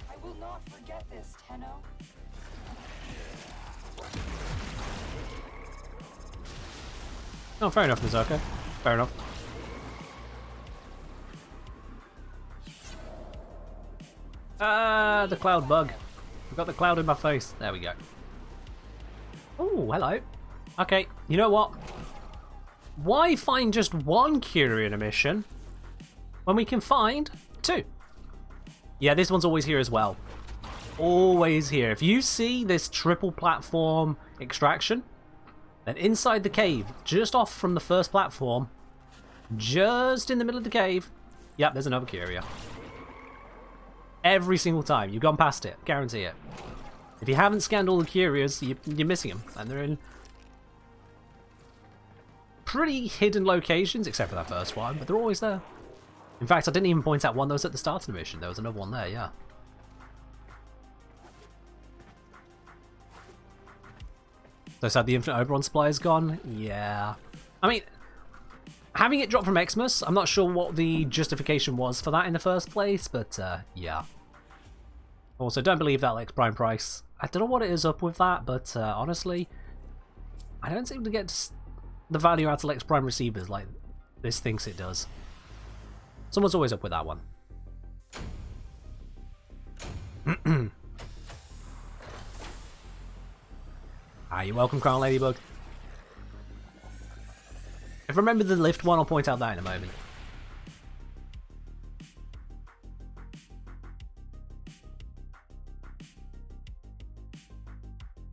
I will not forget this, Tenno. Oh, fair enough, Mizuko. Fair enough. The cloud bug. I've got the cloud in my face. There we go. Oh, hello. Okay, you know what? Why find just one curio in a mission when we can find two? Yeah, this one's always here as well. Always here. If you see this triple platform extraction, then inside the cave, just off from the first platform, just in the middle of the cave, yep, there's another curio. Every single time. You've gone past it. Guarantee it. If you haven't scanned all the curios, you're missing them. And they're in pretty hidden locations, except for that first one, but they're always there. In fact, I didn't even point out one that was at the start of the mission. There was another one there, yeah. So sad the Infinite Oberon supply is gone? Yeah. I mean, having it drop from Xmas, I'm not sure what the justification was for that in the first place, but yeah. Also, don't believe that Lex Prime price. I don't know what it is up with that, but honestly, I don't seem to get the value out of Lex Prime receivers like this thinks it does. Someone's always up with that one. You're welcome, Crown Ladybug. If I remember the lift one, I'll point out that in a moment.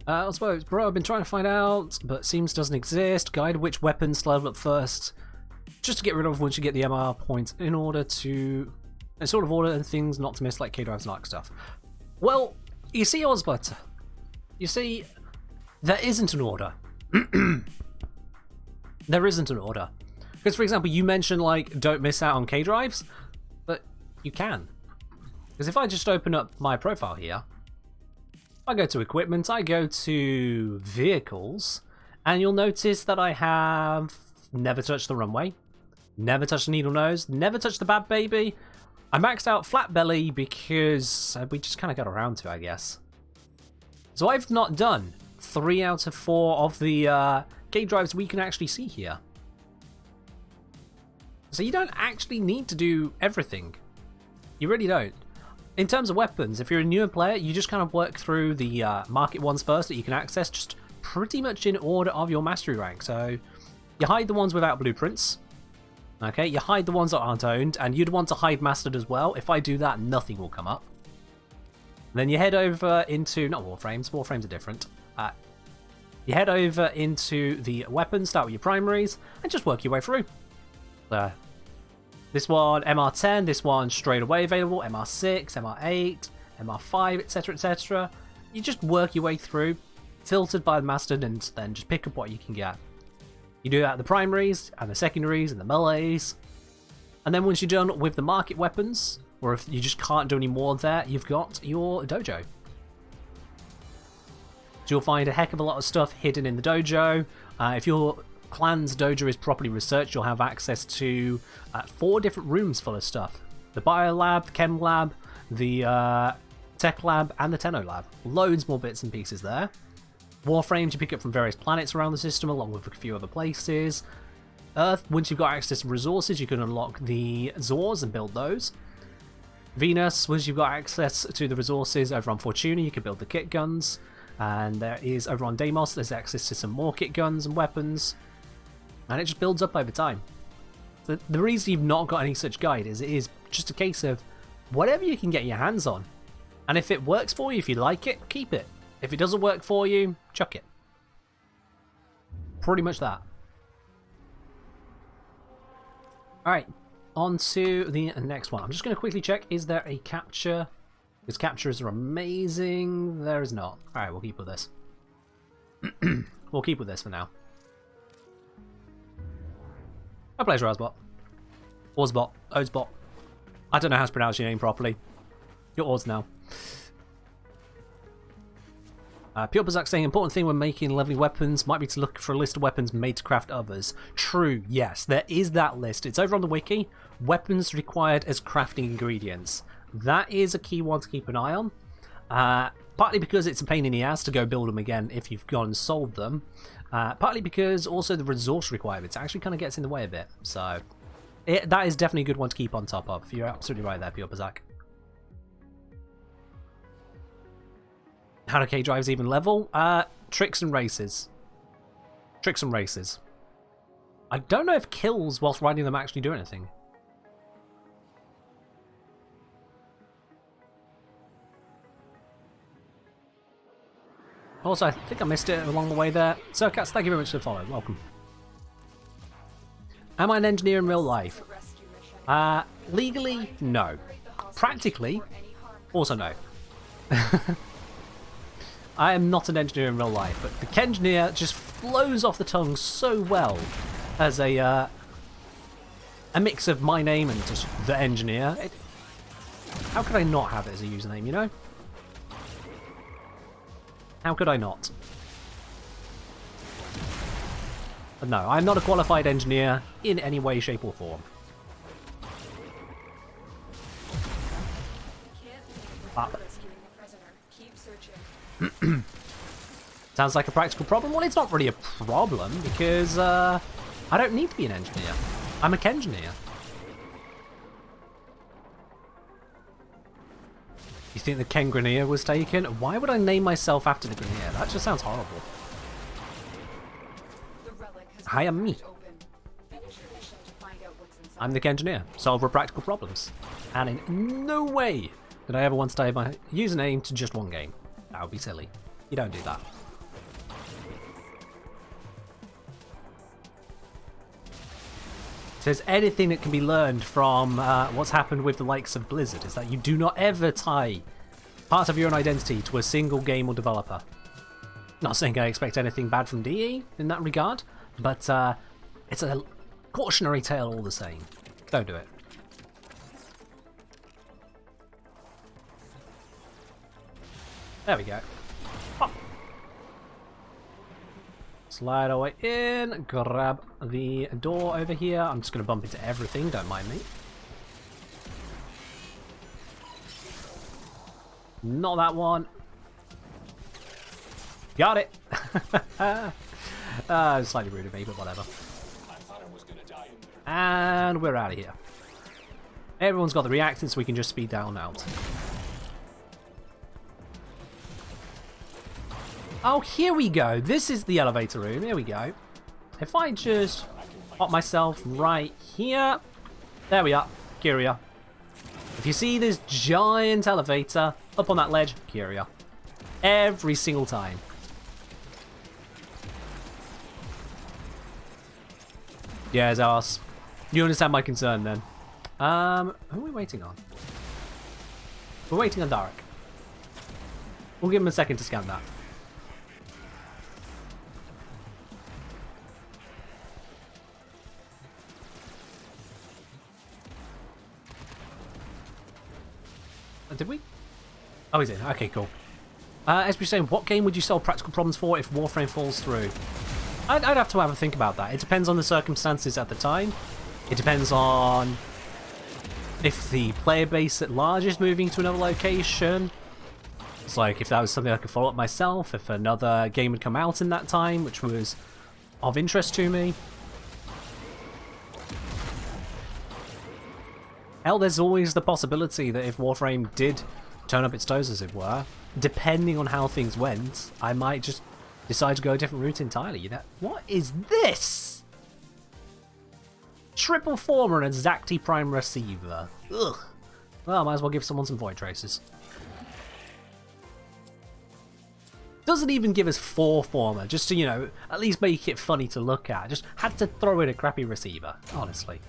I suppose, bro, I've been trying to find out, but seems doesn't exist. Guide which weapons to level up first, just to get rid of once you get the MR points, in order to sort of order things not to miss, like K-Drives and ARC stuff. Well, you see, Ozbot, you see, there isn't an order. There isn't an order. Because, for example, you mentioned, like, don't miss out on K-Drives, but you can. Because if I just open up my profile here, I go to equipment, I go to vehicles, and you'll notice that I have never touched the runway, never touched the needle nose, never touched the bad baby. I maxed out flat belly because we just kind of got around to, I guess. So I've not done 3 out of 4 of the K-Drives we can actually see here. So you don't actually need to do everything. You really don't. In terms of weapons, if you're a newer player, you just kind of work through the market ones first that you can access, just pretty much in order of your mastery rank. So you hide the ones without blueprints. Okay, you hide the ones that aren't owned, and you'd want to hide mastered as well. If I do that, nothing will come up. Then you head over into, not Warframes, Warframes are different. You head over into the weapons, start with your primaries, and just work your way through. This one, MR10, this one straight away available, MR6, MR8, MR5, etc, etc. You just work your way through, filtered by the mastered, and then just pick up what you can get. You do that at the primaries, and the secondaries, and the melees. And then once you're done with the market weapons, or if you just can't do any more there, you've got your dojo. So you'll find a heck of a lot of stuff hidden in the dojo. If your clan's dojo is properly researched, you'll have access to 4 different rooms full of stuff. The Bio Lab, the Chem Lab, the Tech Lab, and the Tenno Lab. Loads more bits and pieces there. Warframes you pick up from various planets around the system, along with a few other places. Earth, once you've got access to resources, you can unlock the Zors and build those. Venus, once you've got access to the resources over on Fortuna, you can build the kit guns. And there is, over on Deimos, there's access to some more kit guns and weapons. And it just builds up over time. The reason you've not got any such guide is it is just a case of whatever you can get your hands on. And if it works for you, if you like it, keep it. If it doesn't work for you, chuck it. Pretty much that. Alright, on to the next one. I'm just going to quickly check, is there a capture His captures are amazing. There is not. Alright, we'll keep with this. We'll keep with this for now. My pleasure, Ozbot. Ozbot. Ozbot. I don't know how to pronounce your name properly. You're Oz now. Pure Berserk saying, important thing when making leveling weapons might be to look for a list of weapons made to craft others. True, yes, there is that list. It's over on the wiki. Weapons required as crafting ingredients. That is a key one to keep an eye on. Partly because it's a pain in the ass to go build them again if you've gone and sold them. Partly because also the resource requirements actually kind of gets in the way a bit. So that is definitely a good one to keep on top of. You're absolutely right there, Pure Berserk. How do K-drives even level? Tricks and races. Tricks and races. I don't know if kills whilst riding them actually do anything. Also, I think I missed it along the way there. So, Cats, thank you very much for the follow. Welcome. Am I an engineer in real life? Legally, no. Practically, also no. I am not an engineer in real life, but the Kengineer just flows off the tongue so well as a mix of my name and just the engineer. How could I not have it as a username, you know? How could I not? But no, I'm not a qualified engineer in any way, shape or form. Sounds like a practical problem. Well, it's not really a problem because I don't need to be an engineer. I'm a Kengineer. You think the Ken Grenier was taken? Why would I name myself after the Grenier? That just sounds horrible. I am me. I'm the Kengineer, solver of practical problems. And in no way did I ever want to tie my username to just one game. That would be silly. You don't do that. If there's anything that can be learned from what's happened with the likes of Blizzard, is that you do not ever tie part of your own identity to a single game or developer. Not saying I expect anything bad from DE in that regard, but it's a cautionary tale all the same. Don't do it. There we go. Pop. Slide our way in, grab the door over here. I'm just going to bump into everything, don't mind me. Not that one. Got it. Slightly rude of me, but whatever. And we're out of here. Everyone's got the reactants, so we can just speed down out. Oh, here we go. This is the elevator room. Here we go. If I just pop myself right here. There we are. Kyria. If you see this giant elevator up on that ledge, Kyria. Every single time. Yeah, Zars. You understand my concern then. Who are we waiting on? We're waiting on Darek. We'll give him a second to scan that. Did we? Oh, he's in. Okay, cool. As we're saying, what game would you sell practical problems for if Warframe falls through? I'd have to have a think about that. It depends on the circumstances at the time. It depends on if the player base at large is moving to another location. It's like if that was something I could follow up myself, if another game would come out in that time, which was of interest to me. Hell, there's always the possibility that if Warframe did turn up its toes, as it were, depending on how things went, I might just decide to go a different route entirely. You know, what is this? Triple former and a Zacti Prime receiver. Ugh. Well, I might as well give someone some Void Traces. Doesn't even give us 4 former, just to, you know, at least make it funny to look at. Just had to throw in a crappy receiver, honestly.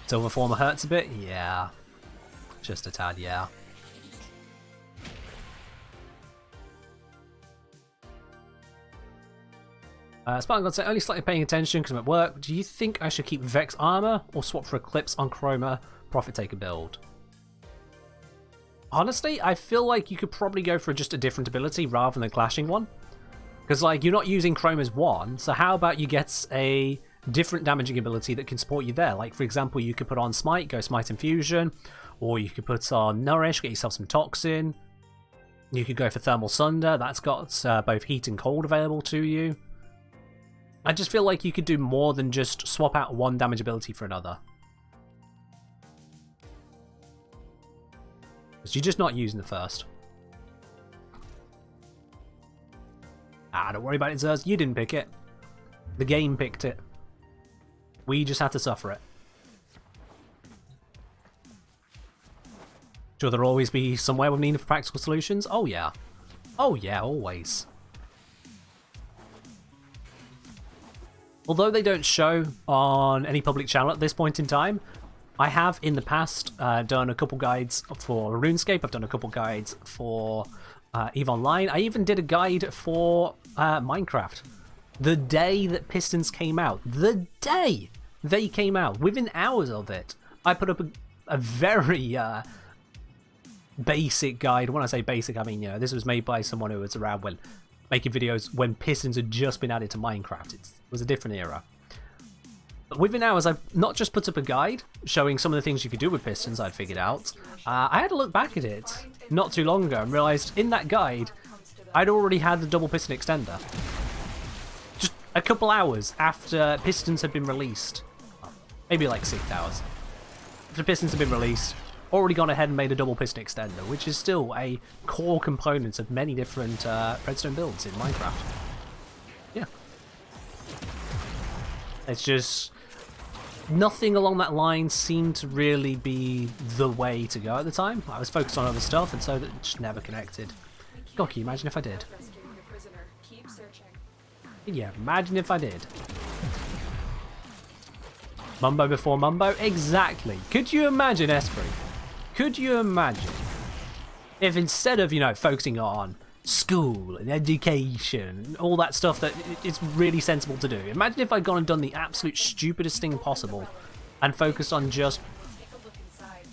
Silver Former hurts a bit? Yeah. Just a tad, yeah. Spartan God said, only slightly paying attention because I'm at work. Do you think I should keep Vex armor or swap for Eclipse on Chroma Profit Taker build? Honestly, I feel like you could probably go for just a different ability rather than a clashing one. Because, like, you're not using Chroma's one, so how about you get a different damaging ability that can support you there? Like, for example, you could put on Smite, go Smite Infusion, or you could put on Nourish, get yourself some Toxin. You could go for Thermal Sunder, that's got both heat and cold available to you. I just feel like you could do more than just swap out one damage ability for another. Because you're just not using the first. Ah, don't worry about it, Zers. You didn't pick it. The game picked it. We just had to suffer it. Sure, there'll always be somewhere with need for practical solutions? Oh, yeah. Oh, yeah, always. Although they don't show on any public channel at this point in time, I have in the past done a couple guides for RuneScape, I've done a couple guides for EVE Online, I even did a guide for Minecraft. The day that Pistons came out, the day they came out, within hours of it, I put up a very basic guide. When I say basic, I mean, you know, this was made by someone who was around when making videos when Pistons had just been added to Minecraft. It was a different era. But within hours, I've not just put up a guide showing some of the things you could do with Pistons I'd figured out. I had to look back at it not too long ago and realised in that guide, I'd already had the double piston extender. Just a couple hours after Pistons had been released. Maybe like 6 hours. After Pistons had been released, already gone ahead and made a double piston extender, which is still a core component of many different redstone builds in Minecraft. Yeah. It's just nothing along that line seemed to really be the way to go at the time. I was focused on other stuff, and so that just never connected. God, can you imagine if I did? Yeah, imagine if I did. Mumbo before Mumbo? Exactly. Could you imagine, Esprit? Could you imagine if instead of, you know, focusing on school and education and all that stuff that it's really sensible to do, imagine if I'd gone and done the absolute stupidest thing possible and focused on just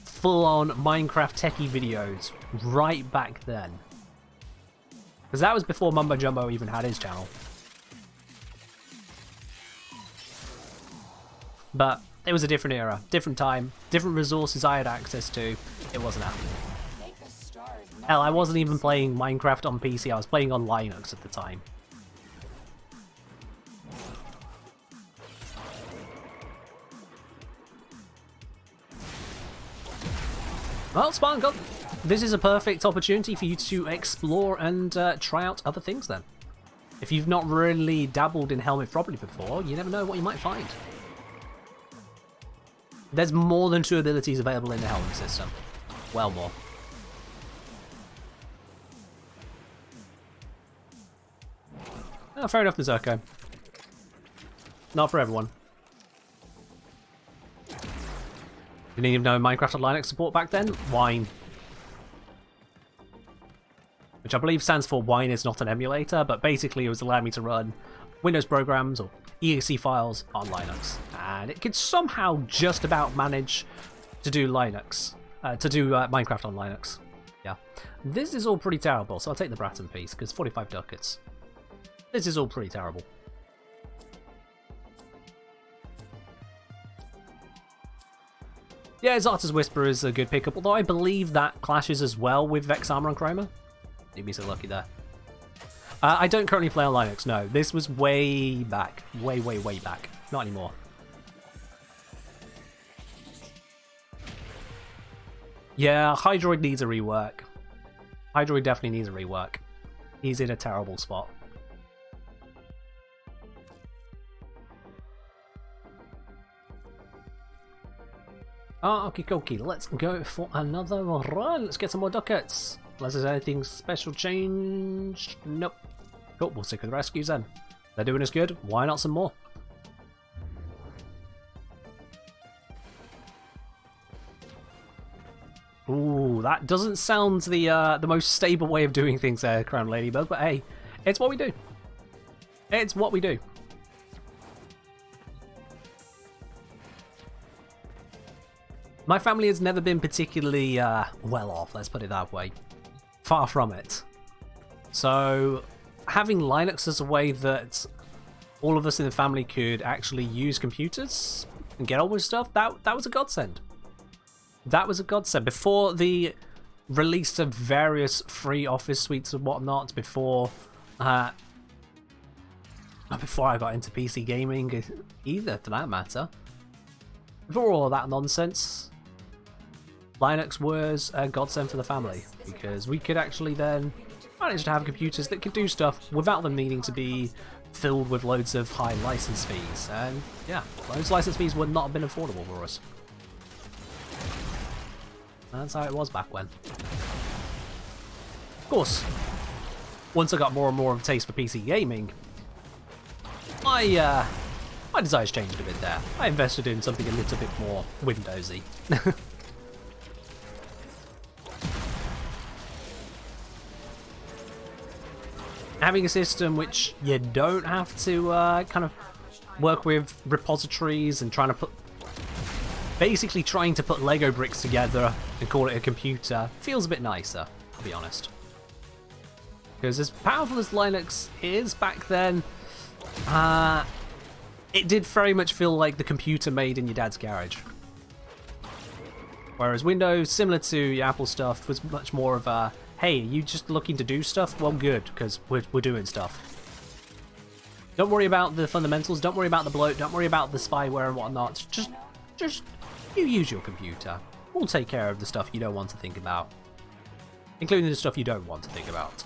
full-on Minecraft techie videos right back then. Because that was before Mumbo Jumbo even had his channel. But it was a different era, different time, different resources I had access to. It wasn't happening. Hell, I wasn't even playing Minecraft on PC, I was playing on Linux at the time. Well, Spartan God, this is a perfect opportunity for you to explore and try out other things then. If you've not really dabbled in Helmet properly before, you never know what you might find. There's more than 2 abilities available in the Helmet system. Well, more. Oh, fair enough, Nazirko. Not for everyone. Didn't even know Minecraft had Linux support back then? Wine. Which I believe stands for Wine is not an emulator, but basically it was allowing me to run Windows programs or exe files on Linux. And it could somehow just about manage to do Linux, Minecraft on Linux. Yeah. This is all pretty terrible, so I'll take the Bratton piece, because 45 ducats. This is all pretty terrible. Yeah, Zarta's Whisper is a good pickup, although I believe that clashes as well with Vex Armor and Chroma. You'd be so lucky there. I don't currently play on Linux, no. This was way back. Way, way, way back. Not anymore. Yeah, Hydroid needs a rework. Hydroid definitely needs a rework. He's in a terrible spot. Okie dokie, let's go for another run. Let's get some more ducats. Unless there's anything special changed. Nope. Cool, we'll stick with the rescues then. They're doing us good, why not some more? Ooh, that doesn't sound the most stable way of doing things there, Crown Ladybug, but hey, it's what we do. It's what we do. My family has never been particularly well off, let's put it that way. Far from it. So, having Linux as a way that all of us in the family could actually use computers and get on with stuff, that was a godsend. That was a godsend. Before the release of various free Office suites and whatnot, before I got into PC gaming either, for that matter, before all of that nonsense, Linux was a godsend for the family, because we could actually then manage to have computers that could do stuff without them needing to be filled with loads of high license fees. And yeah, those license fees would not have been affordable for us. That's how it was back when. Of course, once I got more and more of a taste for PC gaming, my desires changed a bit there. I invested in something a little bit more Windowsy. Having a system which you don't have to kind of work with repositories and basically trying to put Lego bricks together and call it a computer feels a bit nicer, to be honest. Because as powerful as Linux is back then, it did very much feel like the computer made in your dad's garage. Whereas Windows, similar to your Apple stuff, was much more of a, hey, are you just looking to do stuff? Well, good, because we're doing stuff. Don't worry about the fundamentals, don't worry about the bloat, don't worry about the spyware and whatnot. Just you use your computer. We'll take care of the stuff you don't want to think about. Including the stuff you don't want to think about.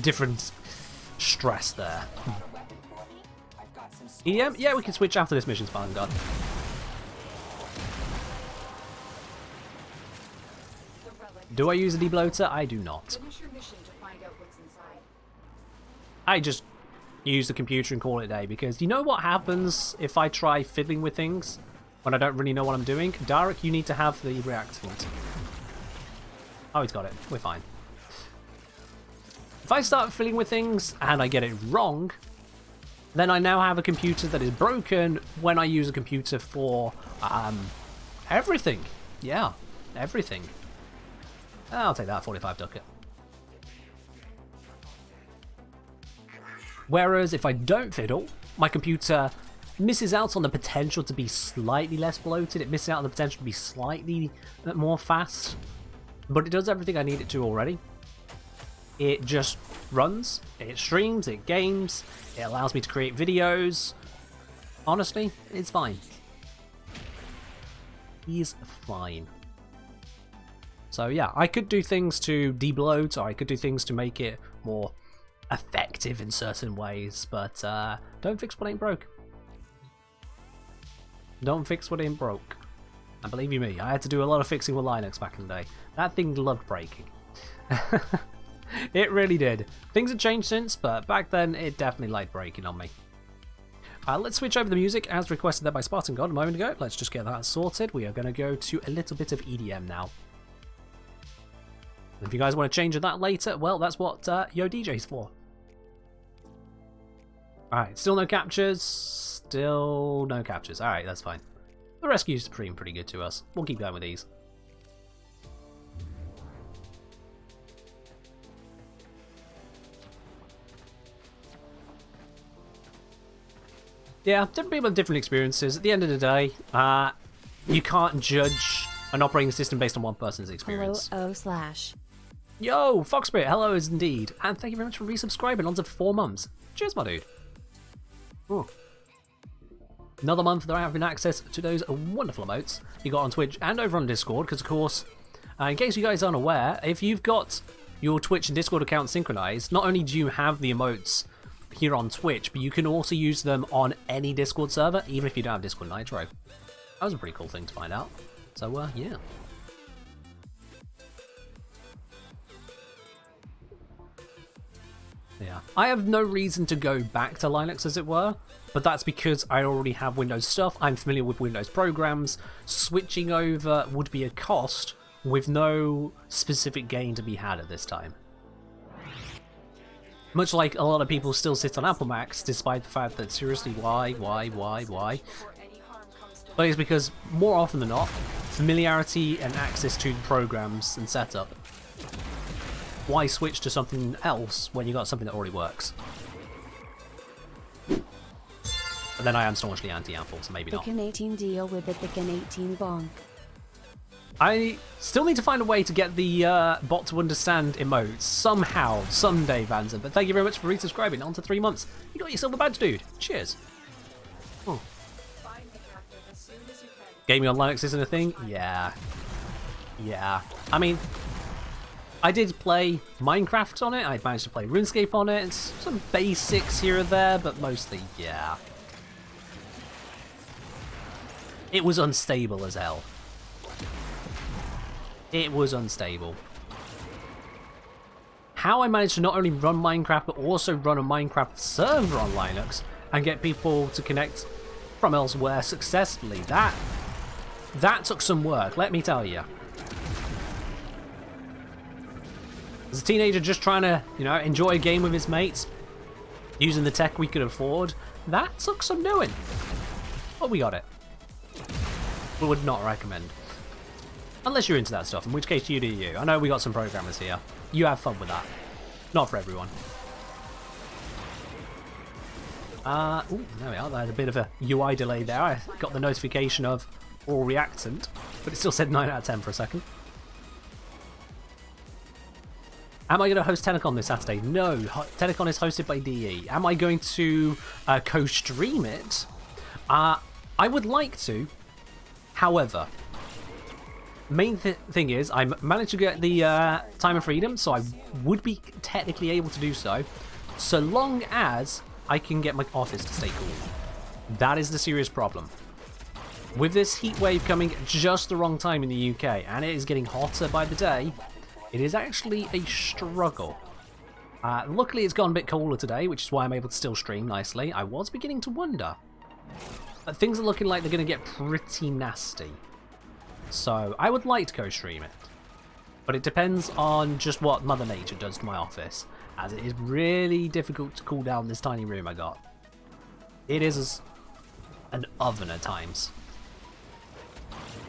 Different stress there. EM? Yeah, we can switch after this mission's fine, God. Do I use a debloater? I do not. I just use the computer and call it a day, because you know what happens if I try fiddling with things when I don't really know what I'm doing? Derek, you need to have the reactant. Oh, he's got it. We're fine. If I start fiddling with things and I get it wrong, then I now have a computer that is broken when I use a computer for everything. Yeah, everything. I'll take that 45 ducat. Whereas if I don't fiddle, my computer misses out on the potential to be slightly less bloated. It misses out on the potential to be slightly more fast. But it does everything I need it to already. It just runs, it streams, it games, it allows me to create videos. Honestly, it's fine. He's fine. So yeah, I could do things to debloat, or I could do things to make it more effective in certain ways, but don't fix what ain't broke. Don't fix what ain't broke. And believe you me, I had to do a lot of fixing with Linux back in the day. That thing loved breaking. It really did. Things have changed since, but back then it definitely liked breaking on me. Let's switch over the music as requested there by Spartan God a moment ago. Let's just get that sorted. We are going to go to a little bit of EDM now. If you guys want to change that later, well, that's what Yo DJ's for. Alright, still no captures. Still no captures. Alright, that's fine. The rescue's pretty good to us. We'll keep going with these. Yeah, different people have different experiences. At the end of the day, you can't judge an operating system based on one person's experience. Hello, /. Yo, Foxspirit, hello is indeed. And thank you very much for resubscribing on to 4 months. Cheers, my dude. Ooh. Another month that I have access to those wonderful emotes you got on Twitch and over on Discord, because of course, in case you guys aren't aware, if you've got your Twitch and Discord account synchronized, not only do you have the emotes here on Twitch, but you can also use them on any Discord server, even if you don't have Discord Nitro. That was a pretty cool thing to find out. So, yeah. Yeah. I have no reason to go back to Linux, as it were, but that's because I already have Windows stuff. I'm familiar with Windows programs. Switching over would be a cost with no specific gain to be had at this time. Much like a lot of people still sit on Apple Macs, despite the fact that, seriously, why? But it's because, more often than not, familiarity and access to programs and setup. Why switch to something else when you got something that already works? But then I am staunchly anti-Apple, so maybe not. The Canadian deal with the Canadian bonk. I still need to find a way to get the bot to understand emotes somehow, someday, Vanza. But thank you very much for resubscribing. On to 3 months. You got yourself a badge, dude. Cheers. Oh. Gaming on Linux isn't a thing? Yeah. Yeah. I mean, I did play Minecraft on it. I managed to play RuneScape on it. Some basics here or there, but mostly, yeah. It was unstable as hell. It was unstable. How I managed to not only run Minecraft, but also run a Minecraft server on Linux and get people to connect from elsewhere successfully, that took some work, let me tell you. As a teenager just trying to, enjoy a game with his mates, using the tech we could afford, that took some doing. But we got it. We would not recommend. Unless you're into that stuff, in which case you do you. I know we got some programmers here. You have fun with that. Not for everyone. Ooh, there we are. There's a bit of a UI delay there. I got the notification of all reactant, but it still said 9 out of 10 for a second. Am I going to host TennoCon this Saturday? No. TennoCon is hosted by DE. Am I going to co-stream it? I would like to. However, main thing is I managed to get the time of freedom, so I would be technically able to do so long as I can get my office to stay cool. That is the serious problem. With this heat wave coming at just the wrong time in the UK, and it is getting hotter by the day, it is actually a struggle. Luckily it's gone a bit cooler today, which is why I'm able to still stream nicely. I was beginning to wonder. But things are looking like they're going to get pretty nasty. So I would like to co-stream it. But it depends on just what Mother Nature does to my office, as it is really difficult to cool down this tiny room I got. It is an oven at times.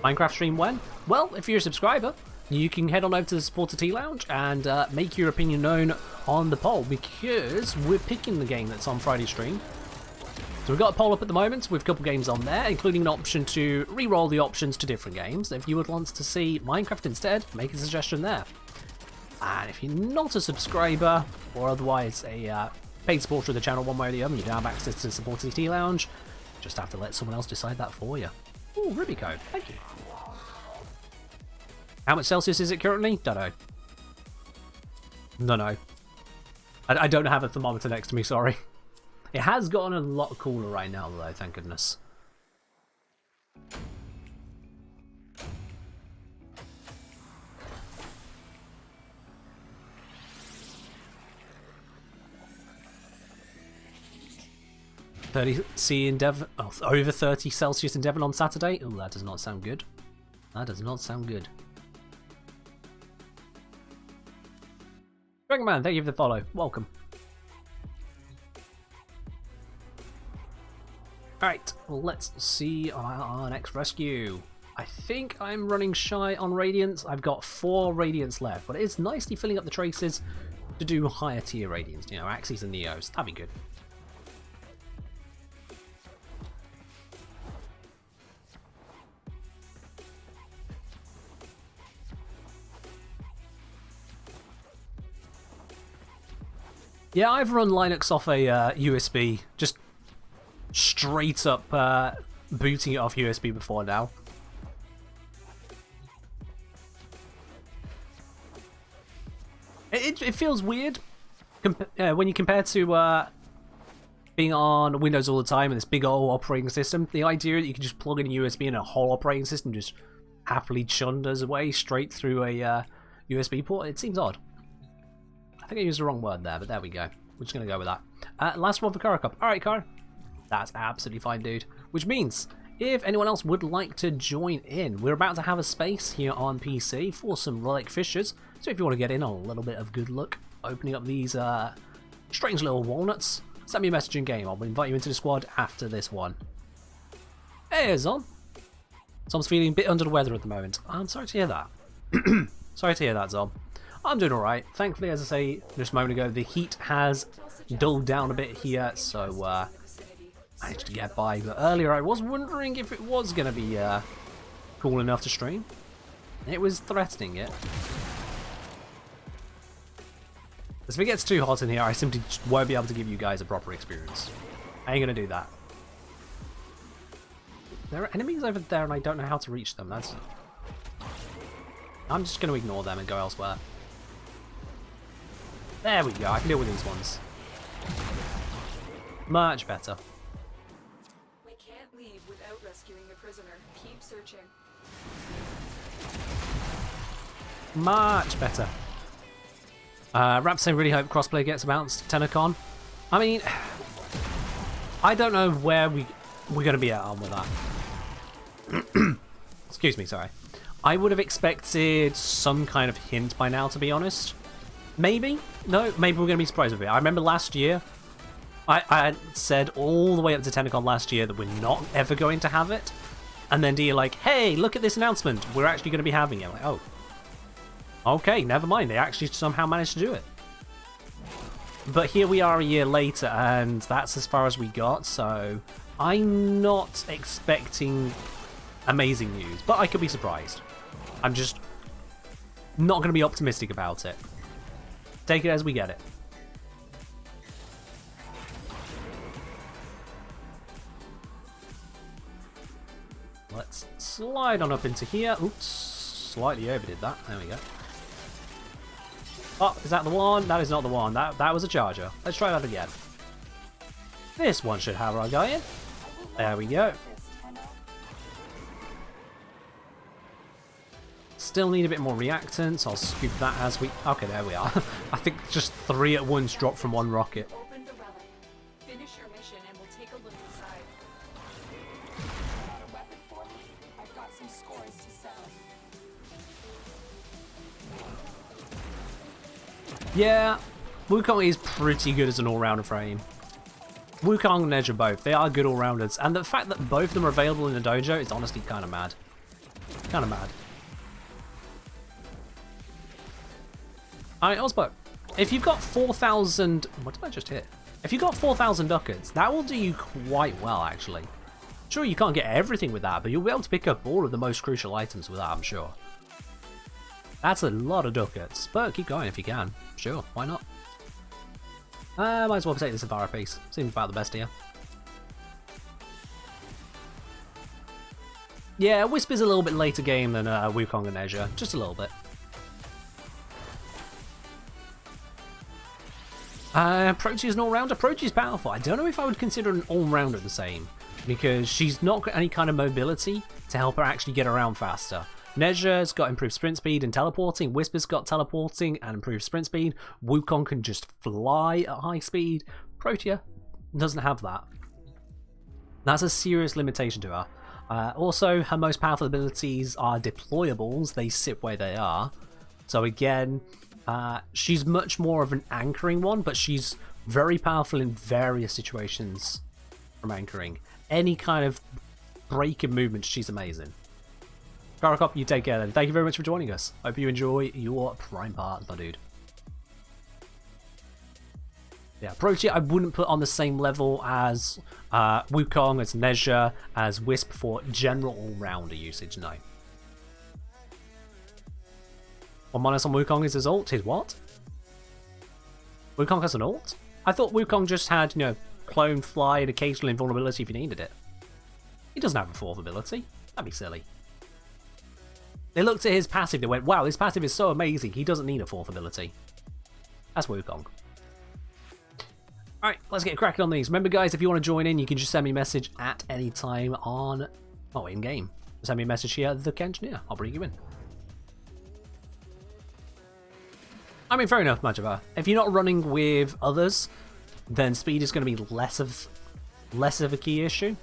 Minecraft stream when? Well, if you're a subscriber, you can head on over to the Supporter Tea Lounge and make your opinion known on the poll, because we're picking the game that's on Friday stream. So we've got a poll up at the moment with a couple games on there, including an option to re-roll the options to different games. If you would want to see Minecraft instead, make a suggestion there. And if you're not a subscriber, or otherwise a paid supporter of the channel one way or the other, you don't have access to the Supporter Tea Lounge, just have to let someone else decide that for you. Ooh, Rubico, thank you. How much Celsius is it currently? Don't know. No. I don't have a thermometer next to me, sorry. It has gotten a lot cooler right now, though, thank goodness. .30 in Devon, over 30 Celsius in Devon on Saturday. Oh, that does not sound good. That does not sound good. Dragonman, thank you for the follow. Welcome. Alright, well, let's see our next rescue. I think I'm running shy on Radiance. I've got 4 Radiance left, but it's nicely filling up the traces to do higher tier Radiance, Axes and Neos. That'd be good. Yeah, I've run Linux off a USB, just straight up booting it off USB before now. It feels weird when you compare to being on Windows all the time and this big old operating system. The idea that you can just plug in a USB and a whole operating system just happily chunders away straight through a USB port, it seems odd. I think I used the wrong word there, but there we go. We're just going to go with that. Last one for Kara Cup. Alright, Kara. That's absolutely fine, dude. Which means, if anyone else would like to join in, we're about to have a space here on PC for some relic fishers. So if you want to get in on a little bit of good luck opening up these strange little walnuts, send me a message in game. I'll invite you into the squad after this one. Hey, Zom. Zom's feeling a bit under the weather at the moment. I'm sorry to hear that. Sorry to hear that, Zom. I'm doing alright. Thankfully, as I say just a moment ago, the heat has dulled down a bit here, so I managed to get by. But earlier I was wondering if it was going to be cool enough to stream. It was threatening it. As if it gets too hot in here, I simply just won't be able to give you guys a proper experience. I ain't going to do that. There are enemies over there and I don't know how to reach them. I'm just going to ignore them and go elsewhere. There we go, I can deal with these ones. Much better. We can't leave without rescuing a prisoner. Keep searching. Much better. Rapsay really hope crossplay gets bounced at TennoCon. I mean, I don't know where we're going to be at on with that. Excuse me, sorry. I would have expected some kind of hint by now, to be honest. Maybe? No, maybe we're going to be surprised with it. I remember last year, I had said all the way up to TennoCon last year that we're not ever going to have it. And then you're like, hey, look at this announcement. We're actually going to be having it. I'm like, oh. Okay, never mind. They actually somehow managed to do it. But here we are a year later, and that's as far as we got, so I'm not expecting amazing news, but I could be surprised. I'm just not going to be optimistic about it. Take it as we get it. Let's slide on up into here. Oops, slightly overdid that. There we go. Oh, is that the one? That is not the one. That was a charger. Let's try that again. This one should have our guy in. There we go. Still need a bit more reactants. I'll scoop that as we... Okay, there we are. I think just 3 at once dropped from one rocket. Open the relic. Finish your mission and we'll take a look inside. A weapon for me? I've got some scores to settle. Yeah, Wukong is pretty good as an all-rounder frame. Wukong and Edge are both. They are good all-rounders. And the fact that both of them are available in the dojo is honestly kind of mad. Kind of mad. Alright, Osbo, if you've got 4,000... What did I just hit? If you've got 4,000 ducats, that will do you quite well, actually. Sure, you can't get everything with that, but you'll be able to pick up all of the most crucial items with that, I'm sure. That's a lot of ducats, but keep going if you can. Sure, why not? Might as well take this Avara piece. Seems about the best here. Yeah, Wisp is a little bit later game than Wukong and Ezra, just a little bit. Protea's an all-rounder. Protea's powerful. I don't know if I would consider an all-rounder the same, because she's not got any kind of mobility to help her actually get around faster. Nezha's got improved sprint speed and teleporting. Whisper's got teleporting and improved sprint speed. Wukong can just fly at high speed. Protea doesn't have that. That's a serious limitation to her. Also, her most powerful abilities are deployables. They sit where they are. So again... she's much more of an anchoring one, but she's very powerful in various situations from anchoring. Any kind of break in movement, she's amazing. Karakop, you take care then. Thank you very much for joining us. Hope you enjoy your prime part, my dude. Yeah, Protea I wouldn't put on the same level as Wukong, as Nezha, as Wisp for general all-rounder usage, no. One minus on Wukong is his ult. His what? Wukong has an ult? I thought Wukong just had, you know, clone, fly, and occasional invulnerability if you needed it. He doesn't have a fourth ability. That'd be silly. They looked at his passive, they went, wow, this passive is so amazing, he doesn't need a fourth ability. That's Wukong. Alright, let's get cracking on these. Remember guys, if you want to join in, you can just send me a message at any time on... Oh, in-game. Send me a message here, the Engineer. I'll bring you in. I mean, fair enough, Majava. If you're not running with others, then speed is going to be less of a key issue.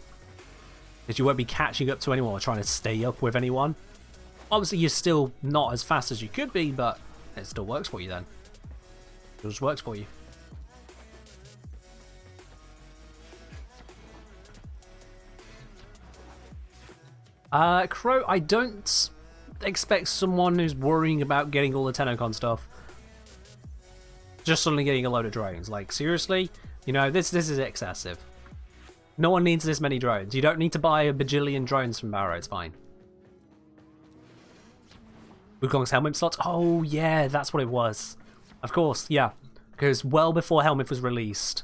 Because you won't be catching up to anyone or trying to stay up with anyone. Obviously, you're still not as fast as you could be, but it still works for you then. It just works for you. Crow, I don't expect someone who's worrying about getting all the TennoCon stuff just suddenly getting a load of drones. Like, seriously? You know, this is excessive. No one needs this many drones. You don't need to buy a bajillion drones from Barrow, it's fine. Wukong's helmet slots? Oh, yeah, that's what it was. Of course, yeah. Because well before Helmet was released,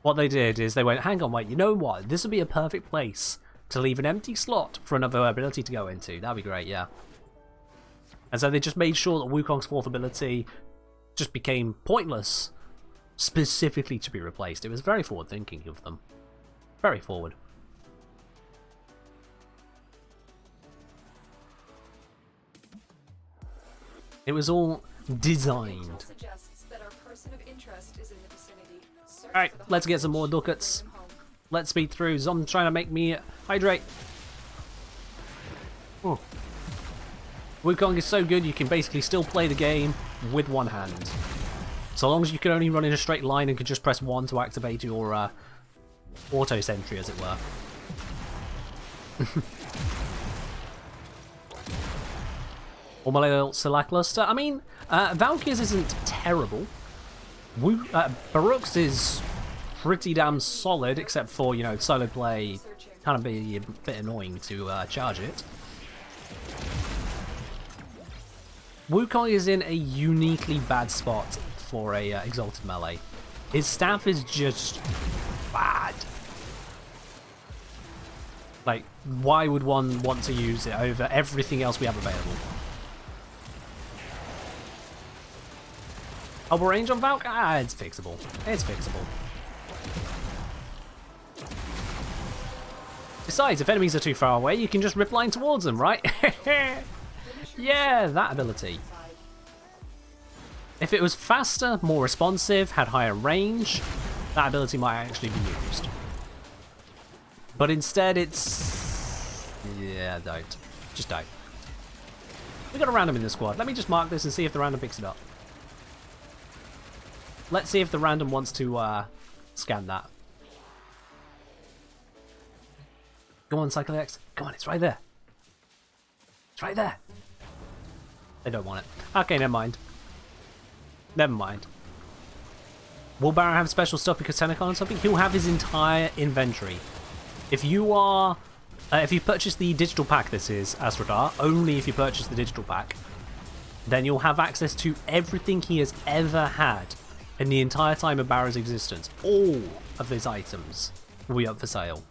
what they did is they went, hang on, wait, you know what? This would be a perfect place to leave an empty slot for another ability to go into. That'd be great, yeah. And so they just made sure that Wukong's fourth ability just became pointless, specifically to be replaced. It was very forward thinking of them. Very forward. It was all designed. Alright, let's get some more ducats. Let's speed through. Zom's trying to make me hydrate. Oh. Wukong is so good you can basically still play the game with one hand. So long as you can only run in a straight line and can just press 1 to activate your auto sentry, as it were. Or my little lackluster. I mean, Valkyr's isn't terrible. Baruch's is pretty damn solid, except for, you know, solo play kind of be a bit annoying to charge it. Wukong is in a uniquely bad spot for a Exalted melee. His staff is just bad. Like, why would one want to use it over everything else we have available? Double range on Valk? Ah, it's fixable. It's fixable. Besides, if enemies are too far away, you can just rip line towards them, right? Yeah, that ability. If it was faster, more responsive, had higher range, that ability might actually be used. But instead it's... yeah, don't. Just don't. We got a random in the squad. Let me just mark this and see if the random picks it up. Let's see if the random wants to scan that. Go on, Cycle X. Come on, it's right there. It's right there. They don't want it. Okay, never mind. Never mind. Will Baron have special stuff because TennoCon or something? He'll have his entire inventory. If you are... if you purchase the digital pack, this is, Asradar, only if you purchase the digital pack, then you'll have access to everything he has ever had in the entire time of Barrow's existence. All of his items will be up for sale.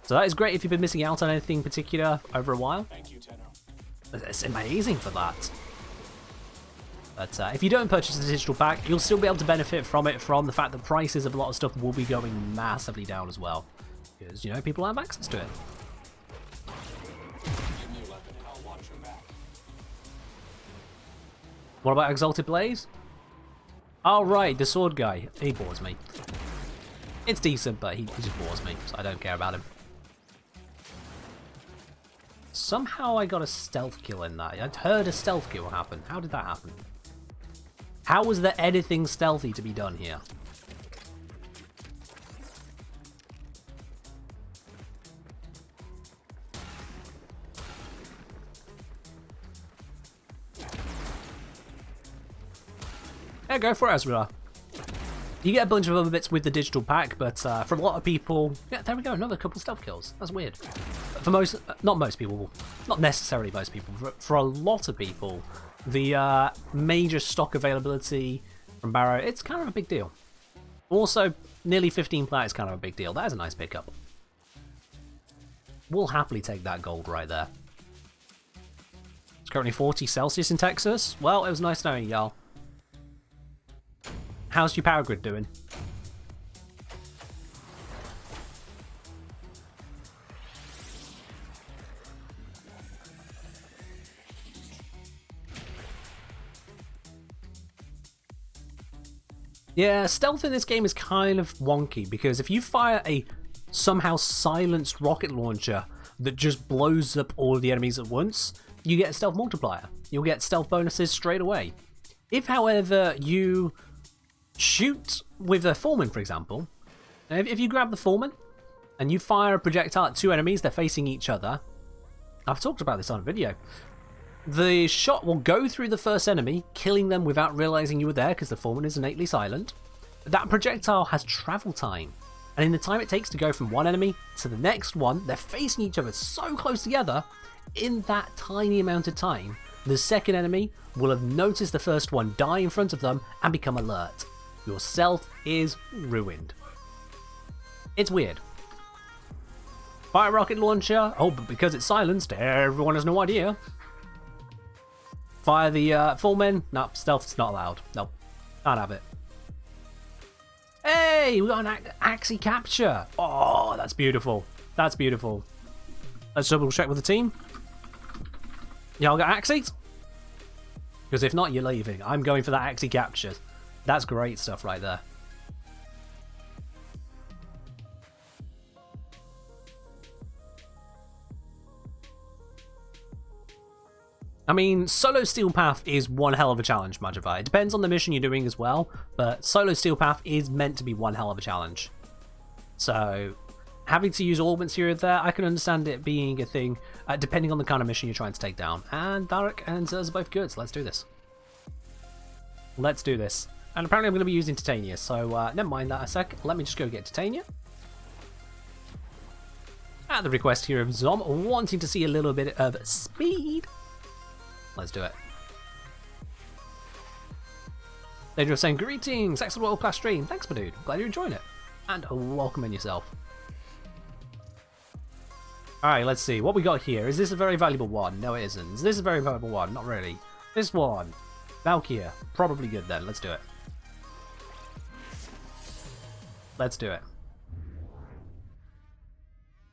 So that is great if you've been missing out on anything particular over a while. Thank you, Tenno. It's amazing for that. But if you don't purchase the digital pack, you'll still be able to benefit from it, from the fact that prices of a lot of stuff will be going massively down as well. Because, you know, people have access to it. Give me a weapon and I'll watch your back. What about Exalted Blaze? Oh, right, the sword guy. He bores me. It's decent, but he just bores me, so I don't care about him. Somehow I got a stealth kill in that. I'd heard a stealth kill happen. How did that happen? How was there anything stealthy to be done here? Yeah, go for it, Ezra. You get a bunch of other bits with the digital pack, but for a lot of people... yeah, there we go, another couple stealth kills. That's weird. For most... not most people. Not necessarily most people. For a lot of people, the major stock availability from Barrow, it's kind of a big deal. Also, nearly 15 plat is kind of a big deal. That is a nice pickup. We'll happily take that gold right there. It's currently 40 Celsius in Texas. Well, it was nice knowing y'all. How's your power grid doing? Yeah, stealth in this game is kind of wonky, because if you fire a somehow silenced rocket launcher that just blows up all of the enemies at once, you get a stealth multiplier. You'll get stealth bonuses straight away. If, however, you shoot with a Foreman, for example, if you grab the Foreman and you fire a projectile at two enemies, they're facing each other. I've talked about this on a video. The shot will go through the first enemy, killing them without realizing you were there because the Foreman is innately silent. That projectile has travel time, and in the time it takes to go from one enemy to the next one, they're facing each other so close together. In that tiny amount of time, the second enemy will have noticed the first one die in front of them and become alert. Your stealth is ruined. It's weird. Fire rocket launcher. Oh, but because it's silenced, everyone has no idea. Fire the Foreman. No, stealth's not allowed. Nope. Can't have it. Hey, we got an Axie capture. Oh, that's beautiful. That's beautiful. Let's double check with the team. Y'all got Axies? Because if not, you're leaving. I'm going for that Axie capture. That's great stuff right there. I mean, solo Steel Path is one hell of a challenge, Magify. It depends on the mission you're doing as well, but solo Steel Path is meant to be one hell of a challenge. So, having to use augments here or there, I can understand it being a thing, depending on the kind of mission you're trying to take down. And Barak and Zerz are both good, so let's do this. Let's do this. And apparently I'm going to be using Titania, so never mind that a sec. Let me just go get Titania. At the request here of Zom, wanting to see a little bit of speed. Let's do it. Danger saying, greetings, excellent world class stream. Thanks, my dude. Glad you're enjoying it. And welcome in yourself. Alright, let's see. What we got here. Is this a very valuable one? No, it isn't. Is this a very valuable one? Not really. This one. Valkyria. Probably good then. Let's do it. Let's do it.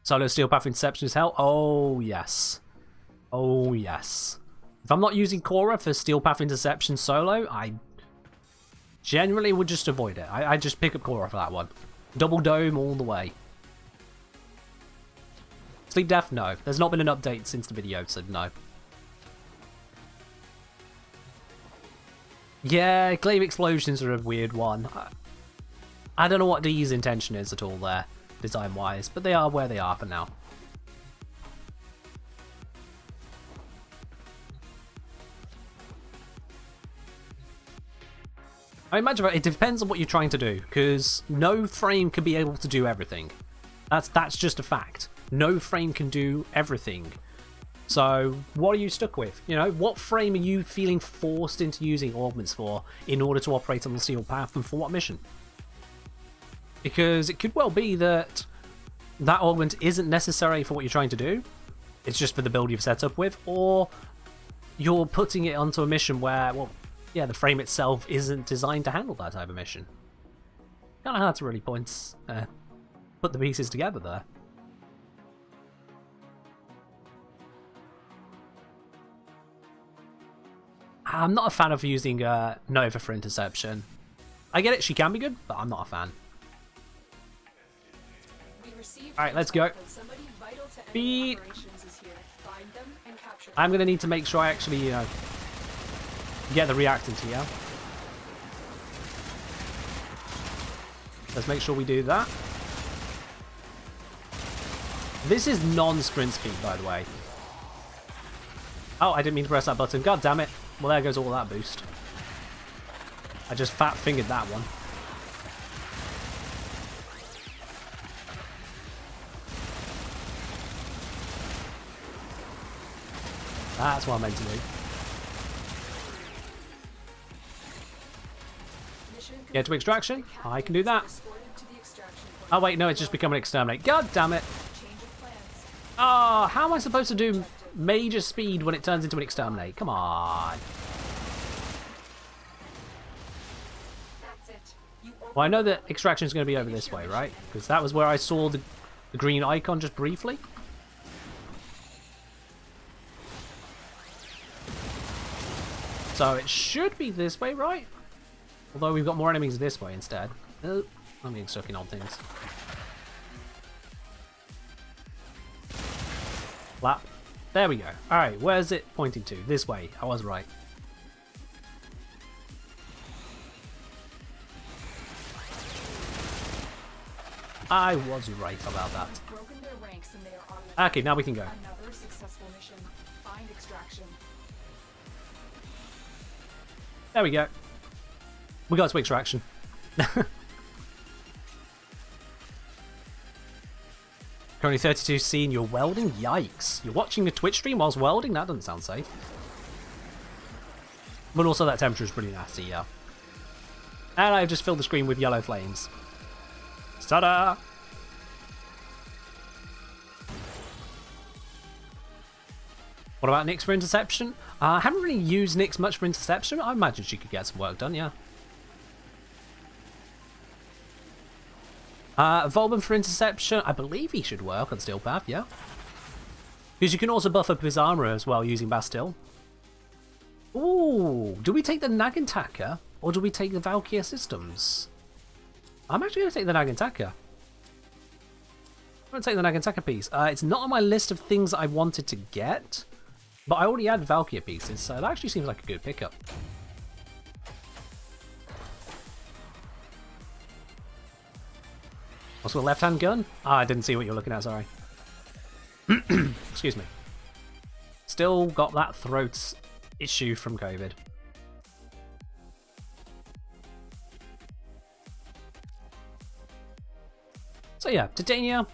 Solo Steel Path Inception is hell? Oh, yes. Oh, yes. If I'm not using Korra for Steel Path Interception solo, I generally would just avoid it. I just pick up Korra for that one. Double Dome all the way. Sleep Death? No. There's not been an update since the video, so no. Yeah, Glaive Explosions are a weird one. I don't know what D's intention is at all there, design-wise, but they are where they are for now. I imagine it depends on what you're trying to do, because no frame can be able to do everything. That's just a fact. No frame can do everything. So what are you stuck with? You know, what frame are you feeling forced into using augments for in order to operate on the Steel Path, and for what mission? Because it could well be that that augment isn't necessary for what you're trying to do. It's just for the build you've set up with, or you're putting it onto a mission where, well, yeah, the frame itself isn't designed to handle that type of mission. Kind of hard to really put the pieces together there. I'm not a fan of using Nova for interception. I get it, she can be good, but I'm not a fan. Alright, let's go. Beat. I'm going to need to make sure I actually, you know, get the reactant here. Let's make sure we do that. This is non-sprint speed, by the way. Oh, I didn't mean to press that button. God damn it. Well, there goes all that boost. I just fat-fingered that one. That's what I meant to do. Get to extraction. I can do that. Oh wait, no, it's just become an exterminate. God damn it. Oh, how am I supposed to do major speed when it turns into an exterminate? Come on. Well, I know that extraction is going to be over this way, right? Because that was where I saw the green icon just briefly. So it should be this way, right? Although we've got more enemies this way instead. Oh, I'm being stuck in odd things. Flap. There we go. Alright, where's it pointing to? This way. I was right. I was right about that. Broken their ranks and they are on the Okay, now we can go. another successful mission. Find extraction. There we go. We got to extraction. Currently 32C and you're welding? Yikes. You're watching the Twitch stream whilst welding? That doesn't sound safe. But also that temperature is pretty nasty, yeah. And I've just filled the screen with yellow flames. Ta-da! What about Nyx for interception? I haven't really used Nyx much for interception. I imagine she could get some work done, yeah. Volbin for interception, I believe he should work on Steel Path, yeah. Because you can also buff up his armor as well using Bastille. Ooh, do we take the Nagantaka or do we take the Valkyrie systems? I'm actually going to take the Nagantaka. I'm going to take the Nagantaka piece. It's not on my list of things I wanted to get, but I already had Valkyrie pieces, so that actually seems like a good pickup. Also a left-hand gun? I didn't see what you're looking at, sorry. Excuse me. Still got that throat issue from COVID. So yeah, Titania,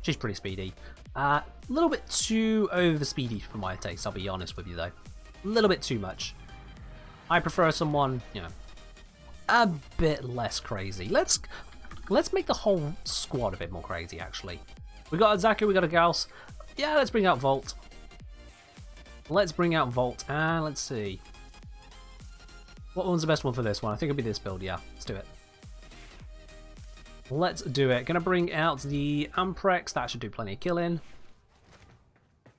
she's pretty speedy. A little bit too over speedy for my taste, I'll be honest with you though. A little bit too much. I prefer someone, you know, a bit less crazy. Let's make the whole squad a bit more crazy, actually. We got a Zaku, we got a Gauss. Yeah, let's bring out Volt. Let's bring out Volt, and let's see. What one's the best one for this one? I think it'll be this build, yeah. Let's do it. Let's do it. Gonna bring out the Amprex. That should do plenty of killing.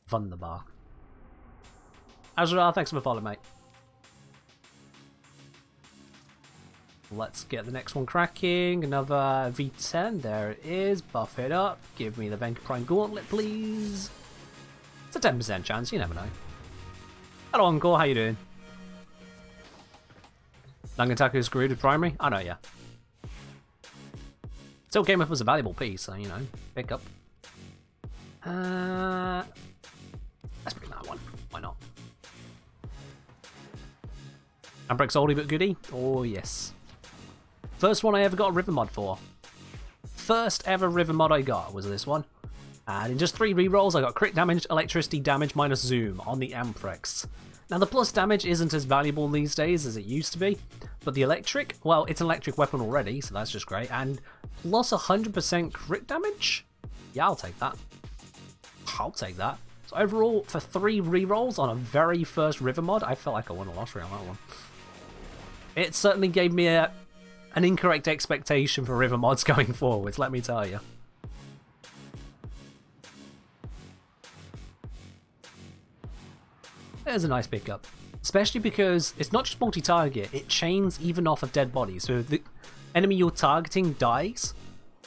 Wunderbar. Azrael, thanks for the follow, mate. Let's get the next one cracking. Another V10. There it is. Buff it up. Give me the Venka Prime Gauntlet, please. It's a 10% chance. You never know. Hello, Encore. How you doing? Nagantaka screwed with primary? I know, yeah. Still came up as a valuable piece, so, you know, pick up. Let's bring that one. Why not? Ambrex oldie but goodie? Oh, yes. First one I ever got a river mod for. First ever river mod I got was this one. And in just 3 rerolls I got crit damage, electricity damage minus zoom on the Amprex. Now the plus damage isn't as valuable these days as it used to be, but the electric, well, it's an electric weapon already, so that's just great. And plus 100% crit damage? Yeah, I'll take that. I'll take that. So overall, for 3 rerolls on a very first river mod, I felt like I won a lottery on that one. It certainly gave me an incorrect expectation for river mods going forwards, let me tell you. There's a nice pickup. Especially because it's not just multi-target, it chains even off of dead bodies. So if the enemy you're targeting dies,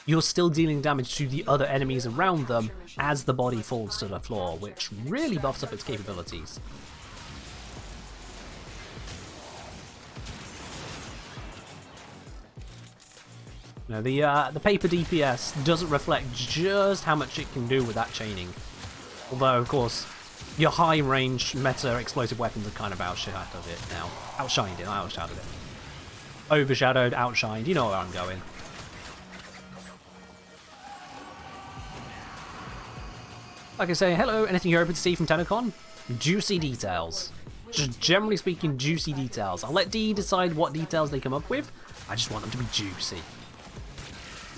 you're still dealing damage to the other enemies around them as the body falls to the floor, which really buffs up its capabilities. Now, the paper DPS doesn't reflect just how much it can do with that chaining. Although, of course, your high range meta explosive weapons are kind of outshadowed it now. Outshined it, not outshadowed it. Overshadowed, outshined, you know where I'm going. Like I say, hello, anything you're open to see from TennoCon? Juicy details. Just generally speaking, juicy details. I'll let D decide what details they come up with. I just want them to be juicy.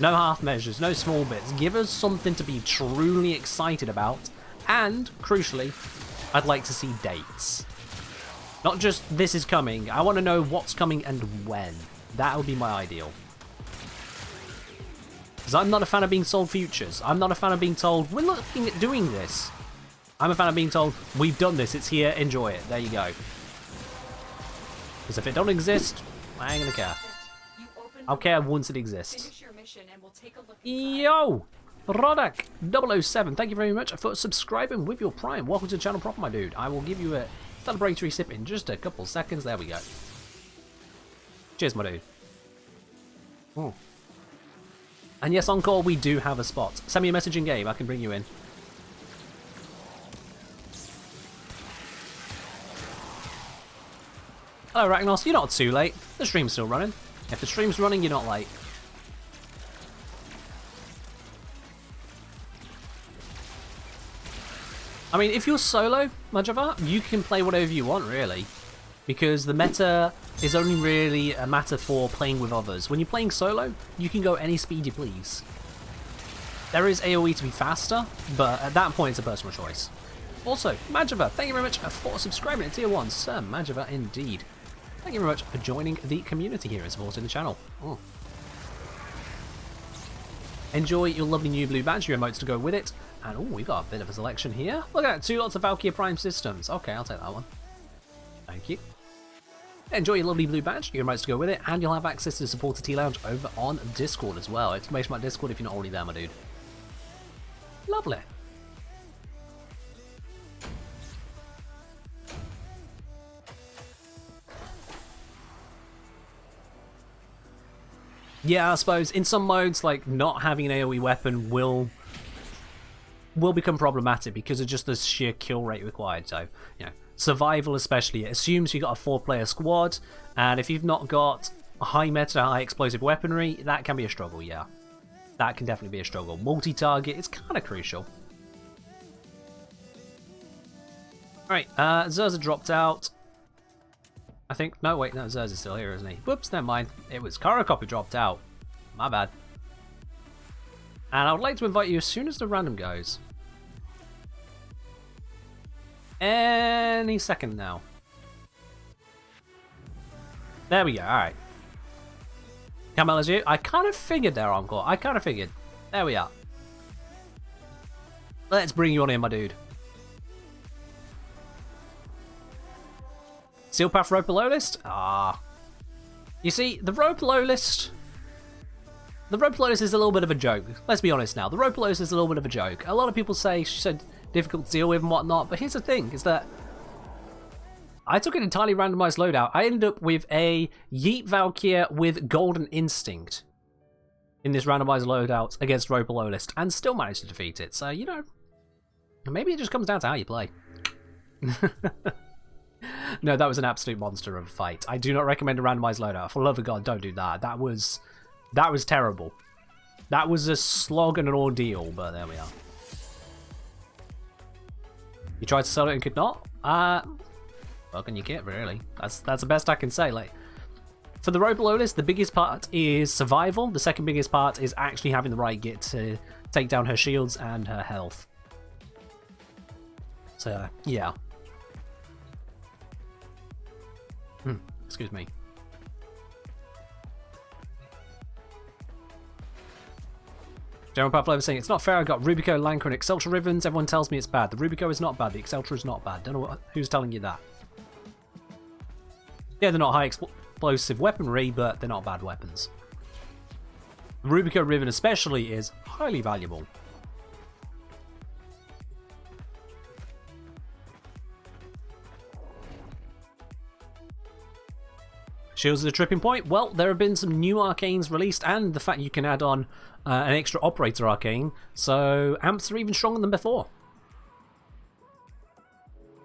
No half measures, no small bits. Give us something to be truly excited about. And, crucially, I'd like to see dates. Not just this is coming. I want to know what's coming and when. That would be my ideal. Because I'm not a fan of being sold futures. I'm not a fan of being told, we're looking at doing this. I'm a fan of being told, we've done this, it's here, enjoy it. There you go. Because if it don't exist, I ain't gonna care. I'll care once it exists. Finish your mission and we'll take a look inside. Yo! Rodak007, thank you very much for subscribing with your Prime. Welcome to the channel proper, my dude. I will give you a celebratory sip in just a couple seconds. There we go. Cheers, my dude. Oh. And yes, on call, we do have a spot. Send me a message in game, I can bring you in. Hello, Ragnos, you're not too late. The stream's still running. If the stream's running, you're not late. I mean, if you're solo, Majava, you can play whatever you want, really. Because the meta is only really a matter for playing with others. When you're playing solo, you can go any speed you please. There is AoE to be faster, but at that point it's a personal choice. Also, Majava, thank you very much for subscribing to Tier 1. Sir Majava, indeed. Thank you very much for joining the community here and supporting the channel. Oh. Enjoy your lovely new blue badge, your emotes to go with it. And oh, we got a bit of a selection here. Look at that, 2 lots of Valkyrie Prime systems. Okay, I'll take that one. Thank you. Enjoy your lovely blue badge, your emotes to go with it, and you'll have access to the supporter T-Lounge over on Discord as well. Exclamation mark Discord if you're not already there, my dude. Lovely. Yeah, I suppose in some modes, like, not having an AoE weapon will become problematic because of just the sheer kill rate required. So, you know, survival especially, it assumes you've got a 4-player squad, and if you've not got a high meta, high explosive weaponry, that can be a struggle, yeah. That can definitely be a struggle. Multi-target is kind of crucial. Alright, Zerza dropped out. I think, no wait, no, Zerza's still here, isn't he? Whoops, never mind. It was Karakop who dropped out. My bad. And I would like to invite you as soon as the random goes. Any second now. There we go, alright. Camel as you. I kind of figured there, Encore. I kind of figured. There we are. Let's bring you on in, my dude. Steel Path Rope Below list? Ah. You see, the Rope Below list... The Rope Below list is a little bit of a joke. Let's be honest now. The Rope Below list is a little bit of a joke. A lot of people say she's so difficult to deal with and whatnot, but here's the thing, is that I took an entirely randomized loadout. I ended up with a Yeet Valkyrie with Golden Instinct in this randomized loadout against Rope Below list, and still managed to defeat it. So, you know, maybe it just comes down to how you play. No, that was an absolute monster of a fight. I do not recommend a randomized loadout. For the love of God, don't do that. That was terrible. That was a slog and an ordeal, but there we are. You tried to sell it and could not? Well, can you get, really? That's the best I can say. Like, for the Rope Below list, the biggest part is survival. The second biggest part is actually having the right git to take down her shields and her health. So, yeah. Excuse me. General Pavlova saying, it's not fair, I got Rubico, Lancer, and Exceltra Ribbons. Everyone tells me it's bad. The Rubico is not bad, the Exceltra is not bad. Don't know who's telling you that. Yeah, they're not high explosive weaponry, but they're not bad weapons. The Rubico Ribbon especially is highly valuable. Shields are the tripping point. Well, there have been some new arcanes released, and the fact you can add on an extra operator arcane, so amps are even stronger than before.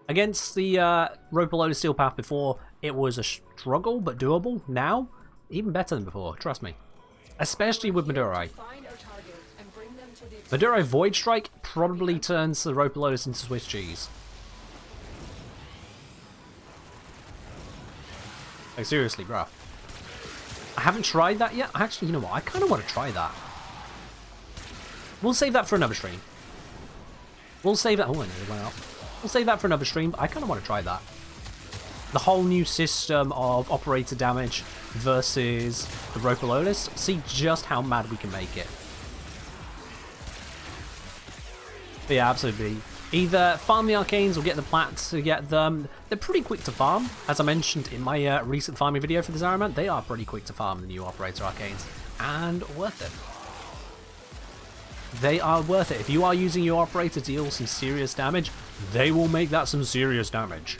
Against the Rope Below the Steel Path before, it was a struggle, but doable. Now, even better than before, trust me. Especially with Madurai. Madurai Void Strike probably turns the Rope Below into Swiss cheese. Like, seriously, bro. I haven't tried that yet. Actually, you know what? I kind of want to try that. We'll save that for another stream. We'll save that. Oh, I nearly went out. We'll save that for another stream, but I kind of want to try that. The whole new system of operator damage versus the Rope Below list. See just how mad we can make it. But yeah, absolutely. Either farm the arcanes or get the plats to get them. They're pretty quick to farm. As I mentioned in my recent farming video for the Zaraman, they are pretty quick to farm, the new operator arcanes. And worth it. They are worth it. If you are using your operator to deal some serious damage, they will make that some serious damage.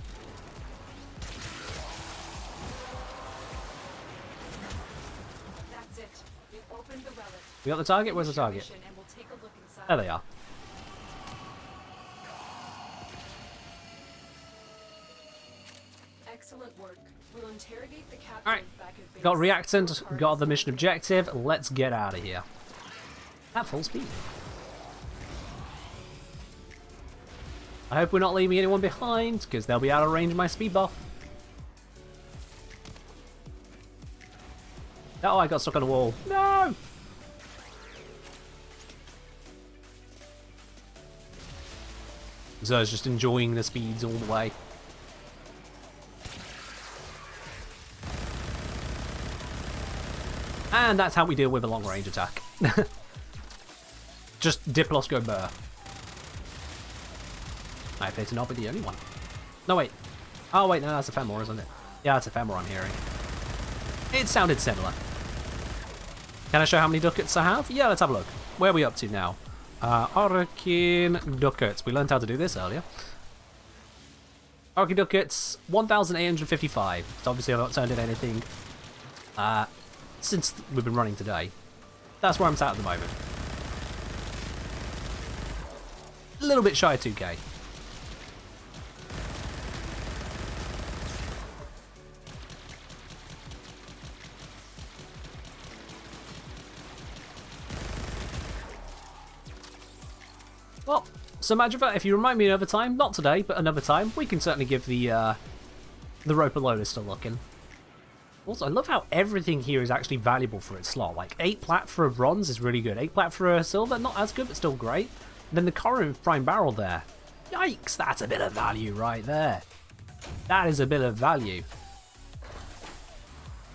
That's it. We opened the relic. We got the target? Where's the target? And we'll take a look inside. There they are. Excellent work. We'll interrogate the captain Alright. back at base. Got reactant, got the mission objective. Let's get out of here. At full speed. I hope we're not leaving anyone behind, because they'll be out of range of my speed buff. Oh, I got stuck on a wall. No! Zer's just enjoying the speeds all the way. And that's how we deal with a long range attack. Just Diplos go burr. I appear to not be the only one. No, wait. Oh, wait, no, that's a Femor, isn't it? Yeah, that's a Femor I'm hearing. It sounded similar. Can I show how many ducats I have? Yeah, let's have a look. Where are we up to now? Arcane ducats. We learned how to do this earlier. Arcane ducats, 1,855. So obviously I've not turned in anything since we've been running today. That's where I'm at the moment. A little bit shy of 2k. Well, so Magriva, if you remind me another time, not today, but another time, we can certainly give the rope load is still looking. Also, I love how everything here is actually valuable for its slot. Like, 8 plat for a bronze is really good. 8 plat for a silver, not as good, but still great. And then the Corinth prime barrel there. Yikes, that's a bit of value right there. That is a bit of value.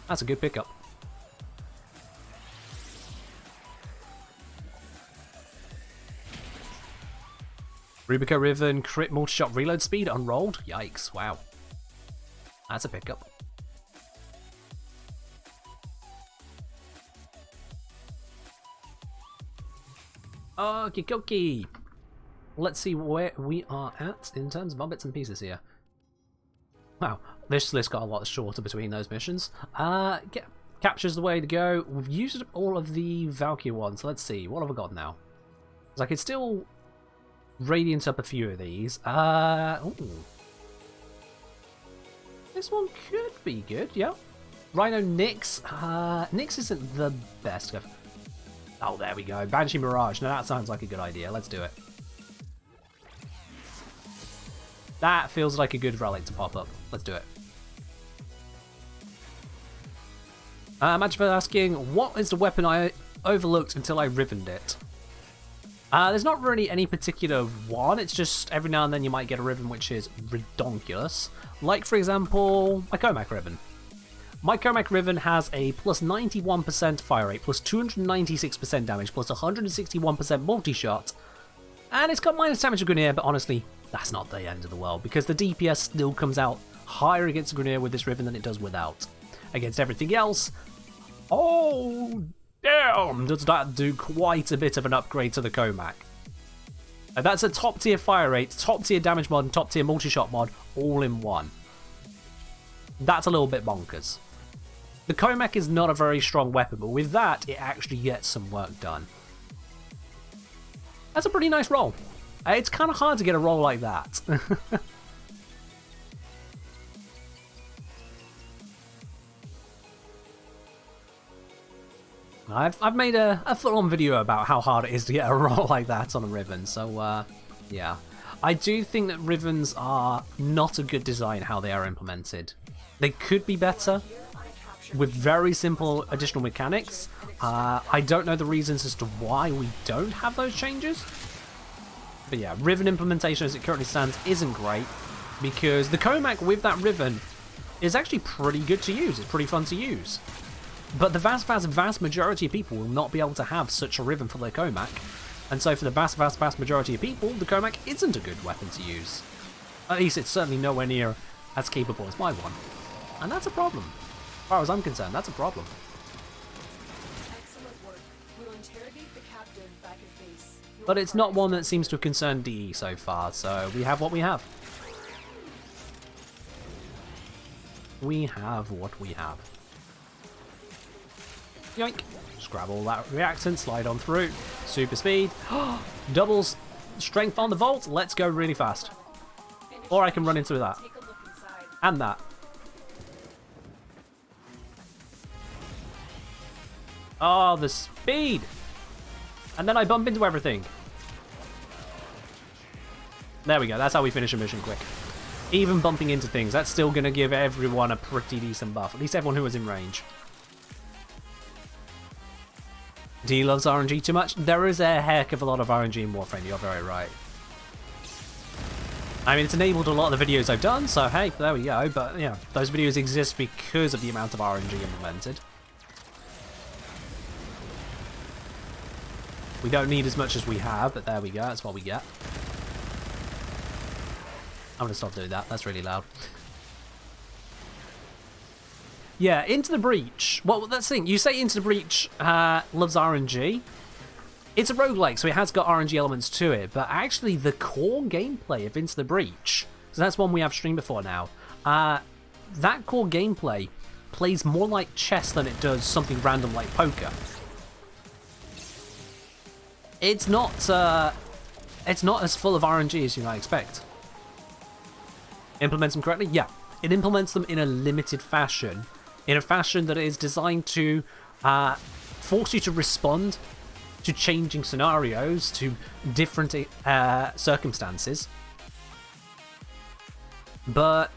That's a good pickup. Rubica Riven, crit multi-shot reload speed unrolled. Yikes, wow. That's a pickup. Okie dokie. Let's see where we are at in terms of our bits and pieces here. Wow, this list got a lot shorter between those missions. Capture's the way to go. We've used all of the Valkyrie ones. Let's see, what have I got now? I could still radiant up a few of these. Ooh. This one could be good, yeah. Rhino Nyx. Nyx isn't the best. Oh, there we go. Banshee Mirage. Now that sounds like a good idea. Let's do it. That feels like a good relic to pop up. Let's do it. Imagine asking, what is the weapon I overlooked until I rivened it? There's not really any particular one. It's just every now and then you might get a ribbon which is redonkulous. Like, for example, my Comac ribbon. My Comac ribbon has a plus 91% fire rate, plus 296% damage, plus 161% multi-shot. And it's got minus damage to Grineer, but honestly, that's not the end of the world, because the DPS still comes out higher against Grineer with this ribbon than it does without. Against everything else, oh damn, does that do quite a bit of an upgrade to the Comac. And that's a top tier fire rate, top tier damage mod, and top tier multi-shot mod all in one. That's a little bit bonkers. The Comac is not a very strong weapon, but with that, it actually gets some work done. That's a pretty nice roll. It's kind of hard to get a roll like that. I've made a full-on video about how hard it is to get a roll like that on a ribbon, so yeah. I do think that ribbons are not a good design how they are implemented. They could be better with very simple additional mechanics. I don't know the reasons as to why we don't have those changes. But yeah, ribbon implementation as it currently stands isn't great, because the Comac with that ribbon is actually pretty good to use. It's pretty fun to use. But the vast majority of people will not be able to have such a ribbon for their Comac, And so for the vast majority of people, the Comac isn't a good weapon to use. At least it's certainly nowhere near as capable as my one. And that's a problem. As far as I'm concerned, that's a problem. Excellent work. We'll interrogate the captain back at base. But it's not one that seems to have concerned DE so far, so we have what we have. We have what we have. Yoink. Just grab all that reactant, slide on through. Super speed. Doubles strength on the Volt. Let's go really fast. Or I can run into that. Take a look inside. And that. Oh, the speed! And then I bump into everything. There we go. That's how we finish a mission quick. Even bumping into things, that's still going to give everyone a pretty decent buff. At least everyone who was in range. D loves RNG too much. There is a heck of a lot of RNG in Warframe, you're very right. I mean, it's enabled a lot of the videos I've done, so hey, there we go. But, yeah, those videos exist because of the amount of RNG implemented. We don't need as much as we have, but there we go, that's what we get. I'm going to stop doing that, that's really loud. Yeah, Into the Breach. Well, that's the thing. You say Into the Breach loves RNG. It's a roguelike, so it has got RNG elements to it, but actually the core gameplay of Into the Breach, so that's one we have streamed before now, that core gameplay plays more like chess than it does something random like poker. It's not as full of RNG as you might expect. Implements them correctly? Yeah. It implements them in a limited fashion. In a fashion that is designed to force you to respond to changing scenarios, to different circumstances. But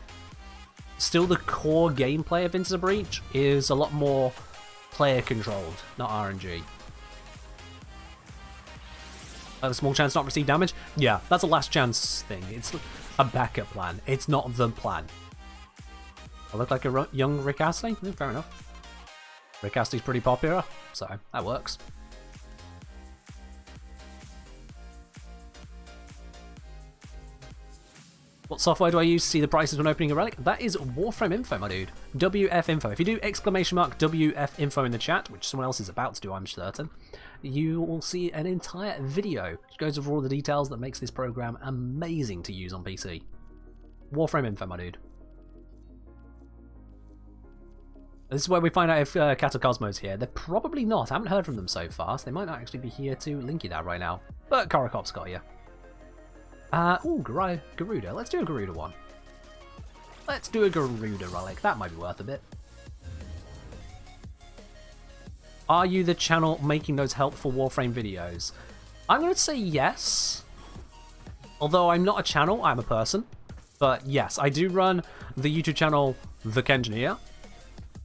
still the core gameplay of Into the Breach is a lot more player controlled, not RNG. A small chance not to receive damage? Yeah, that's a last chance thing. It's a backup plan. It's not the plan. I look like a young Rick Astley? Yeah, fair enough. Rick Astley's pretty popular, so that works. What software do I use to see the prices when opening a relic? That is Warframe info, my dude. WF info. If you do exclamation mark WF info in the chat, which someone else is about to do, I'm certain, you will see an entire video which goes over all the details that makes this program amazing to use on PC. Warframe info, my dude. This is where we find out if Catacosmo's here. They're probably not. I haven't heard from them so far, so they might not actually be here to link you that right now. But Korokop's got you. Ooh, Garuda. Let's do a Garuda one. Let's do a Garuda relic. That might be worth a bit. Are you the channel making those helpful Warframe videos? I'm going to say yes. Although I'm not a channel, I'm a person. But yes, I do run the YouTube channel The Kengineer,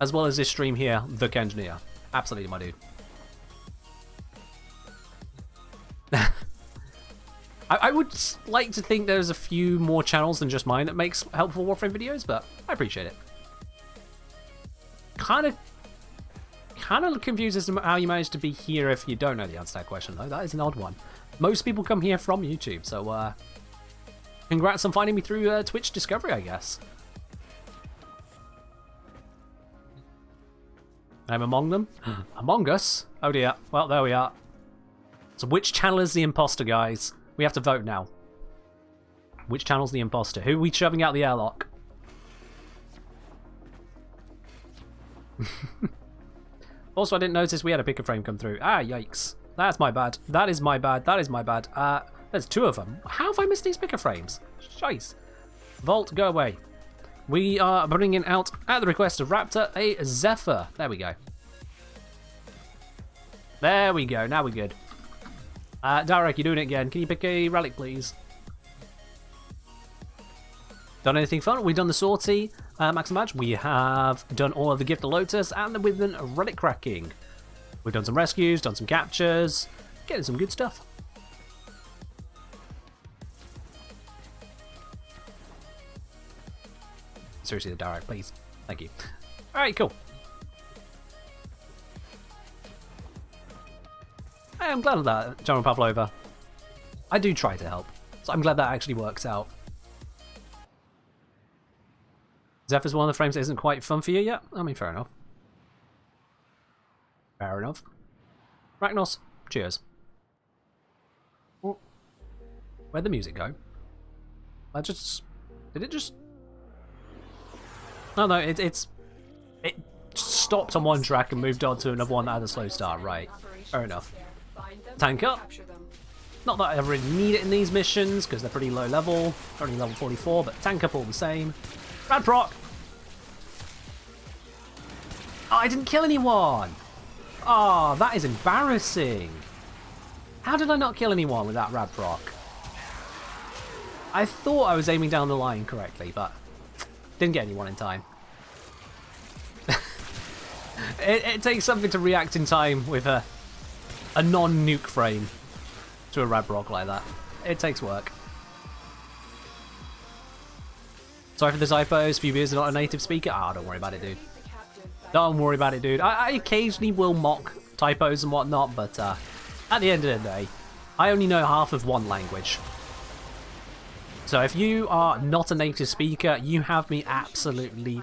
as well as this stream here, The Kengineer. Absolutely, my dude. I would like to think there's a few more channels than just mine that makes helpful Warframe videos, but I appreciate it. Kind of confused as to how you managed to be here if you don't know the answer to that question, though. That is an odd one. Most people come here from YouTube, so congrats on finding me through Twitch Discovery, I guess. I'm among them. Among Us? Oh dear. Well, there we are. So which channel is the imposter, guys? We have to vote now. Which channel's the imposter? Who are we shoving out the airlock? Also, I didn't notice we had a picker frame come through. Ah, yikes. That's my bad. That is my bad. That is my bad. There's two of them. How have I missed these picker frames? Shice. Vault, go away. We are bringing out, at the request of Raptor, a Zephyr. There we go. There we go. Now we're good. Darek, you're doing it again. Can you pick a relic, please? Done anything fun? We've done the sortie, Max and Badge. We have done all of the Gift of Lotus, and we've done relic cracking. We've done some rescues, done some captures, getting some good stuff. Seriously, the Darek, please. Thank you. Alright, cool. I'm glad of that, General Pavlova. I do try to help, so I'm glad that actually works out. Zephyr's one of the frames that isn't quite fun for you yet? I mean, fair enough. Fair enough. Ragnos, cheers. Oh, where'd the music go? Did it just... No, it stopped on one track and moved on to another one that had a slow start, right. Fair enough. Tank up. Not that I ever really need it in these missions, because they're pretty low level. Only level 44, but tank up all the same. Rad proc! Oh, I didn't kill anyone! Oh, that is embarrassing. How did I not kill anyone with that rad proc? I thought I was aiming down the line correctly, but didn't get anyone in time. It takes something to react in time with a non-nuke frame to a rad proc like that. It takes work. Sorry for the typos. Few viewers are not a native speaker. Ah, don't worry about it, dude. Don't worry about it, dude. I occasionally will mock typos and whatnot, but at the end of the day, I only know half of one language. So if you are not a native speaker, you have me absolutely,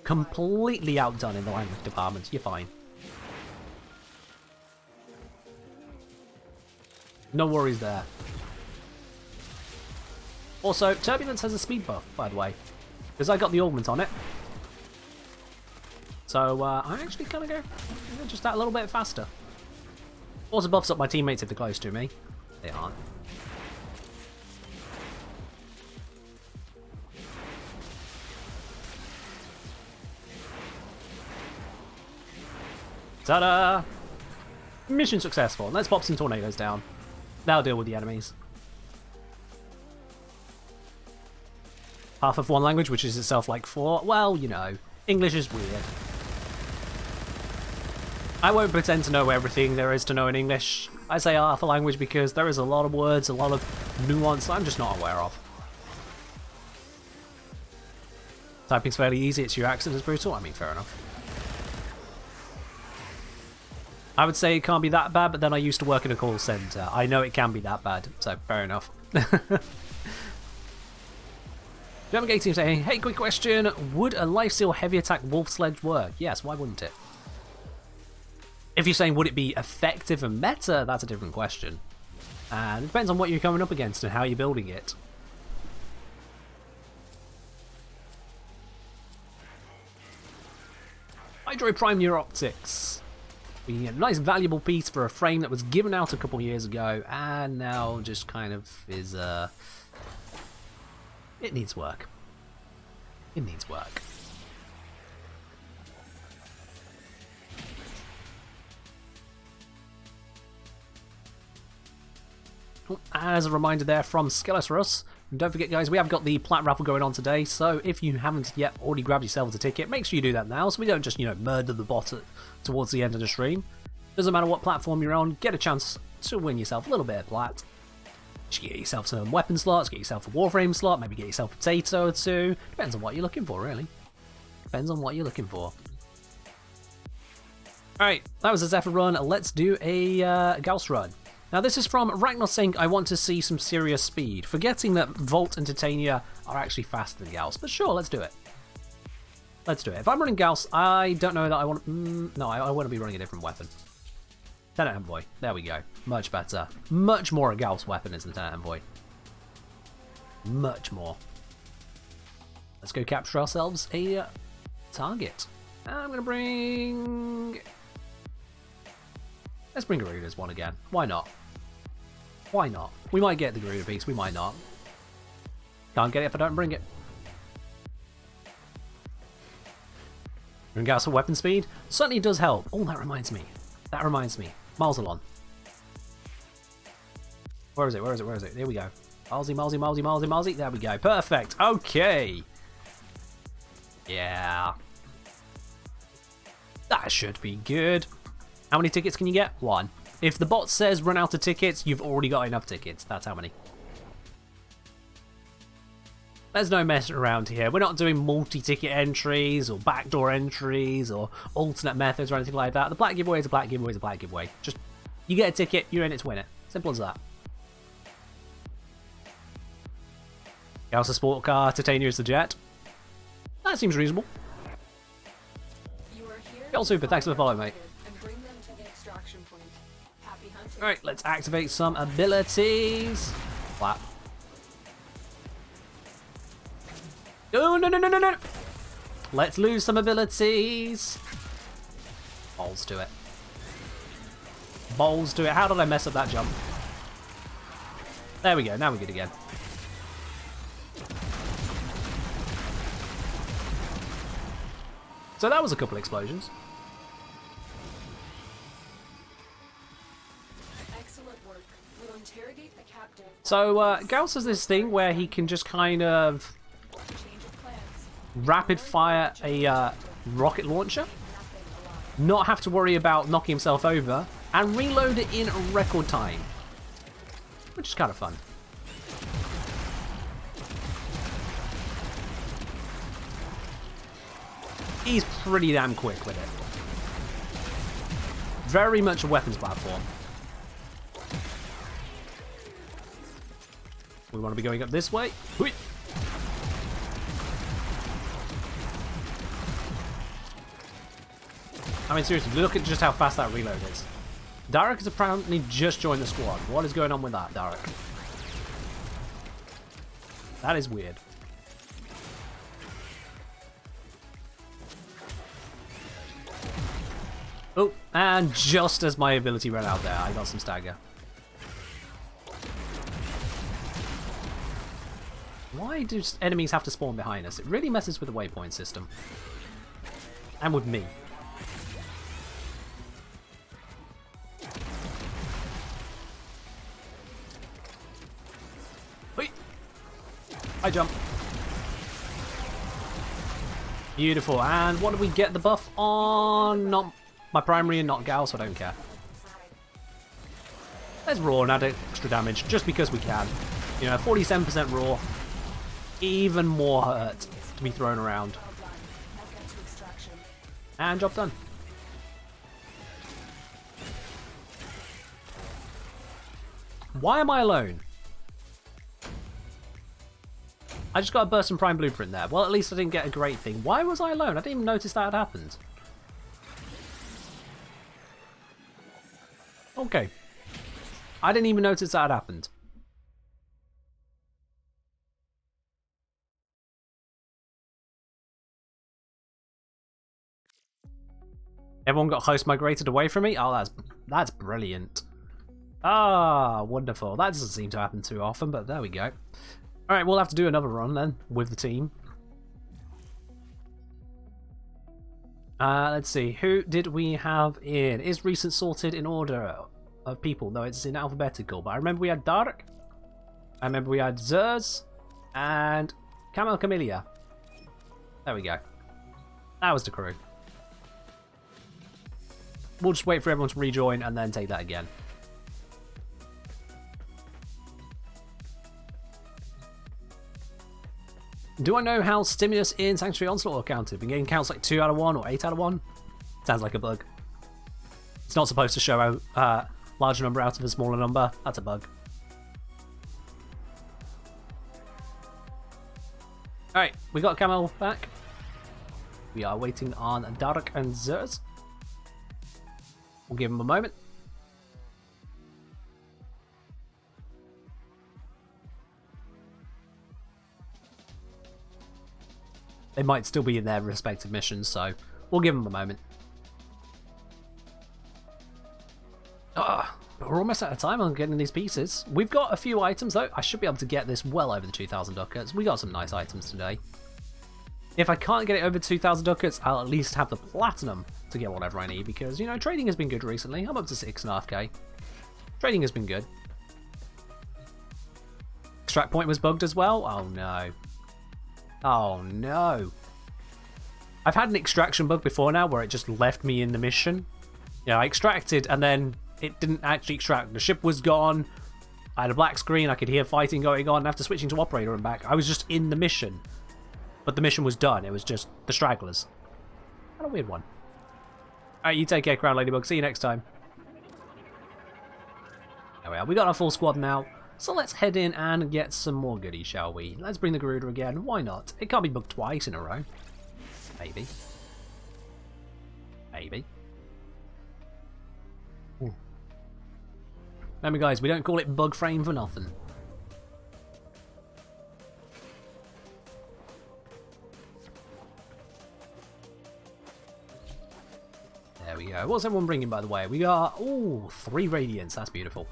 completely outdone in the language department. You're fine. No worries there. Also, Turbulence has a speed buff, by the way, because I got the augment on it. So I'm actually gonna go just that a little bit faster. Also buffs up my teammates if they're close to me. They aren't. Ta-da! Mission successful. Let's pop some tornadoes down. That'll deal with the enemies. Half of one language, which is itself like 4. Well, you know, English is weird. I won't pretend to know everything there is to know in English. I say half a language because there is a lot of words, a lot of nuance I'm just not aware of. Typing's fairly easy, it's your accent is brutal. I mean, fair enough. I would say it can't be that bad, but then I used to work in a call centre. I know it can be that bad, so fair enough. German Gate team saying, hey, quick question. Would a Lifesteal heavy attack wolf sledge work? Yes, why wouldn't it? If you're saying would it be effective and meta, that's a different question. And it depends on what you're coming up against and how you're building it. Hydro Prime Neuroptics. We get a nice valuable piece for a frame that was given out a couple years ago and now just kind of is it needs work. It needs work. As a reminder there from Skeletorus, and don't forget guys, we have got the plat raffle going on today, so if you haven't yet already grabbed yourself a ticket, make sure you do that now so we don't just, you know, murder the bot towards the end of the stream. Doesn't matter what platform you're on, get a chance to win yourself a little bit of plat. Just get yourself some weapon slots, get yourself a Warframe slot, maybe get yourself a potato or two. Depends on what you're looking for, really. Depends on what you're looking for. Alright, that was a Zephyr run, let's do a Gauss run. Now this is from Ragnar saying, I want to see some serious speed, forgetting that Volt and Titania are actually faster than Gauss, but sure, let's do it. Let's do it. If I'm running Gauss, I don't know that I want to... no, I want to be running a different weapon. Tenet Envoy. There we go. Much better. Much more a Gauss weapon is the Tenet Envoy. Much more. Let's go capture ourselves a target. I'm going to bring... let's bring Garuda's one again. Why not? Why not? We might get the Garuda piece, we might not. Can't get it if I don't bring it. Bring Gauss for weapon speed? Certainly does help. Oh, that reminds me. That reminds me. Malzalon. Where is it? Where is it? Where is it? Here we go. Malzy. There we go. Perfect. Okay. Yeah. That should be good. How many tickets can you get? 1. If the bot says run out of tickets, you've already got enough tickets. That's how many. There's no messing around here. We're not doing multi-ticket entries or backdoor entries or alternate methods or anything like that. The black giveaway is a black giveaway is a black giveaway. Just You get a ticket, you're in it to win it. Simple as that. Gauss a sport car, Titania is the jet. That seems reasonable. You are here. Yo, super, thanks for the follow, mate. And bring them to the extraction point. Happy hunting. Alright, let's activate some abilities. Flap. Oh, no, no, no, no, no. Let's lose some abilities. Balls to it. Balls to it. How did I mess up that jump? There we go. Now we're good again. So that was a couple explosions. Excellent work. We'll interrogate the captive. So Gauss has this thing where he can just kind of Change of plans. rapid fire a rocket launcher, not have to worry about knocking himself over, and reload it in record time, which is kind of fun. He's pretty damn quick with it. Very much a weapons platform. We want to be going up this way. Hui. I mean, seriously, look at just how fast that reload is. Derek has apparently just joined the squad. What is going on with that, Derek? That is weird. Oh, and just as my ability ran out there, I got some stagger. Why do enemies have to spawn behind us? It really messes with the waypoint system. And with me. Wait. I jump. Beautiful. And what do we get the buff on? Not my primary and not Gauss, so I don't care. Let's raw and add extra damage just because we can. You know, 47% raw. Even more hurt to be thrown around. Well done. Now get to extraction. And job done. Why am I alone? I just got a burst and prime blueprint there. Well, at least I didn't get a great thing. Why was I alone? I didn't even notice that had happened. Okay. I didn't even notice that had happened. Everyone got host migrated away from me? Oh, that's brilliant. Ah, wonderful. That doesn't seem to happen too often, but there we go. Alright, we'll have to do another run then, with the team. Let's see, who did we have in? Is recent sorted in order of people? No, it's in alphabetical, but I remember we had Dark, I remember we had Zers, and Camel Camellia. There we go. That was the crew. We'll just wait for everyone to rejoin and then take that again. Do I know how stimulus in Sanctuary Onslaught are counted? Been getting counts like 2 out of 1 or 8 out of 1? Sounds like a bug. It's not supposed to show a larger number out of a smaller number. That's a bug. Alright, we got Camel back. We are waiting on Dark and Zers. We'll give them a moment. They might still be in their respective missions, so we'll give them a moment. We're almost out of time on getting these pieces. We've got a few items, though. I should be able to get this well over the 2,000 ducats. We got some nice items today. If I can't get it over 2,000 ducats, I'll at least have the platinum to get whatever I need, because, you know, trading has been good recently. I'm up to 6.5k. Trading has been good. Extract point was bugged as well? Oh, no. Oh, no. I've had an extraction bug before now where it just left me in the mission. Yeah, I extracted and then it didn't actually extract. The ship was gone. I had a black screen. I could hear fighting going on. After switching to operator and back, I was just in the mission. But the mission was done. It was just the stragglers. What a weird one. Alright, you take care, Crown Ladybug. See you next time. we are. We got our full squad now. So let's head in and get some more goodies, shall we? Let's bring the Garuda again. Why not? It can't be booked twice in a row. Maybe. Maybe. Ooh. Remember, guys, we don't call it bug frame for nothing. There we go. What's everyone bringing, by the way? We got, ooh, 3 Radiants. That's beautiful.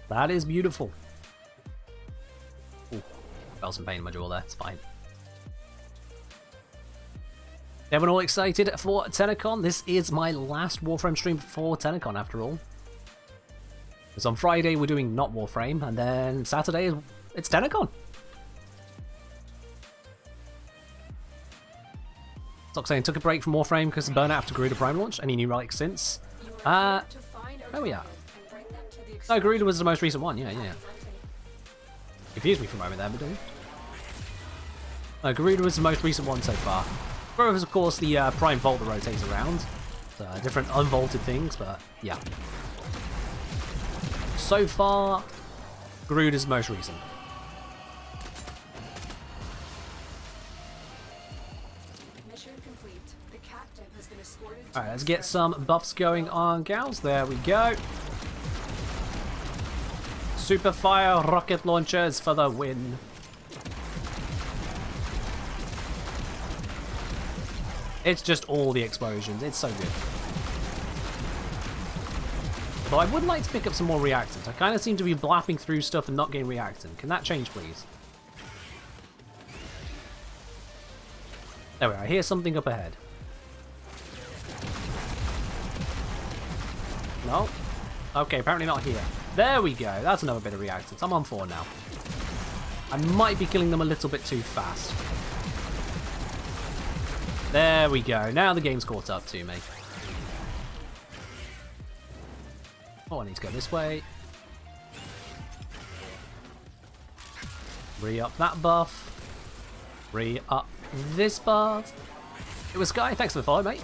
That is beautiful. Ooh, felt some pain in my jaw there. It's fine. Everyone all excited for TennoCon? This is my last Warframe stream for TennoCon, after all. Because on Friday we're doing not Warframe, and then Saturday it's TennoCon. Saying took a break from Warframe because of burnout after Garuda Prime launch. Any new relics since? Where we are? No, Garuda was the most recent one. Yeah. Confused me for a moment there, but don't. No, Garuda was the most recent one so far. There was, of course, the Prime Vault that rotates around. Different unvaulted things, but yeah. So far, Garuda's most recent. Alright, let's get some buffs going on, gals. There we go. Super fire rocket launchers for the win. It's just all the explosions. It's so good. Although I would like to pick up some more reactants. I kind of seem to be blapping through stuff and not getting reactant. Can that change, please? There we are. I hear something up ahead. No? Okay, apparently not here. There we go. That's another bit of reactants. I'm on 4 now. I might be killing them a little bit too fast. There we go. Now the game's caught up to me. Oh, I need to go this way. Re-up that buff. Re-up this buff. It was Sky. Thanks for the follow, mate.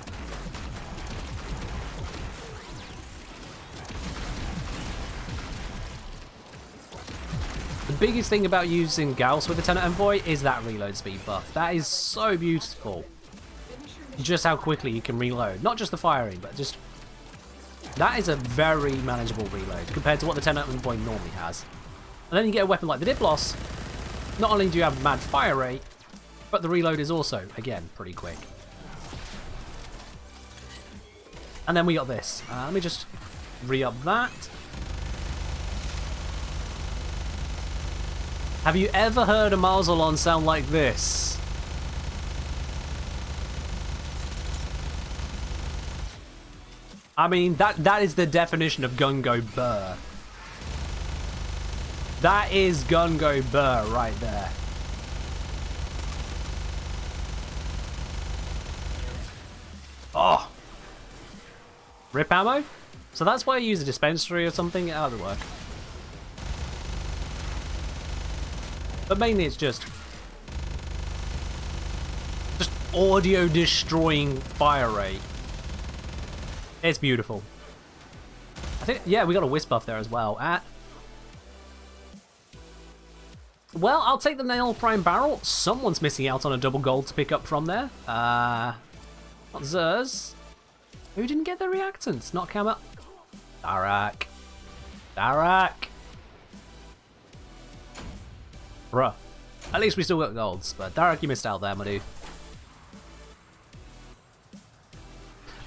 The biggest thing about using Gauss with the Tenno Envoy is that reload speed buff. That is so beautiful. Just how quickly you can reload. Not just the firing, but just... That is a very manageable reload compared to what the Tenno Envoy normally has. And then you get a weapon like the Diplos. Not only do you have mad fire rate, but the reload is also, again, pretty quick. And then we got this. Let me just re-up that. Have you ever heard a Mausolon sound like this? I mean, that is the definition of gun go burr. That is gun go burr right there. Oh! Rip ammo? So that's why I use a dispensary or something? That would work. But mainly it's just audio destroying fire rate. It's beautiful. I think, yeah, we got a wisp buff there as well. Well, I'll take the Nail Prime Barrel. Someone's missing out on a double gold to pick up from there. Not Zers. Who didn't get the reactants? Not Kama. Darak. Darak. Bruh. At least we still got golds, but Darak, you missed out there, my dude.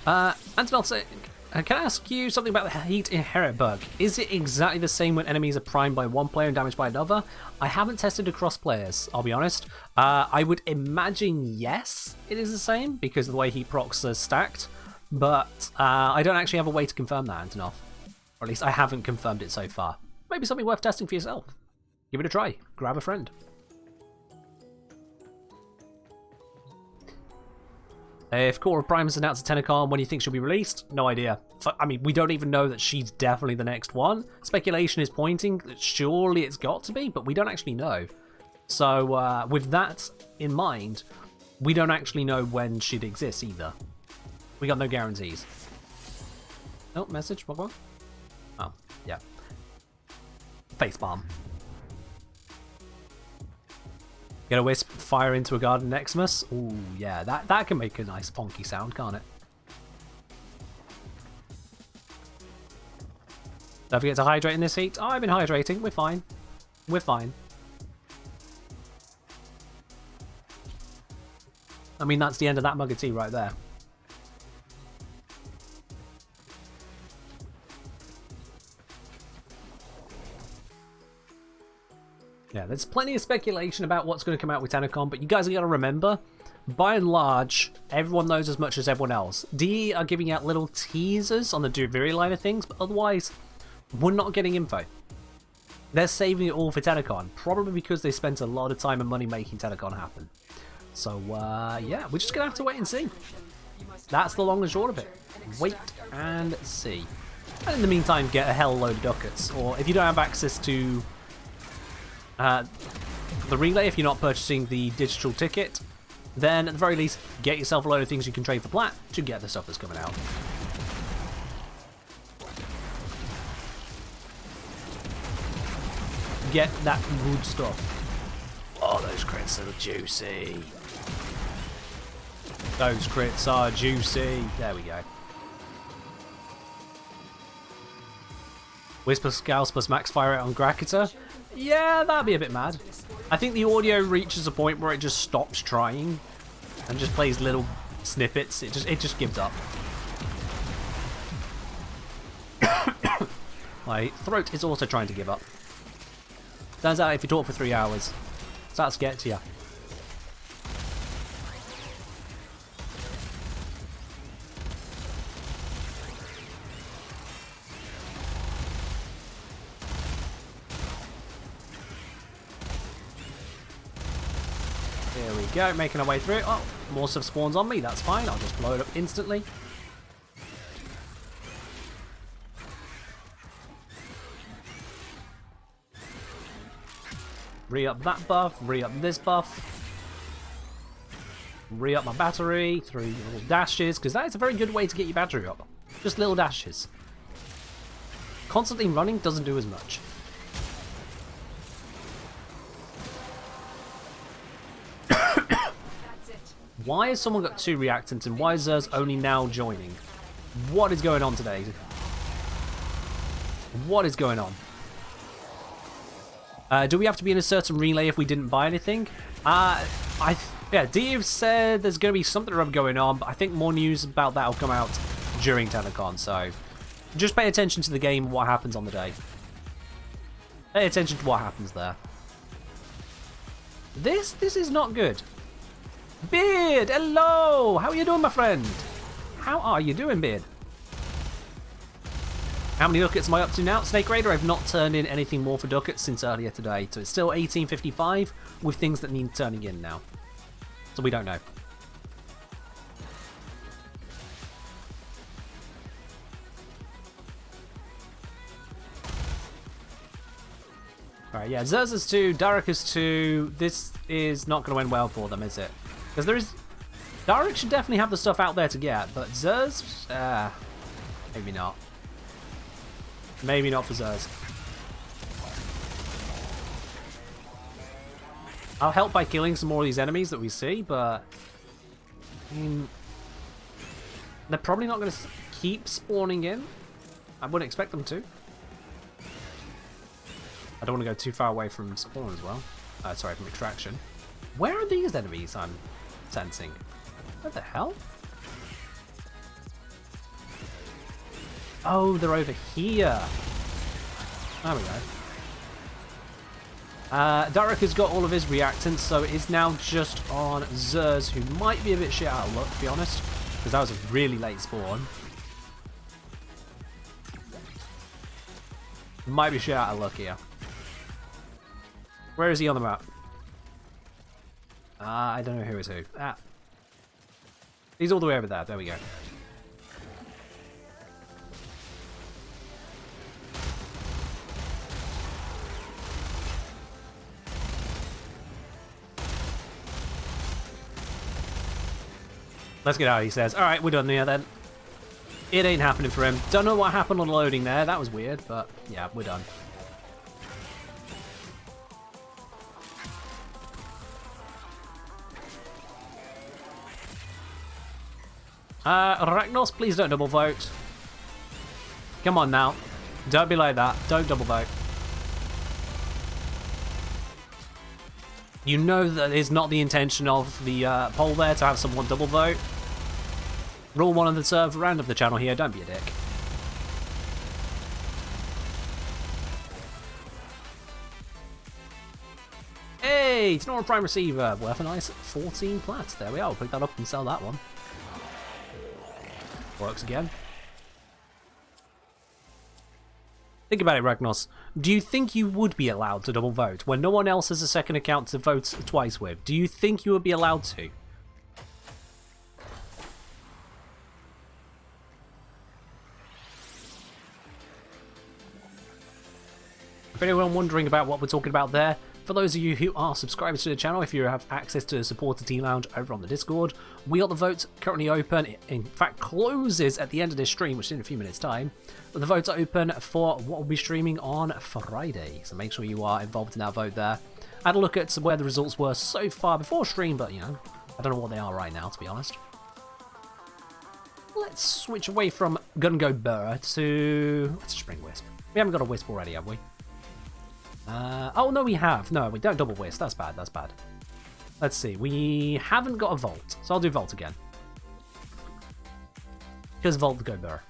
Antonov saying, can I ask you something about the heat inherit bug? Is it exactly the same when enemies are primed by one player and damaged by another? I haven't tested across players, I'll be honest. I would imagine yes, it is the same, because of the way heat procs are stacked. But I don't actually have a way to confirm that, Antonov. Or at least I haven't confirmed it so far. Maybe something worth testing for yourself. Give it a try. Grab a friend. If Core of Prime has announced a TennoCon, when do you think she'll be released? No idea. I mean, we don't even know that she's definitely the next one. Speculation is pointing that surely it's got to be, but we don't actually know. So with that in mind, we don't actually know when she'd exist either. We got no guarantees. Oh, message, what? Oh, yeah. Facepalm. Get a wisp, fire into a Garden Nexus. Ooh, yeah, that can make a nice funky sound, can't it? Don't forget to hydrate in this heat. Oh, I've been hydrating. We're fine. We're fine. I mean, that's the end of that mug of tea right there. Yeah, there's plenty of speculation about what's going to come out with TennoCon, but you guys have got to remember, by and large, everyone knows as much as everyone else. DE are giving out little teasers on the Duviri line of things, but otherwise, we're not getting info. They're saving it all for TennoCon, probably because they spent a lot of time and money making TennoCon happen. So, yeah, we're just going to have to wait and see. That's the long and short of it. Wait and see. And in the meantime, get a hell load of ducats. Or if you don't have access to the relay, if you're not purchasing the digital ticket, then at the very least, get yourself a load of things you can trade for plat to get the stuff that's coming out. Get that good stuff. Oh, those crits are juicy. Those crits are juicy. There we go. Whisper Scouse plus max fire rate on Gracketer. Yeah, that'd be a bit mad. I think the audio reaches a point where it just stops trying and just plays little snippets. It just gives up. My throat is also trying to give up. Turns out if you talk for 3 hours, it starts to get to you. There we go, making our way through. Oh, more stuff spawns on me, that's fine. I'll just blow it up instantly. Re-up that buff, re-up this buff. Re-up my battery, 3 little dashes, because that is a very good way to get your battery up. Just little dashes. Constantly running doesn't do as much. Why has someone got 2 reactants and why is Zers only now joining? What is going on today? What is going on? Do we have to be in a certain relay if we didn't buy anything? Yeah, Dave said there's going to be something or other going on, but I think more news about that will come out during TennoCon, so just pay attention to the game and what happens on the day. Pay attention to what happens there. This is not good. Beard, hello! How are you doing, my friend? How are you doing, Beard? How many ducats am I up to now? Snake Raider, I've not turned in anything more for ducats since earlier today. So it's still 1855 with things that need turning in now. So we don't know. Alright, yeah, Zerza's 2, Darica's 2. This is not going to end well for them, is it? Because there is... Daric should definitely have the stuff out there to get, but Zerz... maybe not. Maybe not for Zerz. I'll help by killing some more of these enemies that we see, but... I mean... They're probably not going to keep spawning in. I wouldn't expect them to. I don't want to go too far away from spawn as well. Sorry, from extraction. Where are these enemies I'm sensing? What the hell? Oh, they're over here. There we go. Daric has got all of his reactants, so it is now just on Zerz, who might be a bit shit out of luck, to be honest, because that was a really late spawn. Might be shit out of luck here. Where is he on the map? I don't know who is who. He's all the way over there. There we go. Let's get out, he says. Alright, we're done there then. It ain't happening for him. Don't know what happened on loading there. That was weird, but yeah, we're done. Ragnos, please don't double vote. Come on now. Don't be like that. Don't double vote. You know that is not the intention of the poll there to have someone double vote. Rule 1 of the serve round of the channel here, don't be a dick. Hey, it's not a prime receiver. Worth a nice 14 plats. There we are. We'll pick that up and sell that one. Works again. Think about it, Ragnos. Do you think you would be allowed to double vote when no one else has a second account to vote twice with? Do you think you would be allowed to? For anyone wondering about what we're talking about there, for those of you who are subscribers to the channel, if you have access to the Supporter Team Lounge over on the Discord, we got the vote currently open. It in fact closes at the end of this stream, which is in a few minutes' time. But the votes are open for what we'll be streaming on Friday, so make sure you are involved in that vote there. I had a look at where the results were so far before stream, but you know, I don't know what they are right now, to be honest. Let's switch away from Gun-Go Burr to... let's just bring Wisp. We haven't got a Wisp already, have we? Oh, no, we have. No, we don't double Wisp. That's bad, that's bad. Let's see. We haven't got a Volt, so I'll do Volt again. Because Volt Go Burr.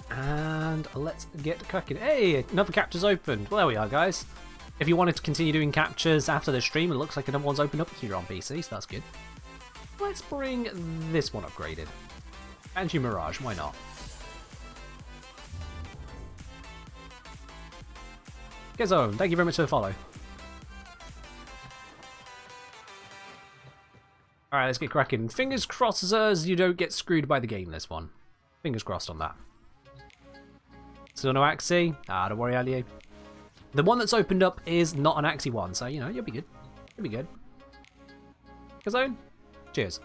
And let's get cracking. Hey, another capture's opened. Well, there we are, guys. If you wanted to continue doing captures after the stream, it looks like another one's opened up here on PC, so that's good. Let's bring this one upgraded. Banshee Mirage, why not? Gazone, thank you very much for the follow. Alright, let's get cracking. Fingers crossed as you don't get screwed by the game this one. Fingers crossed on that. Still no Axie? Ah, don't worry, Ali. The one that's opened up is not an Axie one, so, you know, you'll be good. You'll be good. Gazone? Cheers.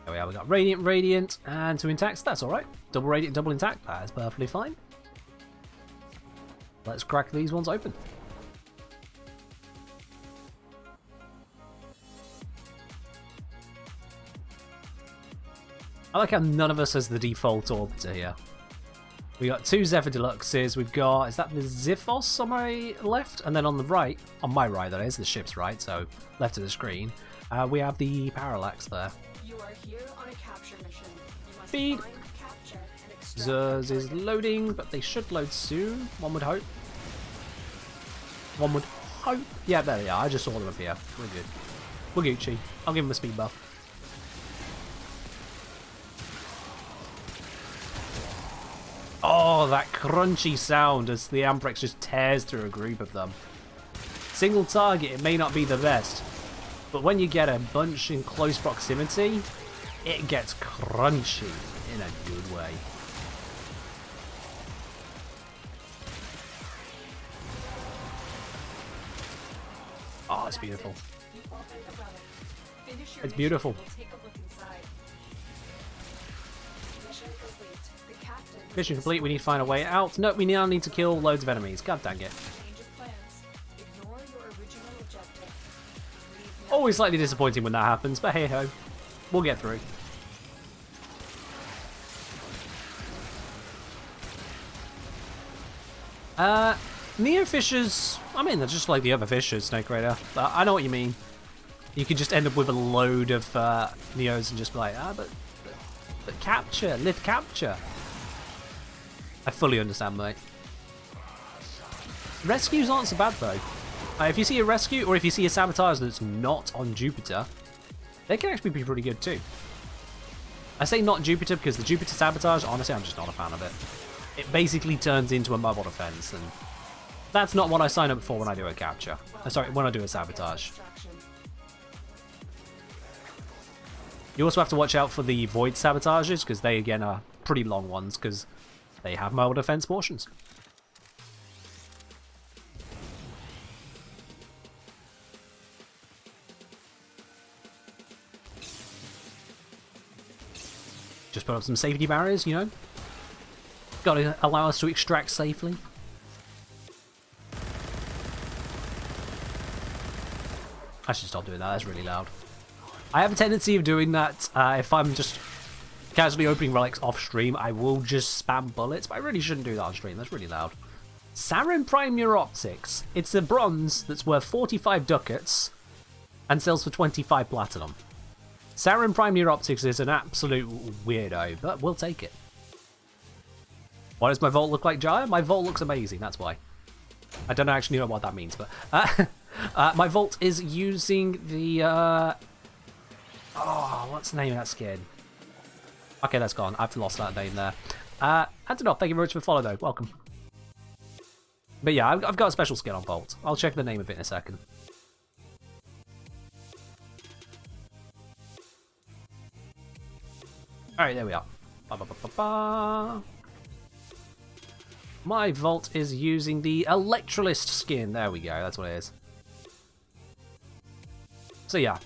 There we are, we got Radiant, and 2 Intacts, that's alright. Double Radiant, double Intact, that is perfectly fine. Let's crack these ones open. I like how none of us has the default Orbiter here. We got 2 Zephyr Deluxes, we've got, is that the Ziphos on my left? And then on the right, on my right that is, the ship's right, so left of the screen, we have the Parallax there. You are here on a capture mission. You must Feed. find, capture, and extract Zers is loading, but they should load soon, one would hope. One would hope. Yeah, there they are, I just saw them up here. We're good. We're Gucci. I'll give them a speed buff. Oh, that crunchy sound as the Amprex just tears through a group of them. Single target, it may not be the best, but when you get a bunch in close proximity, it gets crunchy in a good way. Oh, it's beautiful. You open the relic. Finish your It's mission beautiful. and take a look inside. Mission complete. The captain. Mission complete, we need to find a way out. No, we now need to kill loads of enemies. God dang it. Change of plans. Ignore your original objective. Leave Always slightly disappointing when that happens, but hey ho. We'll get through. Neo Fishers, I mean, they're just like the other Fishers, Snake Raider. I know what you mean. You could just end up with a load of Neos and just be like, but capture, lift capture. I fully understand, mate. Rescues aren't so bad, though. If you see a rescue, or if you see a sabotage that's not on Jupiter, they can actually be pretty good, too. I say not Jupiter because the Jupiter sabotage, honestly, I'm just not a fan of it. It basically turns into a mobile defense, and that's not what I sign up for when I do a capture. Sorry, when I do a sabotage. extraction. You also have to watch out for the void sabotages, because they, again, are pretty long ones, because they have mobile defense portions. Just just put up some safety barriers, you know? Gotta allow us to extract safely. I should stop doing that, that's really loud. I have a tendency of doing that if I'm just casually opening relics off stream. I will just spam bullets, but I really shouldn't do that on stream, that's really loud. Sarin Prime Neuroptics. It's a bronze that's worth 45 ducats and sells for 25 platinum. Sarin Prime Neuroptics is an absolute weirdo, but we'll take it. Why does my vault look like Jaya? My vault looks amazing, that's why. I don't actually know what that means, but... my vault is using the... Oh, what's the name of that skin? Okay, that's gone. I've lost that name there. Antonov, thank you very much for following, though. Welcome. But yeah, I've got a special skin on vault. I'll check the name of it in a second. Alright, there we are. Ba, ba, ba, ba, ba. My vault is using the Electrolyst skin. There we go, that's what it is. So yeah.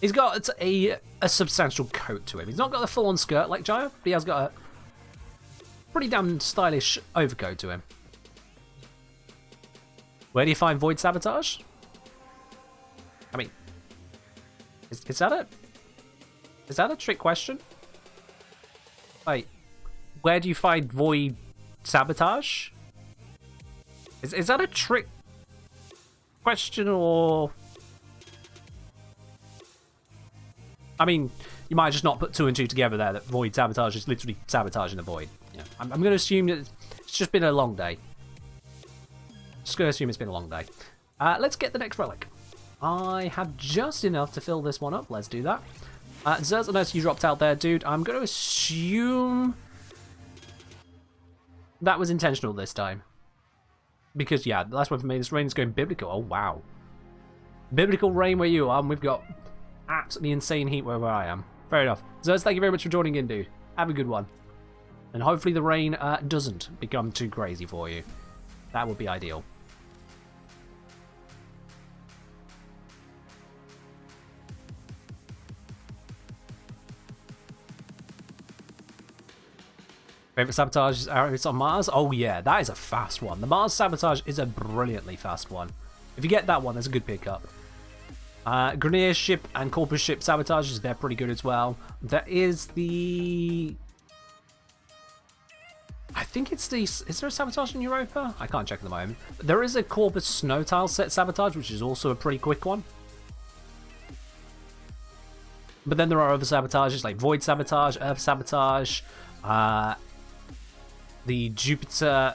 He's got a substantial coat to him. He's not got the full-on skirt like Jaya, but he has got a pretty damn stylish overcoat to him. Where do you find Void Sabotage? I mean, is that a trick question? Wait, where do you find Void Sabotage? Is that a trick question, or... I mean, you might just not put 2 and 2 together there, that Void Sabotage is literally sabotaging the Void. You know, I'm going to assume that it's just been a long day. Just going to assume it's been a long day. Let's get the next relic. I have just enough to fill this one up. Let's do that. Zerz, I noticed you dropped out there, dude. I'm going to assume that was intentional this time. Because, yeah, the last one for me, this rain is going biblical. Oh, wow. Biblical rain where you are, and we've got absolutely insane heat where I am. Fair enough. Zerz, thank you very much for joining in, dude. Have a good one. And hopefully the rain doesn't become too crazy for you. That would be ideal. Favorite sabotage is on Mars? Oh yeah, that is a fast one. The Mars sabotage is a brilliantly fast one. If you get that one, that's a good pickup. Grineer ship and Corpus ship sabotages, they're pretty good as well. There is the... I think it's the... Is there a sabotage in Europa? I can't check at the moment. There is a Corpus snow tile set sabotage, which is also a pretty quick one. But then there are other sabotages like Void Sabotage, Earth Sabotage, the Jupiter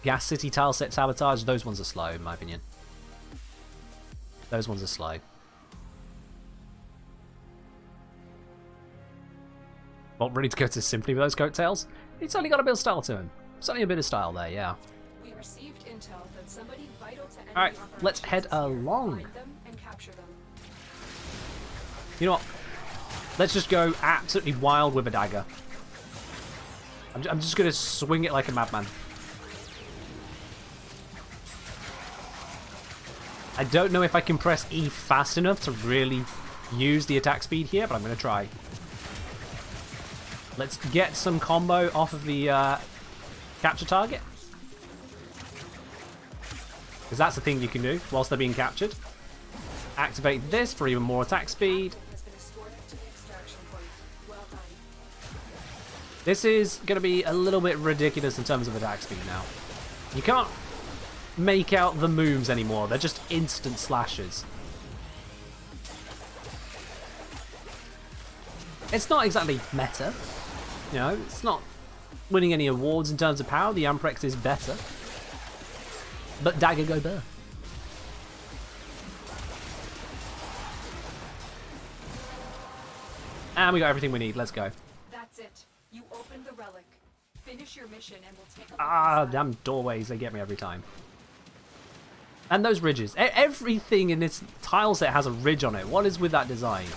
Gas City tile set sabotage. Those ones are slow, in my opinion. Those ones are slow. Well, ready to go to Symphony with those coattails? It's only got a bit of style to him. It's only a bit of style there, yeah. We received intel that somebody vital to enemy Alright, let's head along. find them and capture them. You know what? Let's just go absolutely wild with a dagger. I'm just going to swing it like a madman. I don't know if I can press E fast enough to really use the attack speed here, but I'm going to try. Let's get some combo off of the capture target. Because that's the thing you can do whilst they're being captured. Activate this for even more attack speed. Has been escorted to the extraction point. Well done. This is going to be a little bit ridiculous in terms of attack speed now. You can't make out the moves anymore. They're just instant slashes. It's not exactly meta. You know, it's not winning any awards in terms of power. The Amprex is better. But dagger go burr. And we got everything we need. Let's go. That's it. You opened the relic. Finish your mission and we'll take a look Ah, inside. damn doorways. They get me every time. And those ridges. Everything in this tile set has a ridge on it. What is with that design?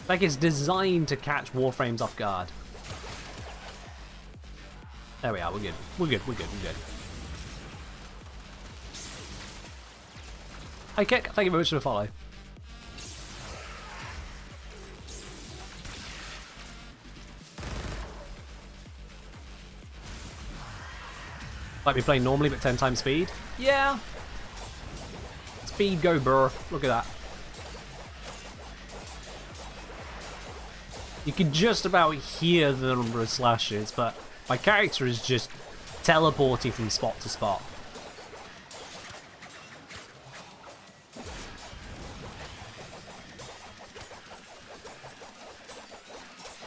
Like it's designed to catch Warframes off guard. There we are. We're good. We're good. We're good. We're good. Hi, Kick. Thank you very much for the follow. Like me playing normally, but 10 times speed. Yeah. Speed go, burr. Look at that. You can just about hear the number of slashes, but my character is just teleporting from spot to spot.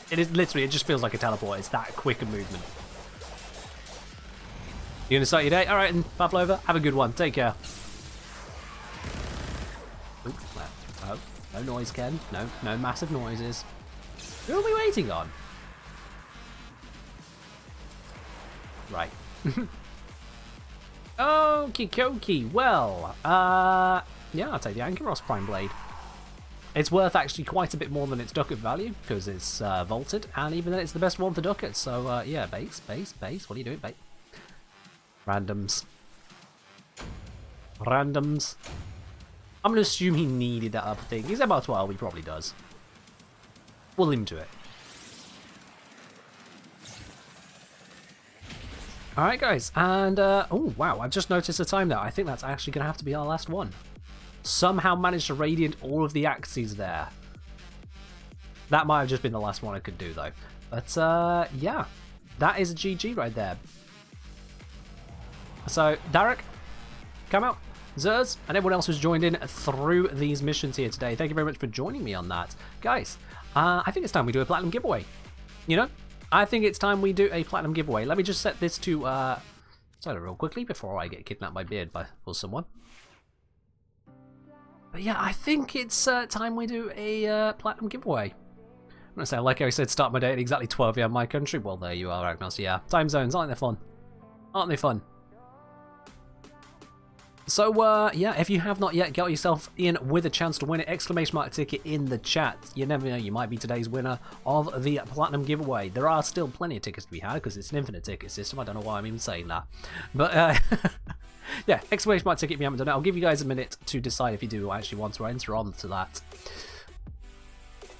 It is literally, it just feels like a teleport. It's that quick a movement. You gonna start your day? Alright, and Pavlova, have a good one. Take care. Ooh, no, no noise, Ken. No, no massive noises. Who are we waiting on? Right. Okie dokie. Well, yeah, I'll take the Ankyros Prime Blade. It's worth actually quite a bit more than its ducat value, because it's vaulted, and even then it's the best one for ducats. So, yeah, base. What are you doing, base? Randoms. Randoms. I'm going to assume he needed that other thing. He's about 12, he probably does. We'll leave him to it. Alright, guys, and, oh, wow, I've just noticed the time now. I think that's actually going to have to be our last one. Somehow managed to radiant all of the axes there. That might have just been the last one I could do, though. But, yeah, that is a GG right there. So, Derek, come out. Zers, and everyone else who's joined in through these missions here today. Thank you very much for joining me on that. Guys, I think it's time we do a platinum giveaway. You know? I think it's time we do a platinum giveaway. Let me just set this to, set it real quickly before I get kidnapped by Beard or someone. But yeah, I think it's time we do a platinum giveaway. I'm going to say, like I said, start my day at exactly 12 a.m. my country. Well, there you are, Agnos. Yeah, time zones, aren't they fun? Aren't they fun? So, yeah, if you have not yet got yourself in with a chance to win an exclamation mark ticket in the chat, you never know, you might be today's winner of the platinum giveaway. There are still plenty of tickets to be had because it's an infinite ticket system. I don't know why I'm even saying that. But, yeah, exclamation mark ticket if you haven't done it. I'll give you guys a minute to decide if you do actually want to enter on to that.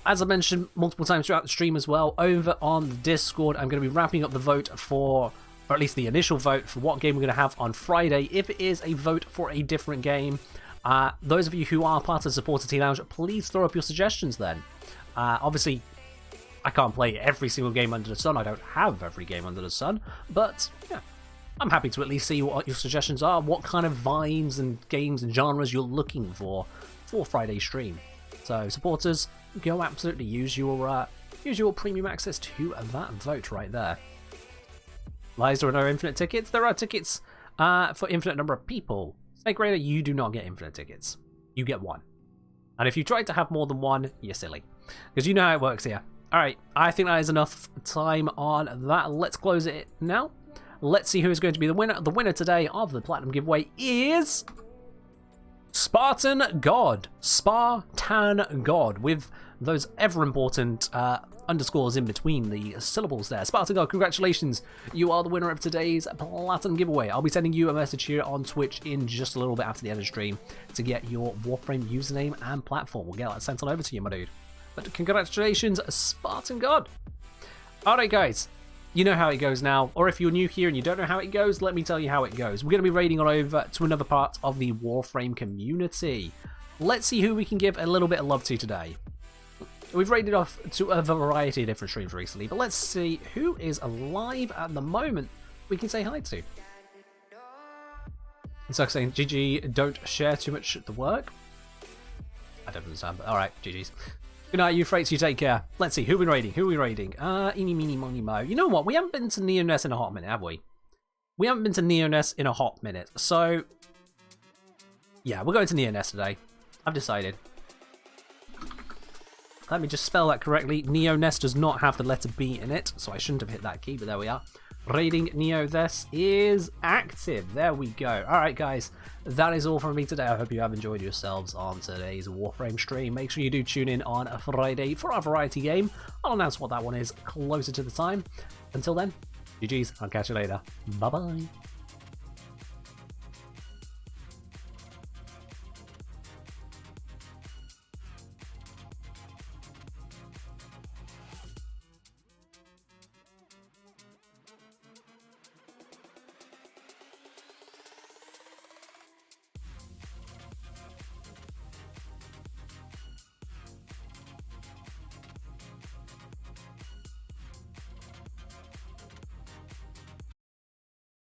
As I mentioned multiple times throughout the stream as well, over on the Discord, I'm going to be wrapping up the vote for, or at least the initial vote for what game we're going to have on Friday. If it is a vote for a different game, those of you who are part of the Supporter Tea Lounge, please throw up your suggestions then. Obviously, I can't play every single game under the sun. I don't have every game under the sun, but yeah, I'm happy to at least see what your suggestions are, what kind of vibes and games and genres you're looking for Friday's stream. So, supporters, go absolutely use your premium access to that vote right there. Lies, there are no infinite tickets. There are tickets for infinite number of people. Snake Raider, you do not get infinite tickets. You get one. And if you try to have more than one, you're silly. Because you know how it works here. Alright, I think that is enough time on that. Let's close it now. Let's see who is going to be the winner. The winner today of the Platinum giveaway is Spartan God. Spartan God, with those ever important underscores in between the syllables there. Spartan God, congratulations. You are the winner of today's Platinum giveaway. I'll be sending you a message here on Twitch in just a little bit after the end of the stream to get your Warframe username and platform. We'll get that sent on over to you, my dude. But congratulations, Spartan God. Alright, guys. You know how it goes now, or if you're new here and you don't know how it goes, let me tell you how it goes. We're going to be raiding on over to another part of the Warframe community. Let's see who we can give a little bit of love to today. We've raided off to a variety of different streams recently, but let's see who is alive at the moment we can say hi to. It's like saying, GG, don't share too much at the work. I don't understand, but alright, GG's. Good night, you Freights, you take care. Let's see, who are we raiding? Eeny, meeny, miny, mo. You know what? We haven't been to Neoness in a hot minute, have we? We haven't been to Neoness in a hot minute. So, yeah, we're going to Neoness today. I've decided. Let me just spell that correctly. Neoness does not have the letter B in it, so I shouldn't have hit that key, but there we are. Raiding Neoness is active. There we go. Alright, guys. That is all from me today. I hope you have enjoyed yourselves on today's Warframe stream. Make sure you do tune in on a Friday for our variety game. I'll announce what that one is closer to the time. Until then, GG's. I'll catch you later. Bye-bye.